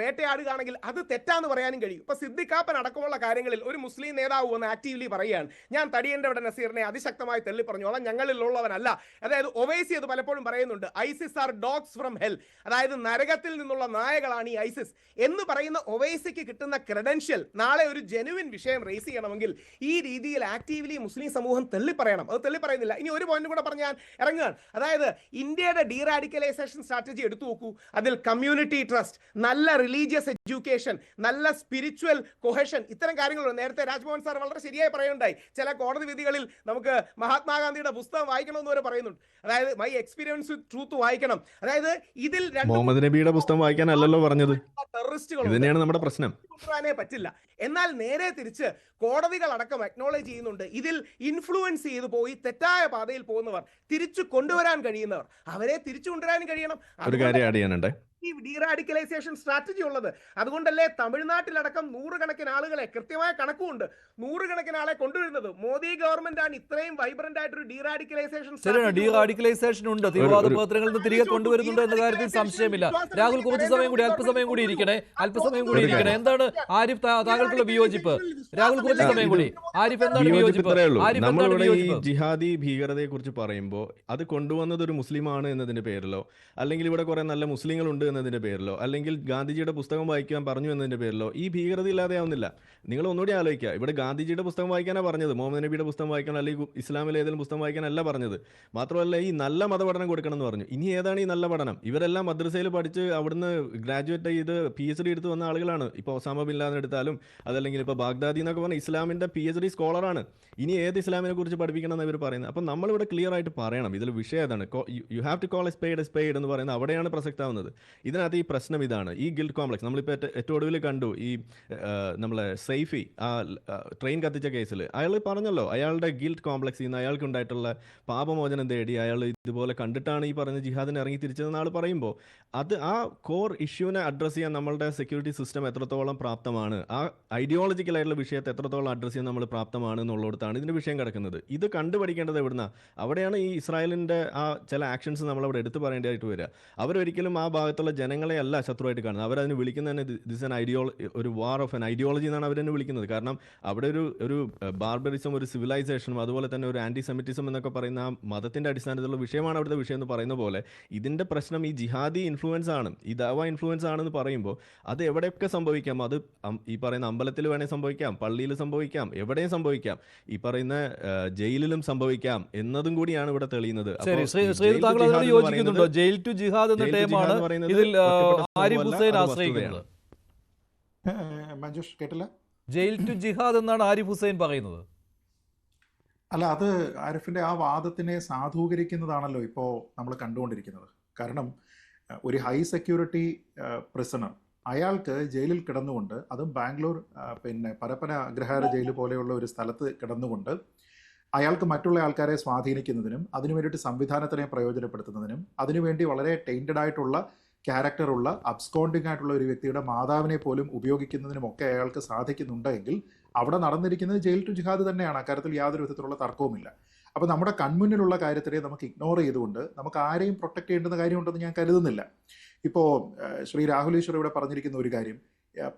വേട്ടയാടുകയാണെങ്കിൽ അത് തെറ്റാന്ന് പറയാനും കഴിയും. ഇപ്പൊ സിദ്ദിഖാപ്പൻ അടക്കമുള്ള കാര്യങ്ങളിൽ ഒരു മുസ്ലിം നേതാവ് വന്ന് ആക്റ്റീവ്ലി പറയുകയാണ്, ഞാൻ തടിയന്റെ ഇവിടെ നസീറിനെ അതിശക്തമായി തെള്ളി പറഞ്ഞോളാം, ഞങ്ങളിലുള്ളവനല്ല. അതായത് ഒവൈസി ഒവൈസി അത് പലപ്പോഴും പറയുന്നുണ്ട്, ISIS are dogs from hell, അതായത് നരകത്തിൽ നിന്നുള്ള നായകളാണ് ഈ ഐസിസ് എന്ന് പറയുന്ന ഒവൈസിക്ക് കിട്ടുന്ന ക്രെഡൻഷ്യൽ നാളെ ഒരു ജെനുവിൻ വിഷയം റേസ് ചെയ്യണമെങ്കിൽ ഈ രീതിയിൽ ആക്റ്റീവ്ലി മുസ്ലിം സമൂഹം തള്ളിപ്പറയണം. അത് തള്ളിപ്പറയുന്നില്ല. ഇനി ഒരു പോയിന്റ് കൂടെ പറഞ്ഞാൽ ഇറങ്ങുകയാണ്. അതായത് ഇന്ത്യയുടെ ഡീറാഡിക്കലൈസേഷൻ സ്ട്രാറ്റജി എടുത്തു നോക്കൂ. അതിൽ കമ്മ്യൂണിറ്റി ട്രസ്റ്റ്, നല്ല റിലീജിയസ് എഡ്യൂക്കേഷൻ, നല്ല സ്പിരിച്വൽ കൊഹഷൻ, ഇത്തരം കാര്യങ്ങളുണ്ട്. നേരത്തെ രാജ്മോഹൻ സാർ വളരെ ശരിയായി പറയുണ്ടായി, ചില കോടതി വിധികളിൽ നമുക്ക് മഹാത്മാഗാന്ധിയുടെ പുസ്തകം വായിക്കണമെന്ന് വരെ പറയുന്നുണ്ട്. അതായത് മൈ എക്സ്പീരിയൻസ് വിത്ത് ട്രൂത്ത് വായിക്കണം. അതായത് ഇതിൽ മുഹമ്മദ് നബിയുടെ പുസ്തകം വായിക്കാനല്ലല്ലോ പറഞ്ഞത്. ടെററിസ്റ്റുകൾ ഇത് തന്നെയാണ് നമ്മുടെ പ്രശ്നം. പറ്റില്ല. എന്നാൽ നേരെ തിരിച്ച് കോടതികൾ അടക്കം അക്നോളജ് ചെയ്യുന്നുണ്ട്, ഇതിൽ ഇൻഫ്ലുവൻസ് ചെയ്തു പോയി തെറ്റായ പാതയിൽ പോകുന്നവർ തിരിച്ചു കൊണ്ടുവരാൻ കഴിയുന്നവർ, അവരെ തിരിച്ചു കൊണ്ടുവരാൻ കഴിയണം. ഒരു കാര്യം ആഡ് ചെയ്യാനുണ്ട്. ഈ ഡീറാഡിക്കലൈസേഷൻ സ്ട്രാറ്റജി ഉള്ളത് അതുകൊണ്ടല്ലേ തമിഴ്നാട്ടിലടക്കം നൂറുകണക്കിന് ആളുകളെ, കൃത്യമായ കണക്കുണ്ട്, നൂറുകണക്കിന് ആളെ കൊണ്ടുവരുന്നത്. മോദി ഗവൺമെന്റ് ആണ് ഇത്രയും വൈബ്രന്റ് ആയിട്ടൊരു ഡീറാഡിക്കലൈസേഷൻ ഉണ്ട്, തീവ്രവാദ പ്രവർത്തനങ്ങളിൽ നിന്ന് തിരികെ കൊണ്ടുവരുന്നുണ്ട് എന്ന കാര്യത്തിൽ സംശയമില്ല. രാഹുൽ, കുറച്ച് സമയം കൂടി, അല്പസമയം കൂടി ഇരിക്കണേ. എന്താണ് ആരിഫ് താങ്കൾക്കുള്ള വിയോജിപ്പ്? രാഹുൽ, കുറച്ച് സമയം കൂടി. ആരിഫ്, എന്താണ് വിയോജിപ്പ്? നമ്മളിവിടെ ഈ ജിഹാദി ഭീകരതയെ കുറിച്ച് പറയുമ്പോൾ അത് കൊണ്ടുവന്നത് ഒരു മുസ്ലിമാണ് എന്നതിന്റെ പേരിലോ, അല്ലെങ്കിൽ ഇവിടെ കുറെ നല്ല മുസ്ലിങ്ങൾ ഉണ്ട് എന്നതിന്റെ പേരിലോ, അല്ലെങ്കിൽ ഗാന്ധിജിയുടെ പുസ്തകം വായിക്കാൻ പറഞ്ഞു എന്നതിന്റെ പേരിലോ ഈ ഭീകരത ഇല്ലാതെയാവുന്നില്ല. നിങ്ങൾ ഒന്നുകൂടി ആലോചിക്കുക. ഇവിടെ ഗാന്ധിജിയുടെ പുസ്തകം വായിക്കാനാണ് പറഞ്ഞത്, മുഹമ്മദ് നബിയുടെ പുസ്തകം വായിക്കാൻ, അല്ലെങ്കിൽ ഇസ്ലാമിലെ ഏതെങ്കിലും പുസ്തകം വായിക്കാനല്ല പറഞ്ഞത്. മാത്രമല്ല ഈ നല്ല മതപഠനം കൊടുക്കണം എന്ന് പറഞ്ഞു. ഇനി ഏതാണ് ഈ നല്ല പഠനം? ഇവരെല്ലാം മദ്രസയിൽ പഠിച്ച് അവിടുന്ന് ഗ്രാജുവേറ്റ് ചെയ്ത് PhD എടുത്ത് വന്ന ആളുകളാണ്. ഇപ്പോൾ ഒസാമ ബിൻ ലാദൻ എടുത്താലും, അതല്ലെങ്കിൽ ഇപ്പോൾ ബാഗ്ദാദി എന്നൊക്കെ പറഞ്ഞാൽ ഇസ്ലാമിന്റെ PhD സ്കോളറാണ്. ഇനി ഏത് ഇസ്ലാമിനെ കുറിച്ച് പഠിപ്പിക്കണം എന്ന് ഇവർ പറയുന്നത്. അപ്പം നമ്മളിവിടെ ക്ലിയർ ആയിട്ട് പറയണം ഇതിൽ വിഷയം ഏതാണ്. You have to call a spade എന്ന് പറയുന്നത് അവിടെയാണ് പ്രസക്താവുന്നത്. ഇതിനകത്ത് ഈ പ്രശ്നം ഇതാണ്, ഈ ഗിൽറ്റ് കോംപ്ലക്സ്. നമ്മളിപ്പോൾ ഏറ്റവും ഒടുവിൽ കണ്ടു ഈ നമ്മളെ സൈഫി ആ ട്രെയിൻ കത്തിച്ച കേസിൽ അയാൾ പറഞ്ഞല്ലോ, അയാളുടെ ഗിൽറ്റ് കോംപ്ലക്സിൽ നിന്ന് അയാൾക്ക് ഉണ്ടായിട്ടുള്ള പാപമോചനം തേടി അയാൾ ഇതുപോലെ കണ്ടിട്ടാണ് ഈ പറഞ്ഞ ജിഹാദിനെ ഇറങ്ങി തിരിച്ചതെന്ന് ആൾ പറയുമ്പോൾ അത് ആ കോർ ഇഷ്യൂവിനെ അഡ്രസ്സ് ചെയ്യാൻ നമ്മളുടെ സെക്യൂരിറ്റി സിസ്റ്റം എത്രത്തോളം പ്രാപ്തമാണ്, ആ ഐഡിയോളജിക്കലായിട്ടുള്ള വിഷയത്തെ എത്രത്തോളം അഡ്രസ്സ് ചെയ്യാൻ നമ്മൾ പ്രാപ്തമാണ് എന്നുള്ളിടത്താണ് ഇതിൻ്റെ വിഷയം കിടക്കുന്നത്. ഇത് കണ്ടുപഠിക്കേണ്ടത് എവിടുന്ന? അവിടെയാണ് ഈ ഇസ്രായേലിൻ്റെ ആ ചില ആക്ഷൻസ് നമ്മളവിടെ എടുത്തു പറയേണ്ടതായിട്ട് വരിക. അവരൊരിക്കലും ആ ഭാഗത്തുള്ള ജനങ്ങളെ അല്ല ശത്രുവായിട്ട് കാണുന്നത്. അവരതിന് വിളിക്കുന്നത് തന്നെ ദിസ് ആൻ ഒരു വാർ ഓഫ് എൻ ഐഡിയോളജി എന്നാണ് അവരെന്നെ വിളിക്കുന്നത്. കാരണം അവിടെ ഒരു ബാർബറിസം, ഒരു സിവിലൈസേഷനും, അതുപോലെ തന്നെ ഒരു ആൻറ്റിസെമിറ്റിസം എന്നൊക്കെ പറയുന്ന ആ മതത്തിൻ്റെ അടിസ്ഥാനത്തിലുള്ള വിഷയമാണ് അവിടുത്തെ വിഷയം എന്ന് പറയുന്ന പോലെ ഇതിൻ്റെ പ്രശ്നം ഈ ജിഹാദി ഇൻഫ്ലുവൻസ് ആണ്, ഈ ദാവ ഇൻഫ്ലുവൻസ് ആണെന്ന് പറയുമ്പോൾ അത് എവിടെയൊക്കെ സംഭവിക്കാം. അത് ഈ പറയുന്ന അമ്പലത്തിൽ വേണേൽ സംഭവിക്കാം, പള്ളിയിൽ സംഭവിക്കാം, എവിടെയും സംഭവിക്കാം, ഈ പറയുന്ന ജയിലിലും സംഭവിക്കാം എന്നതും കൂടിയാണ് ഇവിടെ തെളിയുന്നത്. ജയിൽ ടു ജിഹാദ് എന്ന ടേമാണ് ഇതിൽ ആരിഫ് ഹുസൈൻ ആശ്രയിക്കുന്നത്. മഞ്ജുഷ് കേട്ടില്ല? ജയിൽ ടു ജിഹാദ് എന്നാണ് ആരിഫ് ഹുസൈൻ പറയുന്നത്. അല്ല, അത് ആരിഫിന്റെ ആ വാദത്തിനെ സാധൂകരിക്കുന്നതാണല്ലോ ഇപ്പോൾ നമ്മൾ കണ്ടുകൊണ്ടിരിക്കുന്നത്. കാരണം ഒരു ഹൈ സെക്യൂരിറ്റി പ്രിസണർ, അയാൾക്ക് ജയിലിൽ കിടന്നുകൊണ്ട്, അതും ബാംഗ്ലൂർ പരപ്പന അഗ്രഹാര ജയിൽ പോലെയുള്ള ഒരു സ്ഥലത്ത് കിടന്നുകൊണ്ട് അയാൾക്ക് മറ്റുള്ള ആൾക്കാരെ സ്വാധീനിക്കുന്നതിനും അതിനു വേണ്ടിയിട്ട് സംവിധാനത്തിനെ പ്രയോജനപ്പെടുത്തുന്നതിനും അതിനുവേണ്ടി വളരെ ടൈൻറ്റഡ് ആയിട്ടുള്ള ക്യാരക്ടറുള്ള അബ്സ്കോണ്ടിങ് ആയിട്ടുള്ള ഒരു വ്യക്തിയുടെ മാതാവിനെ പോലും ഉപയോഗിക്കുന്നതിനുമൊക്കെ അയാൾക്ക് സാധിക്കുന്നുണ്ടെങ്കിൽ അവിടെ നടന്നിരിക്കുന്നത് ജയിൽ ടു ജിഹാദ് തന്നെയാണ്. അക്കാര്യത്തിൽ യാതൊരു വിധത്തിലുള്ള തർക്കവുമില്ല. അപ്പോൾ നമ്മുടെ കൺമുന്നിലുള്ള കാര്യത്തിനെ നമുക്ക് ഇഗ്നോർ ചെയ്തുകൊണ്ട് നമുക്ക് ആരെയും പ്രൊട്ടക്ട് ചെയ്യേണ്ടുന്ന കാര്യമുണ്ടെന്ന് ഞാൻ കരുതുന്നില്ല. ഇപ്പോൾ ശ്രീ രാഹുൽ ഈശ്വർ ഇവിടെ പറഞ്ഞിരിക്കുന്ന ഒരു കാര്യം,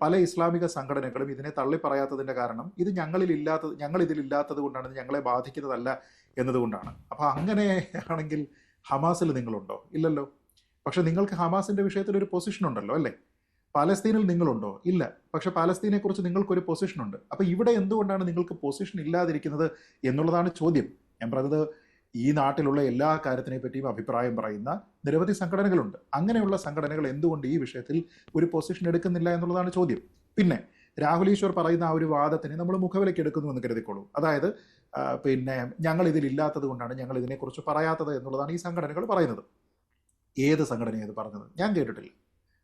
പല ഇസ്ലാമിക സംഘടനകളും ഇതിനെ തള്ളിപ്പറയാത്തതിൻ്റെ കാരണം ഇത് ഞങ്ങളിതിലില്ലാത്തത് കൊണ്ടാണ്, ഇത് ഞങ്ങളെ ബാധിക്കുന്നതല്ല എന്നതുകൊണ്ടാണ്. അപ്പോൾ അങ്ങനെ ആണെങ്കിൽ ഹമാസിൽ നിങ്ങളുണ്ടോ? ഇല്ലല്ലോ. പക്ഷെ നിങ്ങൾക്ക് ഹമാസിൻ്റെ വിഷയത്തിൽ ഒരു പൊസിഷൻ ഉണ്ടല്ലോ, അല്ലേ? പാലസ്തീനിൽ നിങ്ങളുണ്ടോ? ഇല്ല. പക്ഷെ പാലസ്തീനെക്കുറിച്ച് നിങ്ങൾക്കൊരു പൊസിഷനുണ്ട്. അപ്പോൾ ഇവിടെ എന്തുകൊണ്ടാണ് നിങ്ങൾക്ക് പൊസിഷൻ ഇല്ലാതിരിക്കുന്നത് എന്നുള്ളതാണ് ചോദ്യം. ഞാൻ പറഞ്ഞത്, ഈ നാട്ടിലുള്ള എല്ലാ കാര്യത്തിനെ പറ്റിയും അഭിപ്രായം പറയുന്ന നിരവധി സംഘടനകളുണ്ട്. അങ്ങനെയുള്ള സംഘടനകൾ എന്തുകൊണ്ട് ഈ വിഷയത്തിൽ ഒരു പൊസിഷൻ എടുക്കുന്നില്ല എന്നുള്ളതാണ് ചോദ്യം. പിന്നെ രാഹുൽ ഈശ്വർ പറയുന്ന ആ ഒരു വാദത്തിനെ നമ്മൾ മുഖവിലേക്ക് എടുക്കുന്നു എന്ന് കരുതിക്കോളൂ. അതായത് ഞങ്ങൾ ഇതിലില്ലാത്തത് കൊണ്ടാണ് ഞങ്ങൾ ഇതിനെക്കുറിച്ച് പറയാത്തത് എന്നുള്ളതാണ് ഈ സംഘടനകൾ പറയുന്നത്. ഏത് സംഘടനയാണ് പറഞ്ഞത്? ഞാൻ കേട്ടിട്ടില്ല.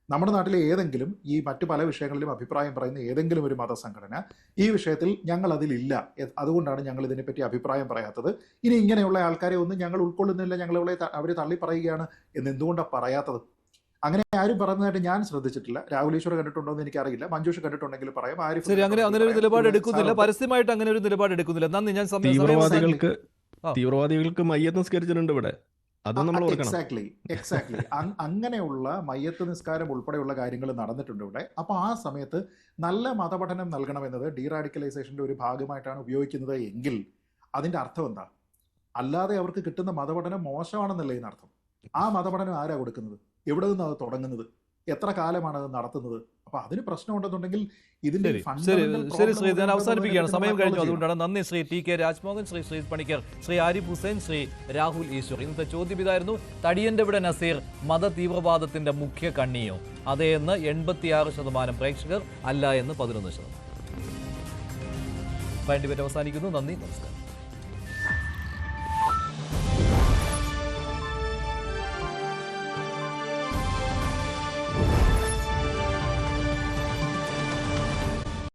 നമ്മുടെ നാട്ടിലെ ഏതെങ്കിലും ഈ മറ്റു പല വിഷയങ്ങളിലും അഭിപ്രായം പറയുന്ന ഏതെങ്കിലും ഒരു മതസംഘടന ഈ വിഷയത്തിൽ ഞങ്ങൾ അതിലില്ല, അതുകൊണ്ടാണ് ഞങ്ങൾ ഇതിനെപ്പറ്റി അഭിപ്രായം പറയാത്തത്, ഇനി ഇങ്ങനെയുള്ള ആൾക്കാരെ ഒന്നും ഞങ്ങൾ ഉൾക്കൊള്ളുന്നില്ല, അവർ തള്ളി പറയുകയാണ് എന്ന് എന്തുകൊണ്ടാണ് പറയാത്തത്? അങ്ങനെ ആരും പറഞ്ഞതായിട്ട് ഞാൻ ശ്രദ്ധിച്ചിട്ടില്ല. രാഹുൽ ഈശ്വർ കണ്ടിട്ടുണ്ടോ എന്ന് എനിക്കറിയില്ല. മഞ്ജുഷ് കണ്ടിട്ടുണ്ടെങ്കിൽ പറയാം. അങ്ങനെ ഒരു നിലപാട് എടുക്കുന്നില്ല, പരസ്യമായിട്ട് അങ്ങനെ ഒരു നിലപാട് എടുക്കുന്നില്ല. നന്ദി. ഞാൻ തീവ്രവാദികൾക്ക് മയ്യത്ത് നിസ്കരിച്ചിട്ടുണ്ട് ഇവിടെ. എക്സാക്ട്ലി അങ്ങനെയുള്ള മയ്യത്ത് നിസ്കാരം ഉൾപ്പെടെയുള്ള കാര്യങ്ങൾ നടന്നിട്ടുണ്ട് ഇവിടെ. അപ്പോൾ ആ സമയത്ത് നല്ല മതപഠനം നൽകണമെന്നത് ഡീറാഡിക്കലൈസേഷൻ്റെ ഒരു ഭാഗമായിട്ടാണ് ഉപയോഗിക്കുന്നത് എങ്കിൽ അതിൻ്റെ അർത്ഥം എന്താ? അല്ലാതെ അവർക്ക് കിട്ടുന്ന മതപഠനം മോശമാണെന്നല്ലേ ഇതിനർത്ഥം. ആ മതപഠനം ആരാ കൊടുക്കുന്നത്? എവിടെ നിന്നാണ് അത് തുടങ്ങുന്നത്? എത്ര കാലമാണ് അത് നടത്തുന്നത്? അപ്പൊ അതിന് പ്രശ്നമുണ്ടെന്നുണ്ടെങ്കിൽ ഇതിന്റെ ശരി ശരി ശരി ശ്രീ, ഞാൻ അവസാനിപ്പിക്കുകയാണ്, സമയം കഴിഞ്ഞു. അതുകൊണ്ടാണ് നന്ദി ശ്രീ ടി.കെ. രാജ്മോഹൻ, ശ്രീ ശ്രീജിത്ത് പണിക്കർ, ശ്രീ ആരിഫ് ഹുസൈൻ, ശ്രീ രാഹുൽ ഈശ്വർ. ഇന്നത്തെ ചോദ്യം ഇതായിരുന്നു: തടിയന്റെ ഇവിടെ നസീർ മത തീവ്രവാദത്തിന്റെ മുഖ്യ കണ്ണിയോ? അതേ എന്ന് 86% പ്രേക്ഷകർ, അല്ല എന്ന് 11%. ഡിബേറ്റ് അവസാനിക്കുന്നു. നന്ദി, നമസ്കാരം.